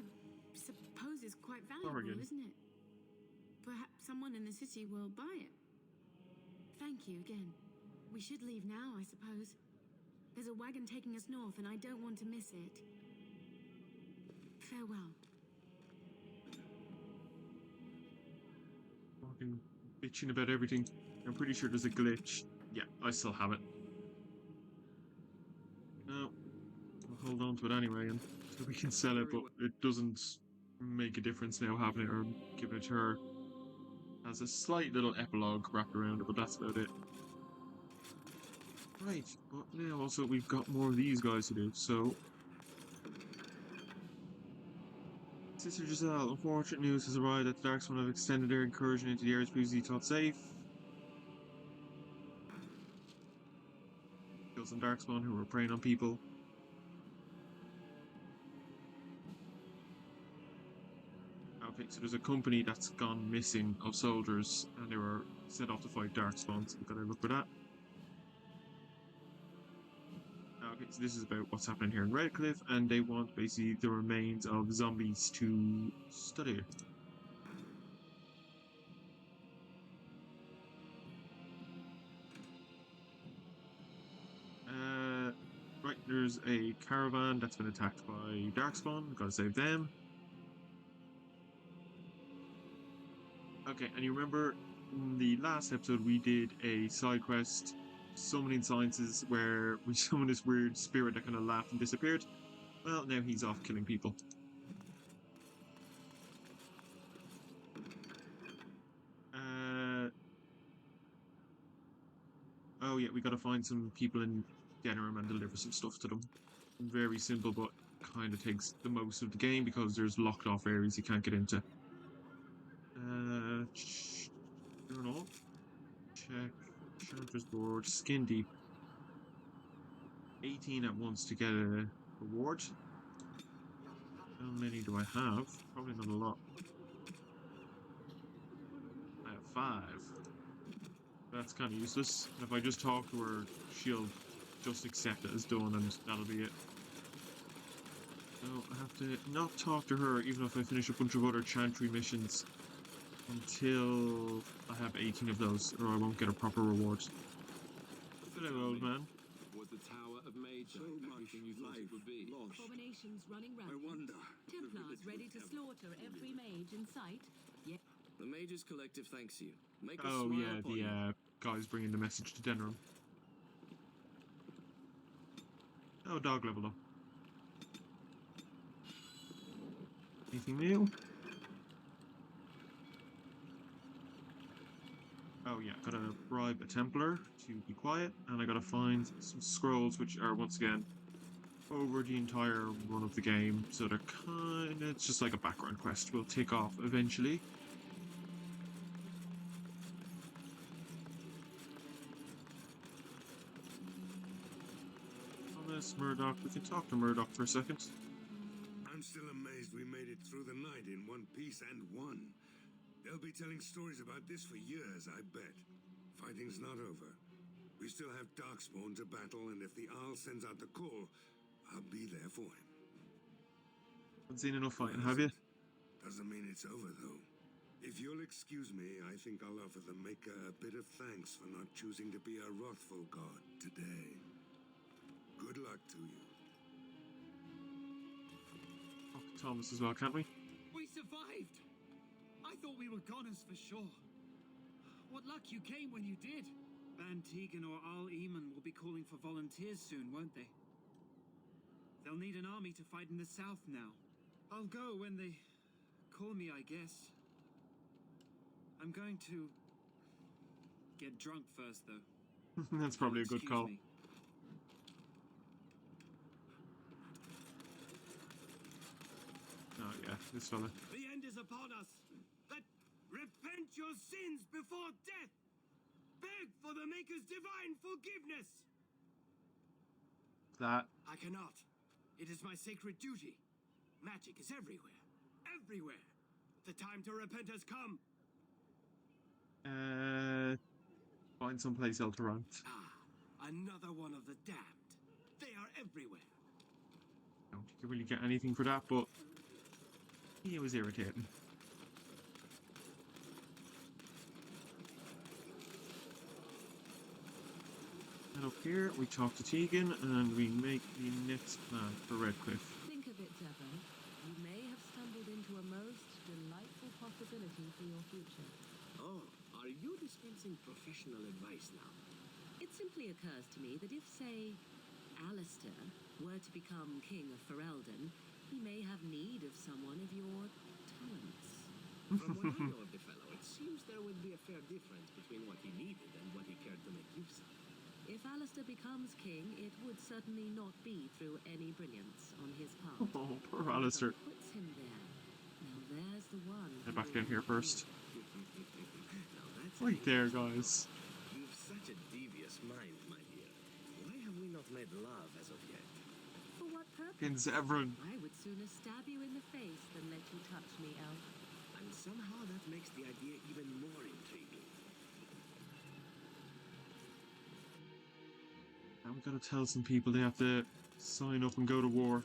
[SPEAKER 5] suppose it's quite valuable,
[SPEAKER 1] Oregon.
[SPEAKER 5] isn't it? Perhaps someone in the city will buy it. Thank you again. We should leave now, I suppose. There's a wagon taking us north, and I don't want to miss it. Farewell.
[SPEAKER 1] Fucking bitching about everything. I'm pretty sure there's a glitch. Yeah, I still have it. No, I'll hold on to it anyway, and so we can sell it, but it doesn't make a difference now having it or giving it to her. Has a slight little epilogue wrapped around it, but that's about it. Right, but now also we've got more of these guys to do, so... Sister Giselle, unfortunate news has arrived that the Darkspawn have extended their incursion into the areas previously thought safe. Killed some Darkspawn who were preying on people. Okay, so there's a company that's gone missing of soldiers, and they were set off to fight Darkspawn, so we've got to look for that. Okay, so this is about what's happening here in Redcliff, and they want basically the remains of zombies to study. Right, there's a caravan that's been attacked by Darkspawn. We've got to save them. Okay, and you remember in the last episode we did a side quest, Summoning Sciences, where we summoned this weird spirit that kind of laughed and disappeared. Well, now he's off killing people. Oh yeah, we gotta find some people in Denerim and deliver some stuff to them. Very simple, but kind of takes the most of the game because there's locked off areas you can't get into. Journal. Check. Chanter's board. Skin deep. 18 at once to get a reward. How many do I have? Probably not a lot. I have 5. That's kind of useless. If I just talk to her, she'll just accept it as done, and that'll be it. So I have to not talk to her, even if I finish a bunch of other chantry missions, until I have 18 of those, or I won't get a proper reward. Hello, old man.
[SPEAKER 19] Was the Tower of Major everything you thought it would be?
[SPEAKER 3] Abominations running rampant.
[SPEAKER 9] I wonder.
[SPEAKER 3] Templars ready to slaughter every mage in sight. Yeah.
[SPEAKER 7] The Mage's Collective thanks you. Make us
[SPEAKER 1] Oh
[SPEAKER 7] smile
[SPEAKER 1] yeah,
[SPEAKER 7] upon
[SPEAKER 1] the
[SPEAKER 7] you.
[SPEAKER 1] guy's bringing the message to Denerim. Oh, dog level up. Anything new? Oh yeah, gotta bribe a Templar to be quiet, and I gotta find some scrolls which are once again over the entire run of the game, so they're kinda, it's just like a background quest we'll tick off eventually. Thomas, Murdoch, we can talk to Murdoch for a second.
[SPEAKER 11] I'm still amazed we made it through the night in one piece and won. They'll be telling stories about this for years, I bet. Fighting's not over. We still have Darkspawn to battle, and if the Owl sends out the call, I'll be there for him.
[SPEAKER 1] Haven't seen enough fighting, have you?
[SPEAKER 11] Doesn't mean it's over, though. If you'll excuse me, I think I'll offer the Maker a bit of thanks for not choosing to be a wrathful god today. Good luck to you.
[SPEAKER 1] Talk to Thomas as well, can't we?
[SPEAKER 8] We survived! I thought we were goners for sure. What luck you came when you did. Ban Tegan or Al Eamon will be calling for volunteers soon, won't they? They'll need an army to fight in the south now. I'll go when they call me, I guess. I'm going to get drunk first, though.
[SPEAKER 1] That's probably a good call.
[SPEAKER 8] Me.
[SPEAKER 1] Oh yeah, this fella.
[SPEAKER 15] The end is upon us. Repent your sins before death. Beg for the Maker's divine forgiveness.
[SPEAKER 1] That.
[SPEAKER 15] I cannot. It is my sacred duty. Magic is everywhere. Everywhere. The time to repent has come.
[SPEAKER 1] Find someplace else to run.
[SPEAKER 15] Ah, another one of the damned. They are everywhere.
[SPEAKER 1] I don't think you really get anything for that, but it was irritating. And up here, we talk to Tegan, and we make the next plan for Redcliff.
[SPEAKER 3] Think of it, Devon. You may have stumbled into a most delightful possibility for your future.
[SPEAKER 7] Oh, are you dispensing professional advice now?
[SPEAKER 3] It simply occurs to me that if, say, Alistair were to become King of Ferelden, he may have need of someone of your talents.
[SPEAKER 7] From what I know of the fellow, it seems there would be a fair difference between what he needed and what he cared to make use of.
[SPEAKER 3] If Alistair becomes king, it would certainly not be through any brilliance on his part.
[SPEAKER 1] Oh, poor Alistair.
[SPEAKER 3] Puts him there. Now there's the one.
[SPEAKER 1] Head back down here first. Right there, guys.
[SPEAKER 7] You've such a devious mind, my dear. Why have we not made love as of yet?
[SPEAKER 3] For what purpose?
[SPEAKER 1] In Zevran.
[SPEAKER 3] I would sooner stab you in the face than let you touch me, Elf.
[SPEAKER 7] And somehow that makes the idea even more intriguing.
[SPEAKER 1] Now we gotta tell some people they have to sign up and go to war.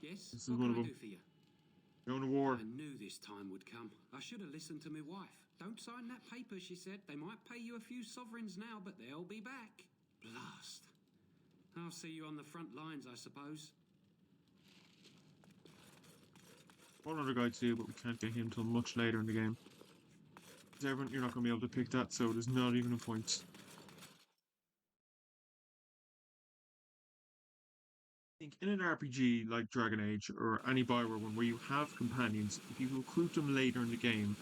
[SPEAKER 20] Yes,
[SPEAKER 1] this is
[SPEAKER 20] what
[SPEAKER 1] one of
[SPEAKER 20] can I
[SPEAKER 1] them.
[SPEAKER 20] do for you?
[SPEAKER 1] Going to war.
[SPEAKER 20] I knew this time would come. I should have listened to my wife. Don't sign that paper, she said. They might pay you a few sovereigns now, but they'll be back. Blast. I'll see you on the front lines, I suppose.
[SPEAKER 1] One other guy to do, but we can't get him until much later in the game. Zevran, you're not going to be able to pick that, so there's not even a point. I think in an RPG like Dragon Age or any Bioware one where you have companions, if you recruit them later in the game,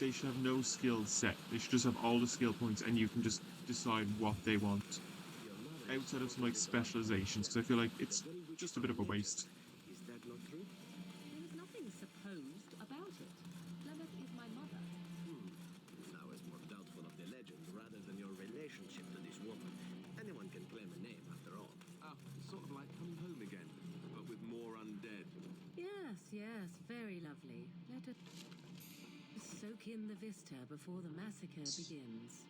[SPEAKER 1] they should have no skills set. They should just have all the skill points and you can just decide what they want. Outside of some like specializations, because I feel like it's just a bit of a waste.
[SPEAKER 7] Is that not true?
[SPEAKER 3] There is nothing supposed about it. Lilith is my mother.
[SPEAKER 7] I was more doubtful of the legend rather than your relationship to this woman. Anyone can claim a name after all.
[SPEAKER 19] Ah, sort of like coming home again, but with more undead.
[SPEAKER 3] Yes, yes, very lovely. Let us soak in the vista before the massacre begins.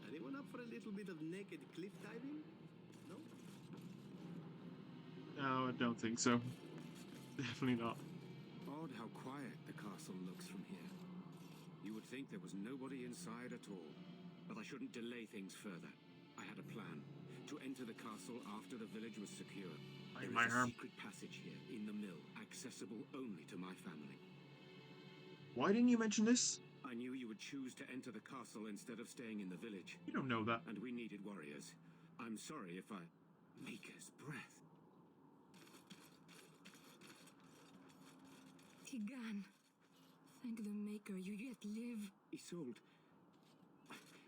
[SPEAKER 7] Anyone up for a little bit of naked cliff diving? No?
[SPEAKER 1] No, I don't think so. Definitely not.
[SPEAKER 9] Odd how quiet the castle looks from here. You would think there was nobody inside at all. But I shouldn't delay things further. I had a plan. To enter the castle after the village was secure. There is a secret passage here, in the mill, accessible only to my family.
[SPEAKER 1] Why didn't you mention this?
[SPEAKER 9] I knew you would choose to enter the castle instead of staying in the village.
[SPEAKER 1] You don't know that.
[SPEAKER 9] And we needed warriors. I'm sorry if I... Maker's breath.
[SPEAKER 21] Tigan. Thank the Maker you yet live.
[SPEAKER 9] Isolde,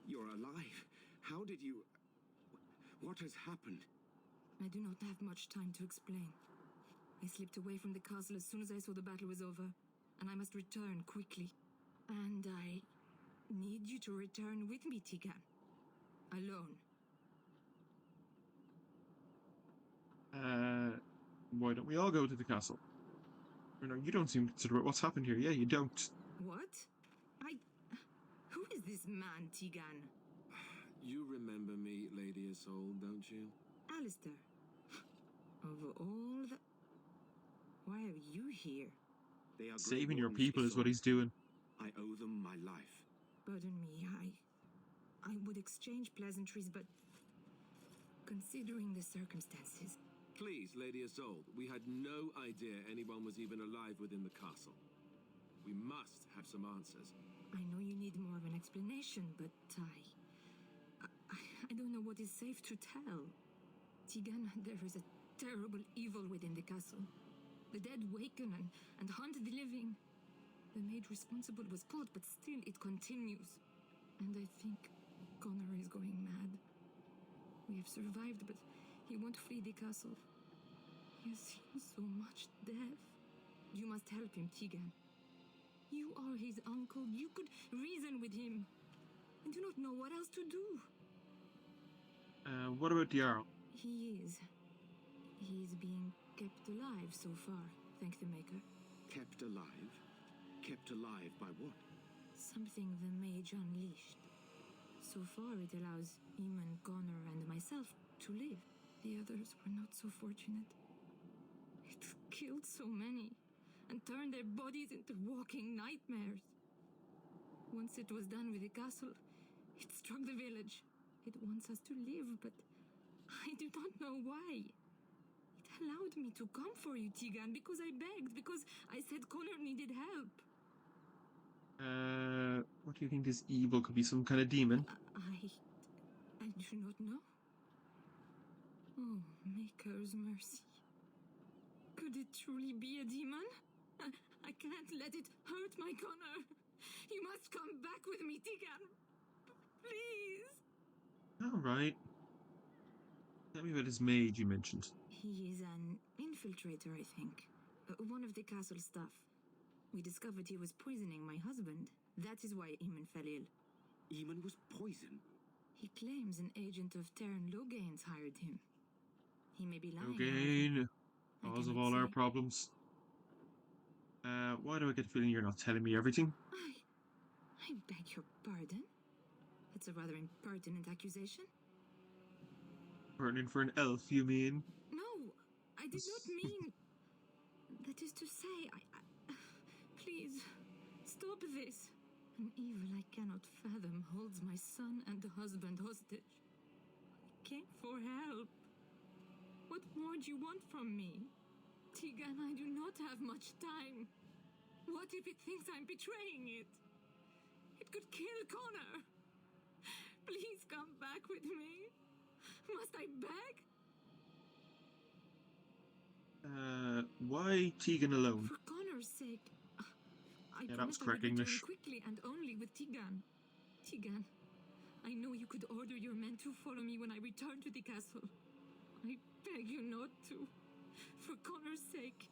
[SPEAKER 9] you're alive. How did you... What has happened?
[SPEAKER 21] I do not have much time to explain. I slipped away from the castle as soon as I saw the battle was over, and I must return quickly. And I need you to return with me, Tigan. Alone.
[SPEAKER 1] Why don't we all go to the castle? Or no, you don't seem considerate. What's happened here? Yeah, you don't.
[SPEAKER 21] What? Who is this man, Tigan?
[SPEAKER 19] You remember me, Lady Isolde, don't you?
[SPEAKER 21] Alistair. Of all the... Why are you here?
[SPEAKER 9] They are
[SPEAKER 1] Saving
[SPEAKER 9] great
[SPEAKER 1] your
[SPEAKER 9] ones,
[SPEAKER 1] people is what
[SPEAKER 9] Isolde.
[SPEAKER 1] he's doing.
[SPEAKER 9] I owe them my life.
[SPEAKER 21] Pardon me, I would exchange pleasantries, but considering the circumstances...
[SPEAKER 19] Please, Lady Isolde, we had no idea anyone was even alive within the castle. We must have some answers.
[SPEAKER 21] I know you need more of an explanation, but I don't know what is safe to tell. Tigan, there is a terrible evil within the castle. The dead waken and hunt the living. The maid responsible was caught, but still it continues. And I think Connor is going mad. We have survived, but he won't flee the castle. He has seen so much death. You must help him, Tigan. You are his uncle. You could reason with him. I do not know what else to do.
[SPEAKER 1] What about the Jarl?
[SPEAKER 21] He is being kept alive so far, thank the Maker.
[SPEAKER 9] Kept alive? Kept alive by what?
[SPEAKER 21] Something the mage unleashed. So far it allows Eamon, Connor, and myself to live. The others were not so fortunate. It killed so many, and turned their bodies into walking nightmares. Once it was done with the castle, it struck the village. It wants us to live, but I do not know why. It allowed me to come for you, Tigan, because I begged, because I said Connor needed help.
[SPEAKER 1] What do you think this evil could be? Some kind of demon?
[SPEAKER 21] I do not know. Oh, Maker's mercy. Could it truly be a demon? I can't let it hurt my Connor. You must come back with me, Tigan. Please.
[SPEAKER 1] Alright. Tell me about this mage you mentioned.
[SPEAKER 21] He is an infiltrator, I think. One of the castle staff. We discovered he was poisoning my husband. That is why Eamon fell ill.
[SPEAKER 9] Eamon was poisoned?
[SPEAKER 21] He claims an agent of Terran Logain's hired him. He may be lying.
[SPEAKER 1] Logain. Cause of all our problems. Why do I get the feeling you're not telling me everything?
[SPEAKER 21] I beg your pardon? That's a rather impertinent accusation.
[SPEAKER 1] Pertinent for an elf, you mean?
[SPEAKER 21] No, I did not mean... That is to say, Please, stop this. An evil I cannot fathom holds my son and the husband hostage. I came for help. What more do you want from me? Tigan, I do not have much time. What if it thinks I'm betraying it? It could kill Connor. Please come back with me. Must I beg?
[SPEAKER 1] Why Tegan alone?
[SPEAKER 21] For Connor's sake. I
[SPEAKER 1] Yeah, that was
[SPEAKER 21] promised I
[SPEAKER 1] correct
[SPEAKER 21] would return
[SPEAKER 1] English.
[SPEAKER 21] quickly and only with Tigan. Tigan, I know you could order your men to follow me when I return to the castle. I beg you not to. For Connor's sake.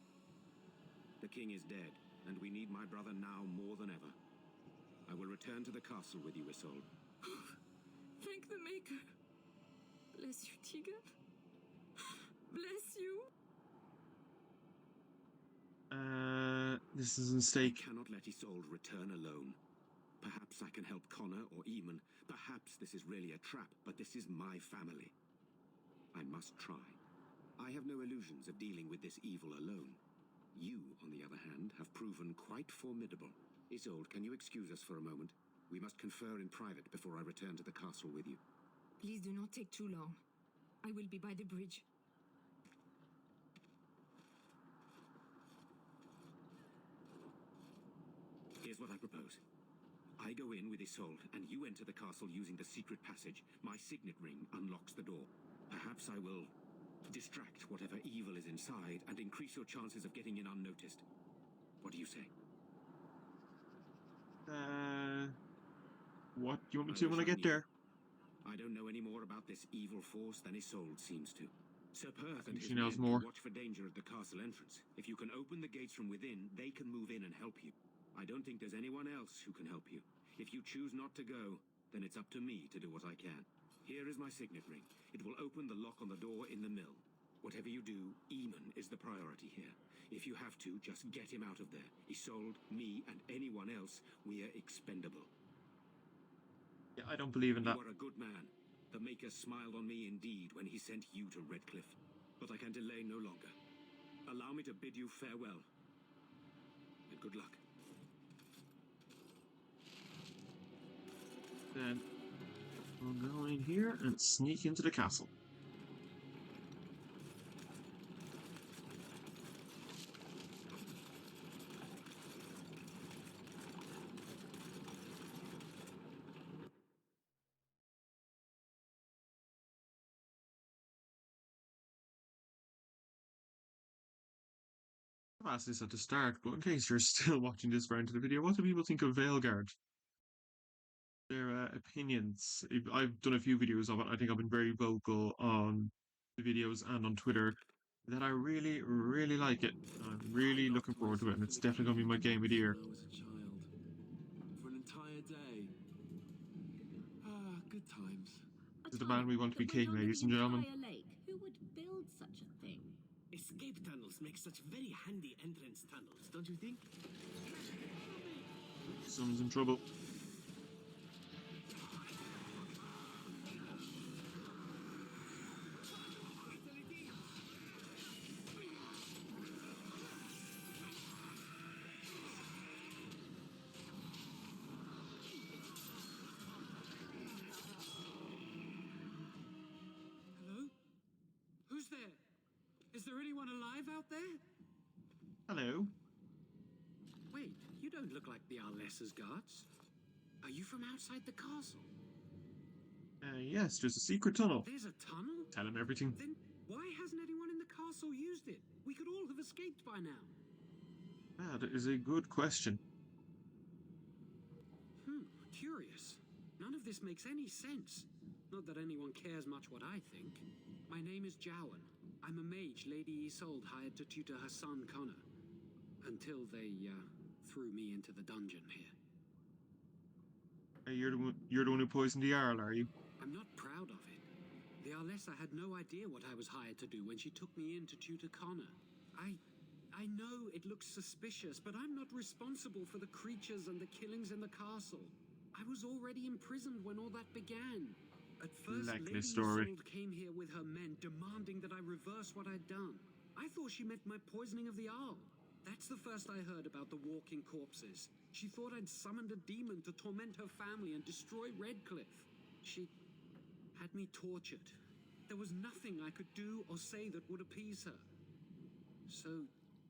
[SPEAKER 9] The king is dead, and we need my brother now more than ever. I will return to the castle with you, Isolde.
[SPEAKER 21] Thank the Maker. Bless you, Tigan. Bless you.
[SPEAKER 1] This is a mistake.
[SPEAKER 9] I cannot let Isolde return alone. Perhaps I can help Connor or Eamon. Perhaps this is really a trap, but this is my family. I must try. I have no illusions of dealing with this evil alone. You, on the other hand, have proven quite formidable. Isolde, can you excuse us for a moment? We must confer in private before I return to the castle with you.
[SPEAKER 21] Please do not take too long. I will be by the bridge.
[SPEAKER 9] Here's what I propose. I go in with Isolde, and you enter the castle using the secret passage. My signet ring unlocks the door. Perhaps I will distract whatever evil is inside and increase your chances of getting in unnoticed. What do you say?
[SPEAKER 1] What do you want me to do when I get there?
[SPEAKER 9] I don't know any more about this evil force than Isolde seems to. Sir Perth and his
[SPEAKER 1] she knows
[SPEAKER 9] men
[SPEAKER 1] more.
[SPEAKER 9] can watch for danger at the castle entrance. If you can open the gates from within, they can move in and help you. I don't think there's anyone else who can help you. If you choose not to go, then it's up to me to do what I can. Here is my signet ring. It will open the lock on the door in the mill. Whatever you do, Eamon is the priority here. If you have to, just get him out of there. Isolde, me, and anyone else, we are expendable.
[SPEAKER 1] Yeah, I don't believe in that.
[SPEAKER 9] You are a good man. The Maker smiled on me indeed when he sent you to Redcliff. But I can delay no longer. Allow me to bid you farewell. And good luck.
[SPEAKER 1] Then we'll go in here and sneak into the castle. I've asked this at the start, but in case you're still watching this far into the video, what do people think of Veilguard? Their opinions. I've done a few videos of it. I think I've been very vocal on the videos and on Twitter that I really, really like it. I'm really looking forward to it, and it's definitely going to be my game of the year.
[SPEAKER 19] I was a child. For an entire day. Ah, good times.
[SPEAKER 1] This is the man we want to be king, ladies and gentlemen.
[SPEAKER 3] Lake. Who would build such a thing?
[SPEAKER 7] Escape tunnels make such very handy entrance tunnels, don't you think?
[SPEAKER 1] Someone's in trouble.
[SPEAKER 20] Hello? Who's there? Is there anyone alive out there?
[SPEAKER 1] Hello.
[SPEAKER 20] Wait, you don't look like the Alistars guards. Are you from outside the castle?
[SPEAKER 1] Yes, there's a secret tunnel.
[SPEAKER 20] There's a tunnel?
[SPEAKER 1] Tell him everything.
[SPEAKER 20] Then why hasn't anyone in the castle used it? We could all have escaped by now.
[SPEAKER 1] That is a good question.
[SPEAKER 20] Curious. None of this makes any sense. Not that anyone cares much what I think. My name is Jowan. I'm a mage Lady Isolde hired to tutor her son Connor. Until they, threw me into the dungeon here.
[SPEAKER 1] You're the one who poisoned the Jarl, are you?
[SPEAKER 20] I'm not proud of it. The Alessa had no idea what I was hired to do when she took me in to tutor Connor. I know it looks suspicious, but I'm not responsible for the creatures and the killings in the castle. I was already imprisoned when all that began. At first, Lady Isolde came here with her men, demanding that I reverse what I'd done. I thought she meant my poisoning of the Arl. That's the first I heard about the walking corpses. She thought I'd summoned a demon to torment her family and destroy Redcliff. She had me tortured. There was nothing I could do or say that would appease her. So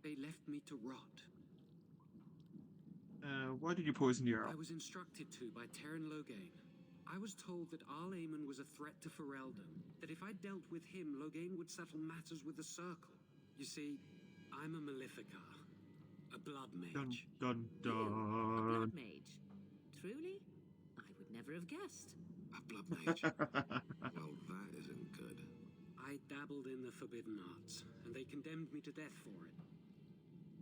[SPEAKER 20] they left me to rot.
[SPEAKER 1] Why did you poison the Jarl?
[SPEAKER 20] I was instructed to by Terran Loghain. I was told that Arl Aemon was a threat to Ferelden, that if I dealt with him, Loghain would settle matters with the Circle. You see, I'm a Maleficar, a blood mage.
[SPEAKER 1] Dun, dun, dun.
[SPEAKER 3] A blood mage? Truly? I would never have guessed.
[SPEAKER 9] A blood mage? Well, that isn't good.
[SPEAKER 20] I dabbled in the forbidden arts, and they condemned me to death for it.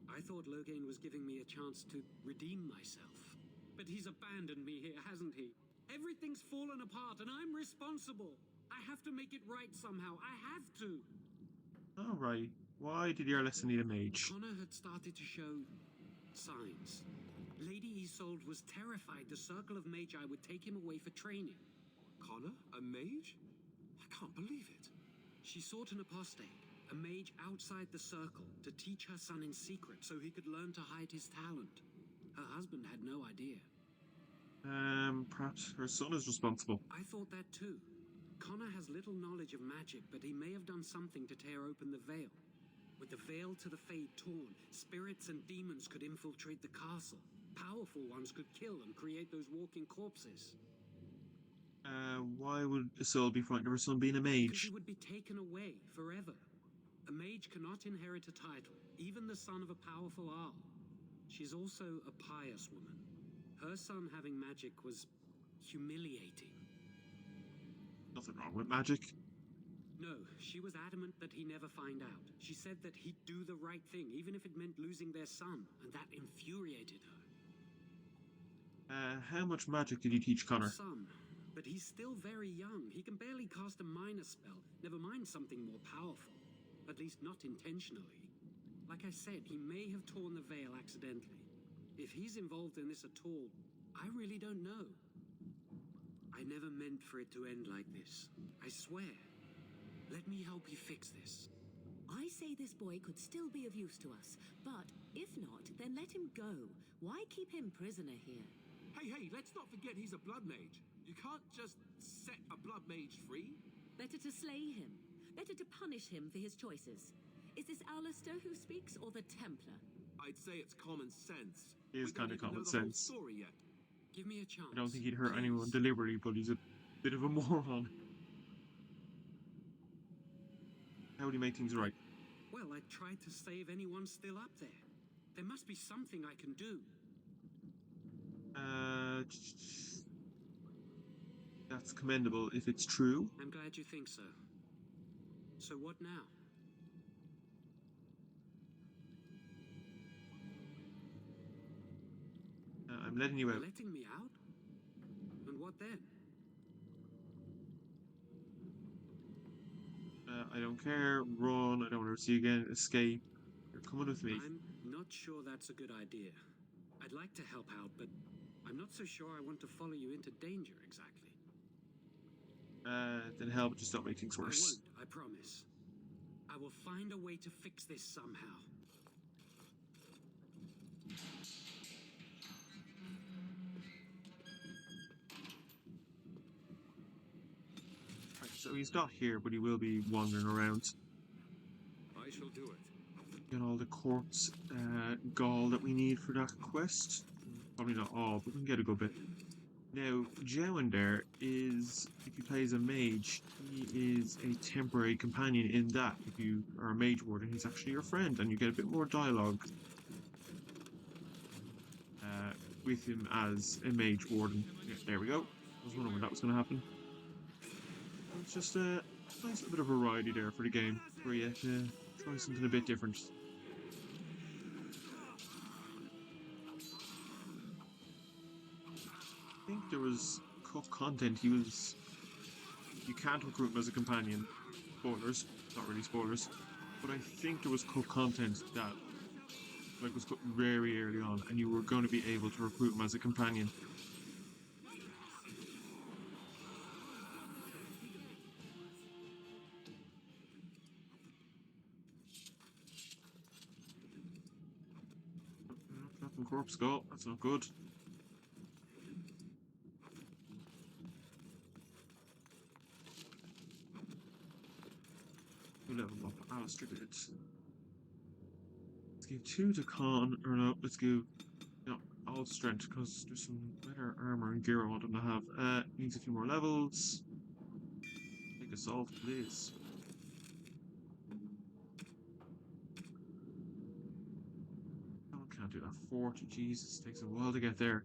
[SPEAKER 20] I thought Loghain was giving me a chance to redeem myself. But he's abandoned me here, hasn't he? Everything's fallen apart, and I'm responsible. I have to make it right somehow. I have to.
[SPEAKER 1] Alright. Why did your lesson need a mage?
[SPEAKER 20] Connor had started to show signs. Lady Isolde was terrified the Circle of Magi would take him away for training.
[SPEAKER 19] Connor? A mage? I can't believe it.
[SPEAKER 20] She sought an apostate, a mage outside the Circle, to teach her son in secret so he could learn to hide his talent. Her husband had no idea.
[SPEAKER 1] Perhaps her son is responsible.
[SPEAKER 20] I thought that too. Connor has little knowledge of magic, but he may have done something to tear open the veil. With the veil to the Fade torn, spirits and demons could infiltrate the castle. Powerful ones could kill and create those walking corpses.
[SPEAKER 1] Why would Isolde be frightened of her son being a mage?
[SPEAKER 20] Because he would be taken away forever. A mage cannot inherit a title, even the son of a powerful Arl. She's also a pious woman. Her son having magic was humiliating.
[SPEAKER 1] Nothing wrong with magic.
[SPEAKER 20] No, she was adamant that he never find out. She said that he'd do the right thing, even if it meant losing their son, and that infuriated her.
[SPEAKER 1] How much magic did you teach Connor?
[SPEAKER 20] Some, but he's still very young. He can barely cast a minor spell, never mind something more powerful. At least not intentionally. Like I said, he may have torn the veil accidentally. If he's involved in this at all, I really don't know. I never meant for it to end like this. I swear. Let me help you fix this.
[SPEAKER 3] I say this boy could still be of use to us, but if not, then let him go. Why keep him prisoner here?
[SPEAKER 19] Hey, let's not forget he's a blood mage. You can't just set a blood mage free.
[SPEAKER 3] Better to slay him. Better to punish him for his choices. Is this Alistar who speaks, or the Templar?
[SPEAKER 19] I'd say it's common sense.
[SPEAKER 1] It is kind of common sense.
[SPEAKER 19] Yet.
[SPEAKER 20] Give me a chance.
[SPEAKER 1] I don't think he'd hurt anyone deliberately, but he's a bit of a moron. How would he make things right?
[SPEAKER 20] Well, I tried to save anyone still up there. There must be something I can do.
[SPEAKER 1] That's commendable if it's true.
[SPEAKER 20] I'm glad you think so. So what now?
[SPEAKER 1] I'm letting you out.
[SPEAKER 20] You're letting me out? And what then?
[SPEAKER 1] I don't care. Run. I don't want to see you again. Escape. You're coming with me.
[SPEAKER 20] I'm not sure that's a good idea. I'd like to help out, but I'm not so sure I want to follow you into danger exactly.
[SPEAKER 1] Then help, just don't make things worse.
[SPEAKER 20] I won't, I promise. I will find a way to fix this somehow.
[SPEAKER 1] Right, so he's not here, but he will be wandering around.
[SPEAKER 6] I shall do it.
[SPEAKER 1] Get all the corpse gall that we need for that quest. Probably not all, but we can get a good bit. Now, Jowender is, if he plays a mage, he is a temporary companion in that. If you are a mage warden, he's actually your friend, and you get a bit more dialogue with him as a mage warden. Yeah, there we go. I was wondering when that was going to happen. It's just a nice little bit of variety there for the game, for you to try something a bit different. I think there was Cook content. You can't recruit him as a companion. Spoilers, not really spoilers, but I think there was Cook content that was put very early on, and you were going to be able to recruit him as a companion. Dropping corpse skull. That's not good. Level up Alistair did. Let's give 2 to Con, or no, let's give all strength, because there's some better armor and gear I want him to have. Needs a few more levels. Take assault, please. Oh, can't do that. 40, Jesus, takes a while to get there.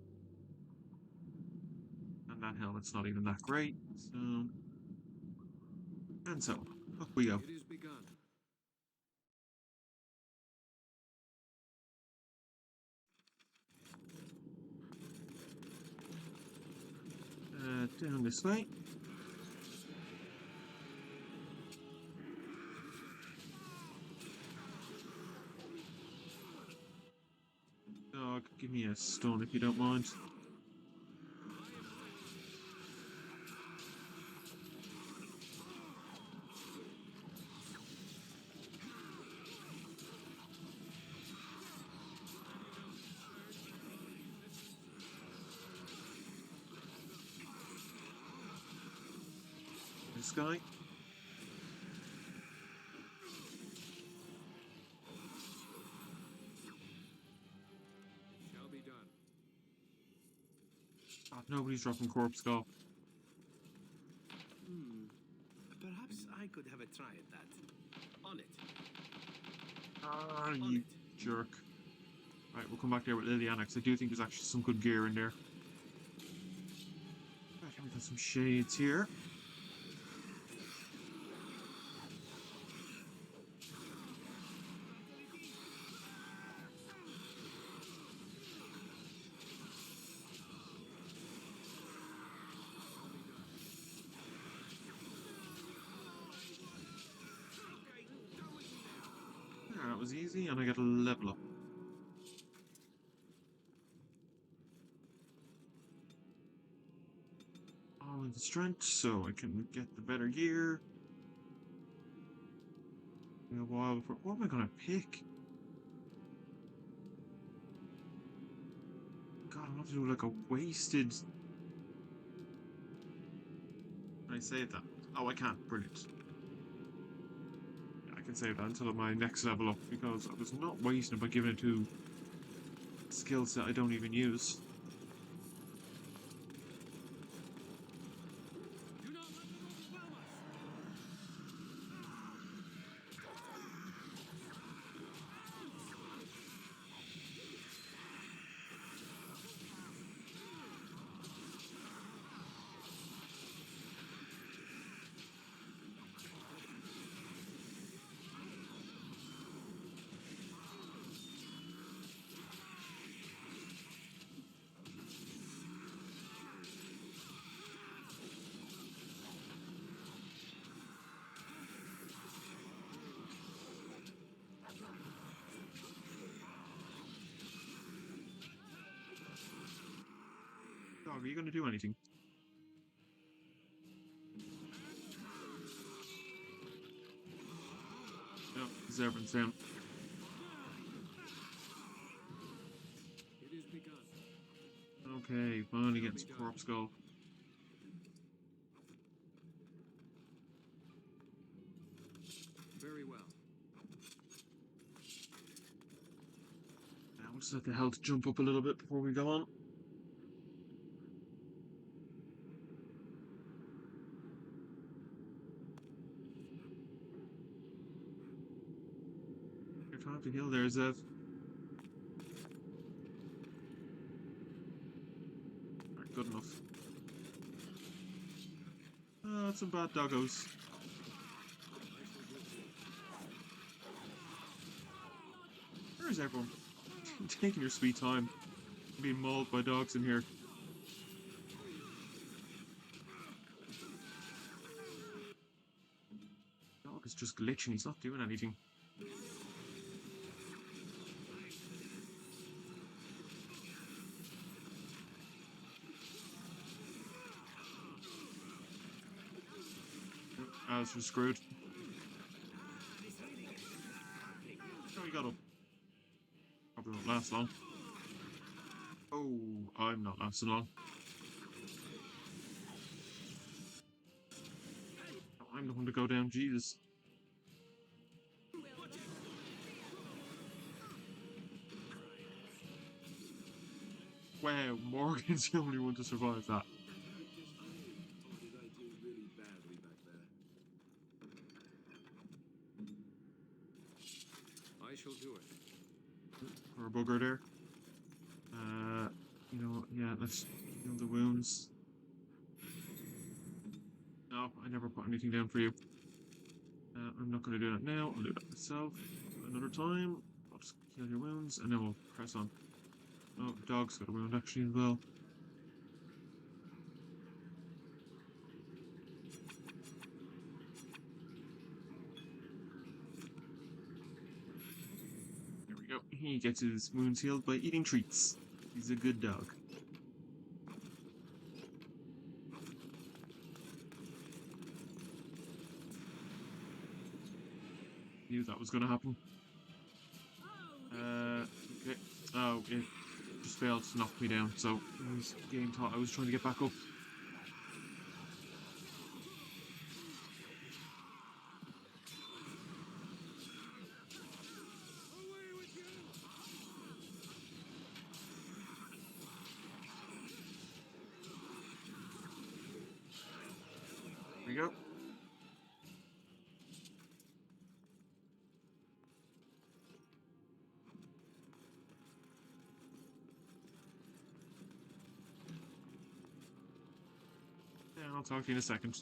[SPEAKER 1] And that helmet's not even that great, so. And so, up we go.
[SPEAKER 6] It is begun.
[SPEAKER 1] Down this way. Dog, give me a stone if you don't mind. This guy.
[SPEAKER 6] Shall be done.
[SPEAKER 1] Oh, nobody's dropping corpse skull.
[SPEAKER 7] Perhaps I could have a try at that. On it.
[SPEAKER 1] Ah, you jerk. Right, we'll come back there with Liliana, because I do think there's actually some good gear in there. Right, we got some shades here. That was easy, and I got a level up. All in the strength, so I can get the better gear. In a while before. What am I gonna pick? God, I'm gonna have to do like a wasted. Can I save that? Oh, I can't. Brilliant. I can save that until my next level up because I was not wasting it by giving it to skills that I don't even use. Dog, are you going to do anything? No, Zervin's down.
[SPEAKER 6] It is begun.
[SPEAKER 1] Okay, finally getting some corpse skull.
[SPEAKER 6] Very well.
[SPEAKER 1] Now we'll just let the health jump up a little bit before we go on. Your time to heal there, Zev. Alright, good enough. That's some bad doggos. Where is everyone? Taking your sweet time. Being mauled by dogs in here. Dog is just glitching, he's not doing anything. We're screwed. Oh, you got up. Probably won't last long. Oh, I'm not lasting long. I'm the one to go down, Jesus. Wow, Morgan's the only one to survive that.
[SPEAKER 6] I shall do it.
[SPEAKER 1] Or a bugger there. You know, yeah, let's heal the wounds. No, I never put anything down for you. I'm not going to do that now. I'll do that myself another time. I'll just heal your wounds and then we'll press on. Oh, dog's got a wound actually as well. There we go. He gets his wounds healed by eating treats. He's a good dog. Knew that was going to happen. Okay. Oh, it just failed to knock me down, so this game thought I was trying to get back up. There we go. I'll talk to you in a second.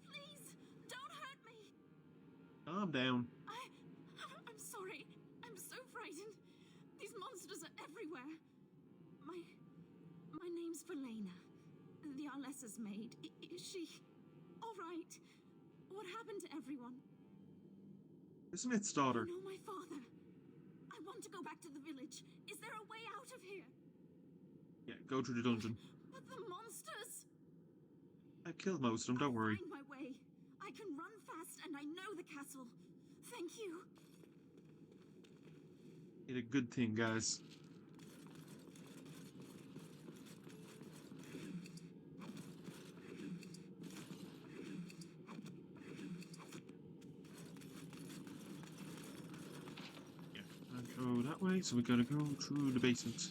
[SPEAKER 5] Please, don't hurt me.
[SPEAKER 1] Calm down.
[SPEAKER 5] I'm sorry. I'm so frightened. These monsters are everywhere. My name's Valena. The Alessa's maid. Is she all right? What happened to everyone?
[SPEAKER 1] The Smith's daughter.
[SPEAKER 5] I know my father. I want to go back to the village. Is there a way out of here?
[SPEAKER 1] Yeah, go through the dungeon.
[SPEAKER 5] But the monsters!
[SPEAKER 1] I killed most of them, don't worry.
[SPEAKER 5] Find my way. I can run fast and I know the castle. Thank you.
[SPEAKER 1] Did a good thing, guys. Yeah, I'll go that way, so we gotta go through the basement.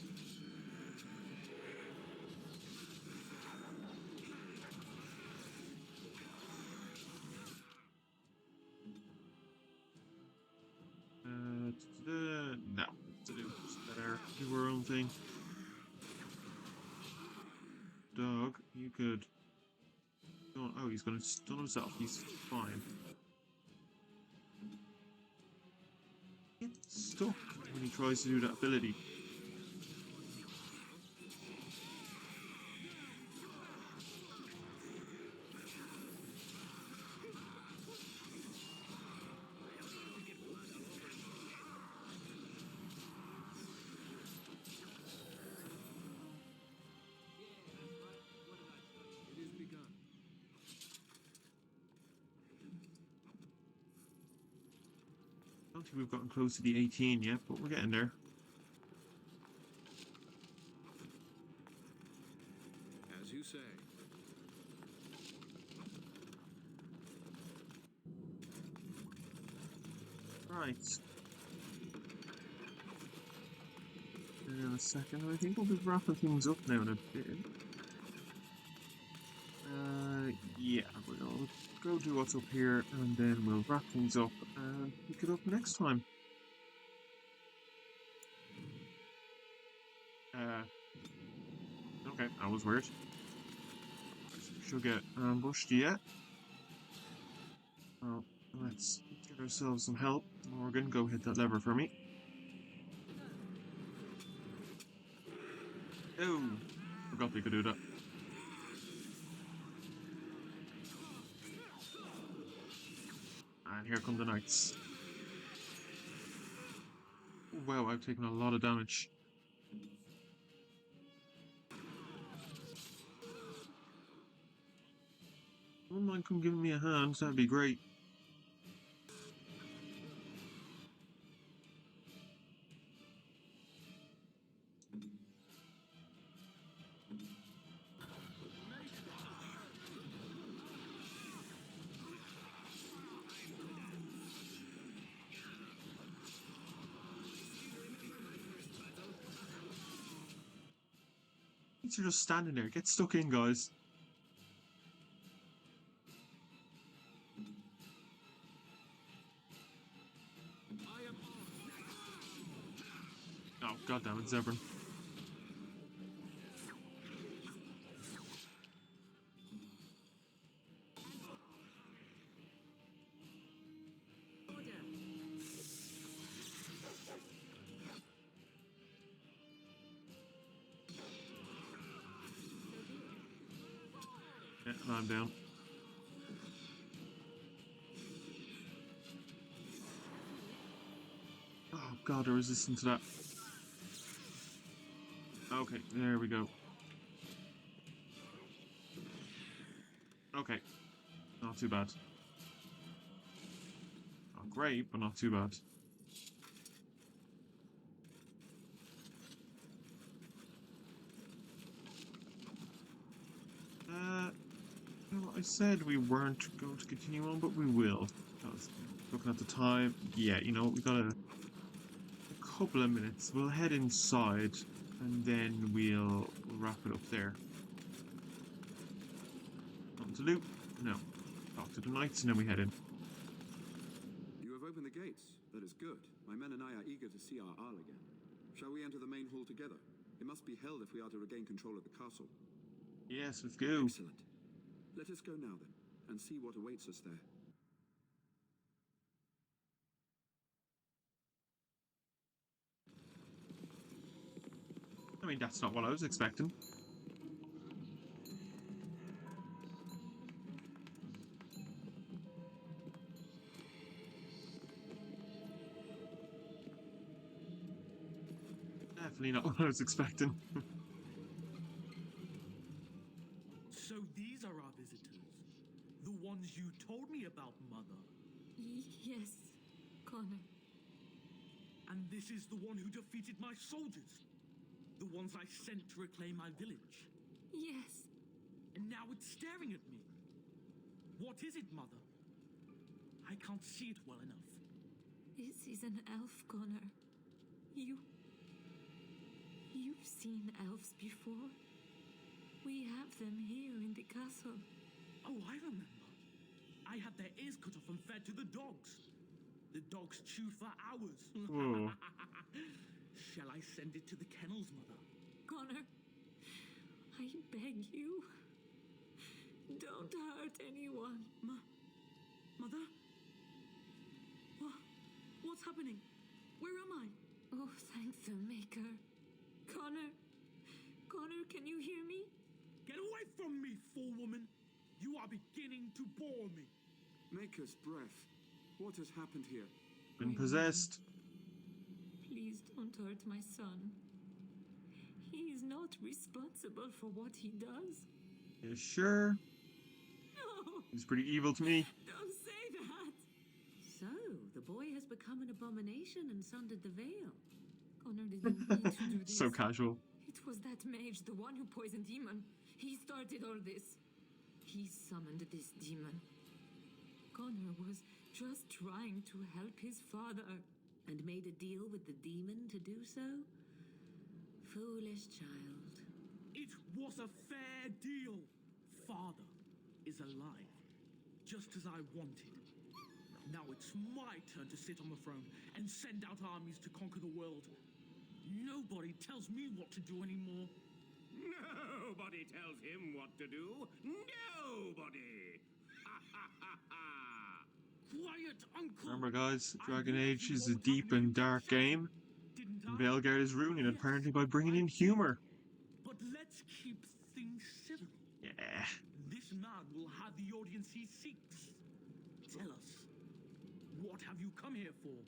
[SPEAKER 1] No, to do. Just better do our own thing. Dog, you could. Oh, he's gonna stun himself. He's fine. Gets stuck when he tries to do that ability. I don't think we've gotten close to the 18 yet, but we're getting there.
[SPEAKER 6] As you say.
[SPEAKER 1] Right. In a second, I think we'll be wrapping things up now in a bit. Yeah, we'll go do what's up here, and then we'll wrap things up and pick it up next time. Okay, that was weird. Should get ambushed yet. Well, let's get ourselves some help. Morgan, go hit that lever for me. Oh, forgot we could do that. And here come the knights. Wow, I've taken a lot of damage. Wouldn't mind come giving me a hand, that'd be great. You're just standing there. Get stuck in, guys. Oh, goddamn it, Zebrin. Yeah, I'm down. Oh god, they're resistant to that. Okay, there we go. Okay, not too bad. Not great, but not too bad. You know, I said we weren't going to continue on, but we will. Because looking at the time, yeah, you know, we got a couple of minutes. We'll head inside, and then we'll wrap it up there. Nothing to loot? No. Talk to the knights, and then we head in.
[SPEAKER 18] You have opened the gates. That is good. My men and I are eager to see our Arl again. Shall we enter the main hall together? It must be held if we are to regain control of the castle.
[SPEAKER 1] Yes, let's go.
[SPEAKER 18] Excellent. Let us go now then, and see what awaits us there.
[SPEAKER 1] I mean, that's not what I was expecting. Definitely not what I was expecting.
[SPEAKER 12] So these are our visitors. The ones you told me about, Mother.
[SPEAKER 21] Yes, Connor.
[SPEAKER 12] And this is the one who defeated my soldiers. The ones I sent to reclaim my village.
[SPEAKER 21] Yes.
[SPEAKER 12] And now it's staring at me. What is it, Mother? I can't see it well enough.
[SPEAKER 21] This is an elf, Connor. You've seen elves before. We have them here in the castle.
[SPEAKER 12] Oh, I remember. I had their ears cut off and fed to the dogs. The dogs chewed for hours.
[SPEAKER 1] Whoa.
[SPEAKER 12] Shall I send it to the kennels, Mother?
[SPEAKER 21] Connor, I beg you. Don't hurt anyone.
[SPEAKER 12] Mother? What's happening? Where am I?
[SPEAKER 21] Oh, thank the Maker. Connor, can you hear me?
[SPEAKER 12] Get away from me, fool woman! You are beginning to bore me.
[SPEAKER 18] Maker's breath. What has happened here?
[SPEAKER 1] Been possessed.
[SPEAKER 21] Please don't hurt my son. He is not responsible for what he does.
[SPEAKER 1] You sure?
[SPEAKER 21] No!
[SPEAKER 1] He's pretty evil to me.
[SPEAKER 21] Don't say that!
[SPEAKER 3] So, the boy has become an abomination and sundered the veil.
[SPEAKER 21] Connor didn't need to do this.
[SPEAKER 1] So casual.
[SPEAKER 21] It was that mage, the one who poisoned Demon. He started all this. He summoned this demon. Connor was just trying to help his father.
[SPEAKER 3] And made a deal with the demon to do so? Foolish child.
[SPEAKER 12] It was a fair deal. Father is alive, just as I wanted. Now it's my turn to sit on the throne and send out armies to conquer the world. Nobody tells me what to do anymore.
[SPEAKER 15] Nobody tells him what to do. Nobody!
[SPEAKER 12] Quiet, Uncle!
[SPEAKER 1] Remember, guys, Dragon Age is a deep and dark game. And Veilguard is ruining it apparently by bringing in humor.
[SPEAKER 12] But let's keep things civil.
[SPEAKER 1] Yeah.
[SPEAKER 12] This man will have the audience he seeks. Tell us, what have you come here for?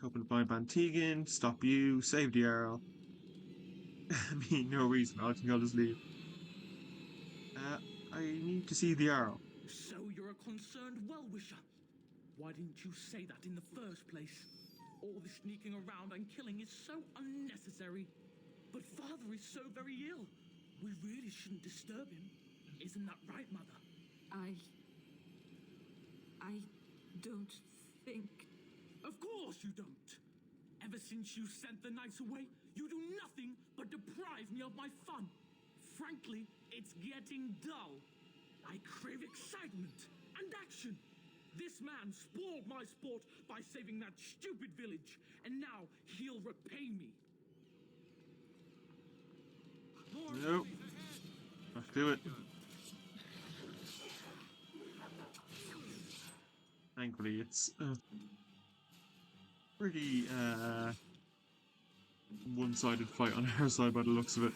[SPEAKER 1] Hoping to find Bantegan, stop you, save the Earl. I mean, no reason. I think I'll just leave. I need to see the Earl.
[SPEAKER 12] So you're a concerned well-wisher. Why didn't you say that in the first place? All the sneaking around and killing is so unnecessary. But Father is so very ill. We really shouldn't disturb him. Isn't that right, Mother?
[SPEAKER 21] I don't think...
[SPEAKER 12] Of course you don't. Ever since you sent the knights away, you do nothing but deprive me of my fun. Frankly, it's getting dull. I crave excitement and action. This man spoiled my sport by saving that stupid village, and now he'll repay me.
[SPEAKER 1] Nope. Let's do it. Thankfully, it's pretty one-sided fight on her side by the looks of it.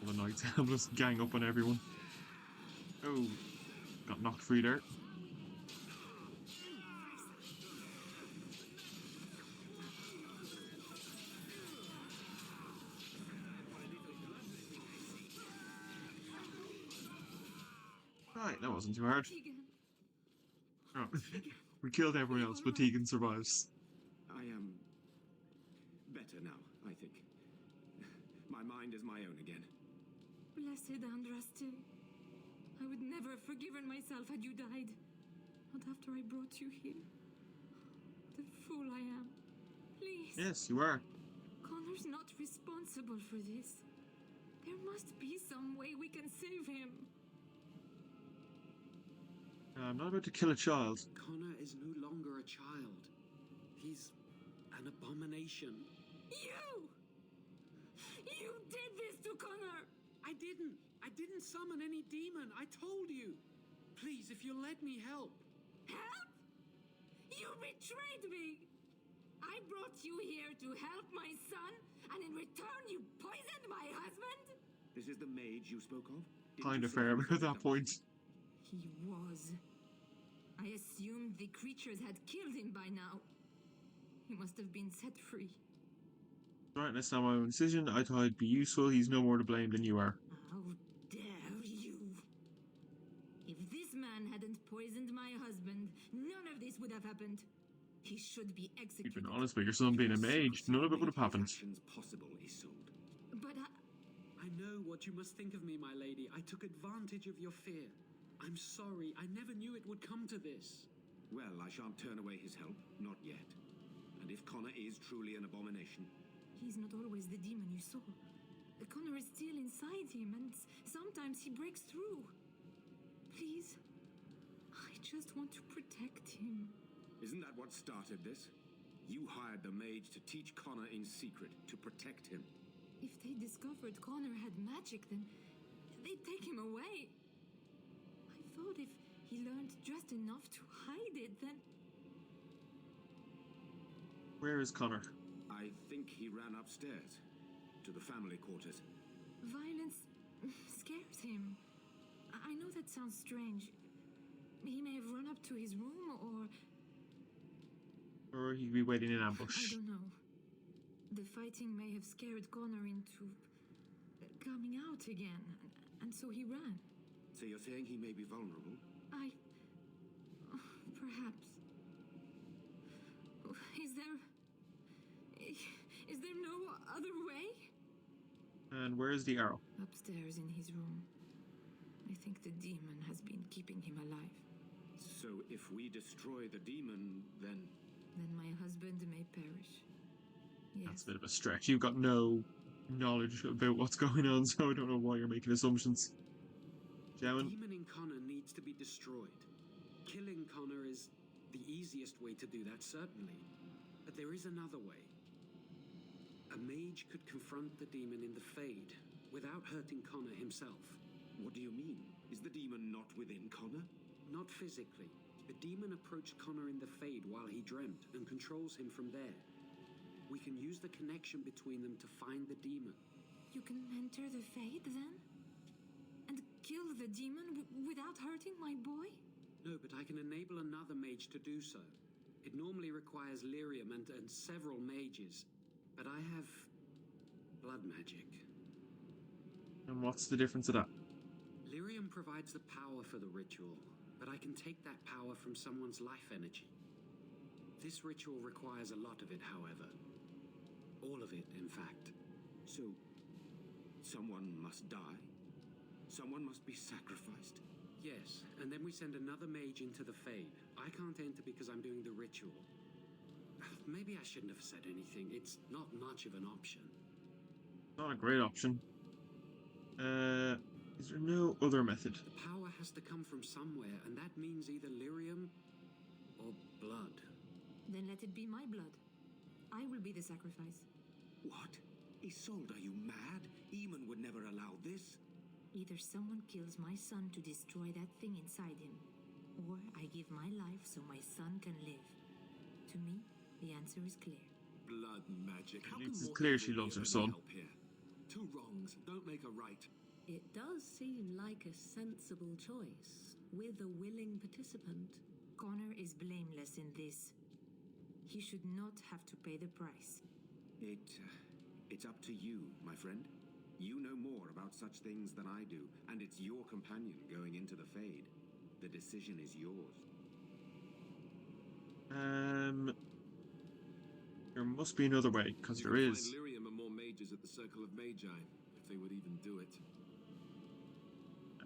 [SPEAKER 1] All the knights just gang up on everyone. Oh, got knocked free there. Right, that wasn't too hard. Oh, we killed everyone else, but Tegan survives.
[SPEAKER 6] I am better now, I think. My mind is my own again.
[SPEAKER 21] Blessed Andraste. I would never have forgiven myself had you died. Not after I brought you here. The fool I am. Please.
[SPEAKER 1] Yes, you are.
[SPEAKER 21] Connor's not responsible for this. There must be some way we can save him.
[SPEAKER 1] I'm not about to kill a child.
[SPEAKER 20] Connor is no longer a child. He's an abomination.
[SPEAKER 14] You! You did this to Connor!
[SPEAKER 20] I didn't summon any demon. I told you. Please, if you'll let me help.
[SPEAKER 14] Help? You betrayed me! I brought you here to help my son, and in return you poisoned my husband?
[SPEAKER 9] This is the mage you spoke of?
[SPEAKER 1] Kind of fair at that point.
[SPEAKER 21] He was. I assumed the creatures had killed him by now. He must have been set free.
[SPEAKER 1] Right, that's not my own decision. I thought it'd be useful. He's no more to blame than you are.
[SPEAKER 21] How dare you! If this man hadn't poisoned my husband, none of this would have happened. He should be executed.
[SPEAKER 1] You've been honest about your son being a mage. None of it would have happened.
[SPEAKER 9] Possible, Isolde.
[SPEAKER 21] But
[SPEAKER 20] I know what you must think of me, my lady. I took advantage of your fear. I'm sorry. I never knew it would come to this.
[SPEAKER 9] Well, I shan't turn away his help. Not yet. And if Connor is truly an abomination...
[SPEAKER 21] He's not always the demon you saw. Connor is still inside him, and sometimes he breaks through. Please, I just want to protect him.
[SPEAKER 9] Isn't that what started this? You hired the mage to teach Connor in secret, to protect him.
[SPEAKER 21] If they discovered Connor had magic, then they'd take him away. I thought if he learned just enough to hide it, then...
[SPEAKER 1] Where is Connor?
[SPEAKER 9] I think he ran upstairs, to the family quarters.
[SPEAKER 21] Violence scares him. I know that sounds strange. He may have run up to his room,
[SPEAKER 1] or he'd be waiting in ambush.
[SPEAKER 21] I don't know. The fighting may have scared Connor into coming out again, and so he ran.
[SPEAKER 9] So you're saying he may be vulnerable?
[SPEAKER 21] Perhaps. Is there no other way?
[SPEAKER 1] And where is the arrow?
[SPEAKER 21] Upstairs in his room. I think the demon has been keeping him alive.
[SPEAKER 9] So if we destroy the demon, then...
[SPEAKER 21] Then my husband may perish. Yes.
[SPEAKER 1] That's a bit of a stretch. You've got no knowledge about what's going on, so I don't know why you're making assumptions.
[SPEAKER 20] The demon in Connor needs to be destroyed. Killing Connor is the easiest way to do that, certainly. But there is another way. A mage could confront the demon in the Fade without hurting Connor himself.
[SPEAKER 9] What do you mean? Is the demon not within Connor?
[SPEAKER 20] Not physically. The demon approached Connor in the Fade while he dreamt and controls him from there. We can use the connection between them to find the demon.
[SPEAKER 21] You can enter the Fade then? And kill the demon without hurting my boy?
[SPEAKER 20] No, but I can enable another mage to do so. It normally requires lyrium and several mages. But I have blood magic.
[SPEAKER 1] And what's the difference of that?
[SPEAKER 20] Lyrium provides the power for the ritual, but I can take that power from someone's life energy. This ritual requires a lot of it, however. All of it, in fact.
[SPEAKER 9] So, someone must die? Someone must be sacrificed?
[SPEAKER 20] Yes, and then we send another mage into the Fade. I can't enter because I'm doing the ritual. Maybe I shouldn't have said anything. It's not much of an option.
[SPEAKER 1] Not a great option. Is there no other method?
[SPEAKER 20] The power has to come from somewhere, and that means either lyrium or blood.
[SPEAKER 21] Then let it be my blood. I will be the sacrifice.
[SPEAKER 9] What? Isolde, are you mad? Eamon would never allow this.
[SPEAKER 21] Either someone kills my son to destroy that thing inside him, or I give my life so my son can live. To me, the answer is clear.
[SPEAKER 9] Blood magic. How
[SPEAKER 1] It's clear she loves her son.
[SPEAKER 9] Two wrongs don't make a right.
[SPEAKER 3] It does seem like a sensible choice, with a willing participant.
[SPEAKER 21] Connor is blameless in this. He should not have to pay the price.
[SPEAKER 9] It's up to you, my friend. You know more about such things than I do, and it's your companion going into the Fade. The decision is yours.
[SPEAKER 1] There must be another way, because there is.
[SPEAKER 19] Find lyrium and more mages at the Circle of Magi, if they would even do it.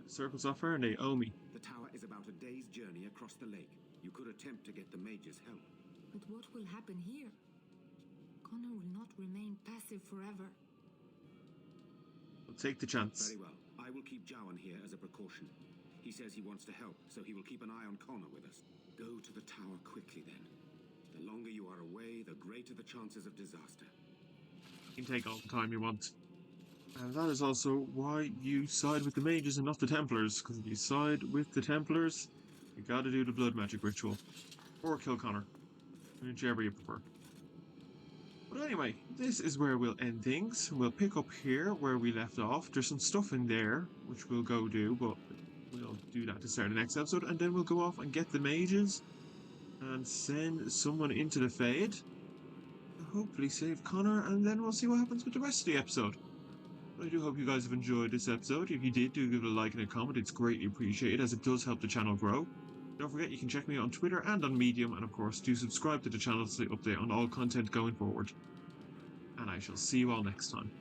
[SPEAKER 1] Circle's offer, and they owe me.
[SPEAKER 9] The tower is about a day's journey across the lake. You could attempt to get the mages' help.
[SPEAKER 21] But what will happen here? Connor will not remain passive forever.
[SPEAKER 1] We'll take the chance.
[SPEAKER 9] Very well. I will keep Jowan here as a precaution. He says he wants to help, so he will keep an eye on Connor with us. Go to the tower quickly, then. The longer you are away, the greater the chances of disaster.
[SPEAKER 1] You can take all the time you want. And that is also why you side with the mages and not the Templars, because if you side with the Templars, you gotta do the blood magic ritual. Or kill Connor. Whichever you prefer. But anyway, this is where we'll end things. We'll pick up here where we left off. There's some stuff in there, which we'll go do, but we'll do that to start the next episode, and then we'll go off and get the mages and send someone into the Fade. Hopefully save Connor, and then we'll see what happens with the rest of the episode. I do hope you guys have enjoyed this episode. If you did, do give it a like and a comment. It's greatly appreciated, as it does help the channel grow. Don't forget, you can check me out on Twitter and on Medium, and of course, do subscribe to the channel to stay updated on all content going forward. And I shall see you all next time.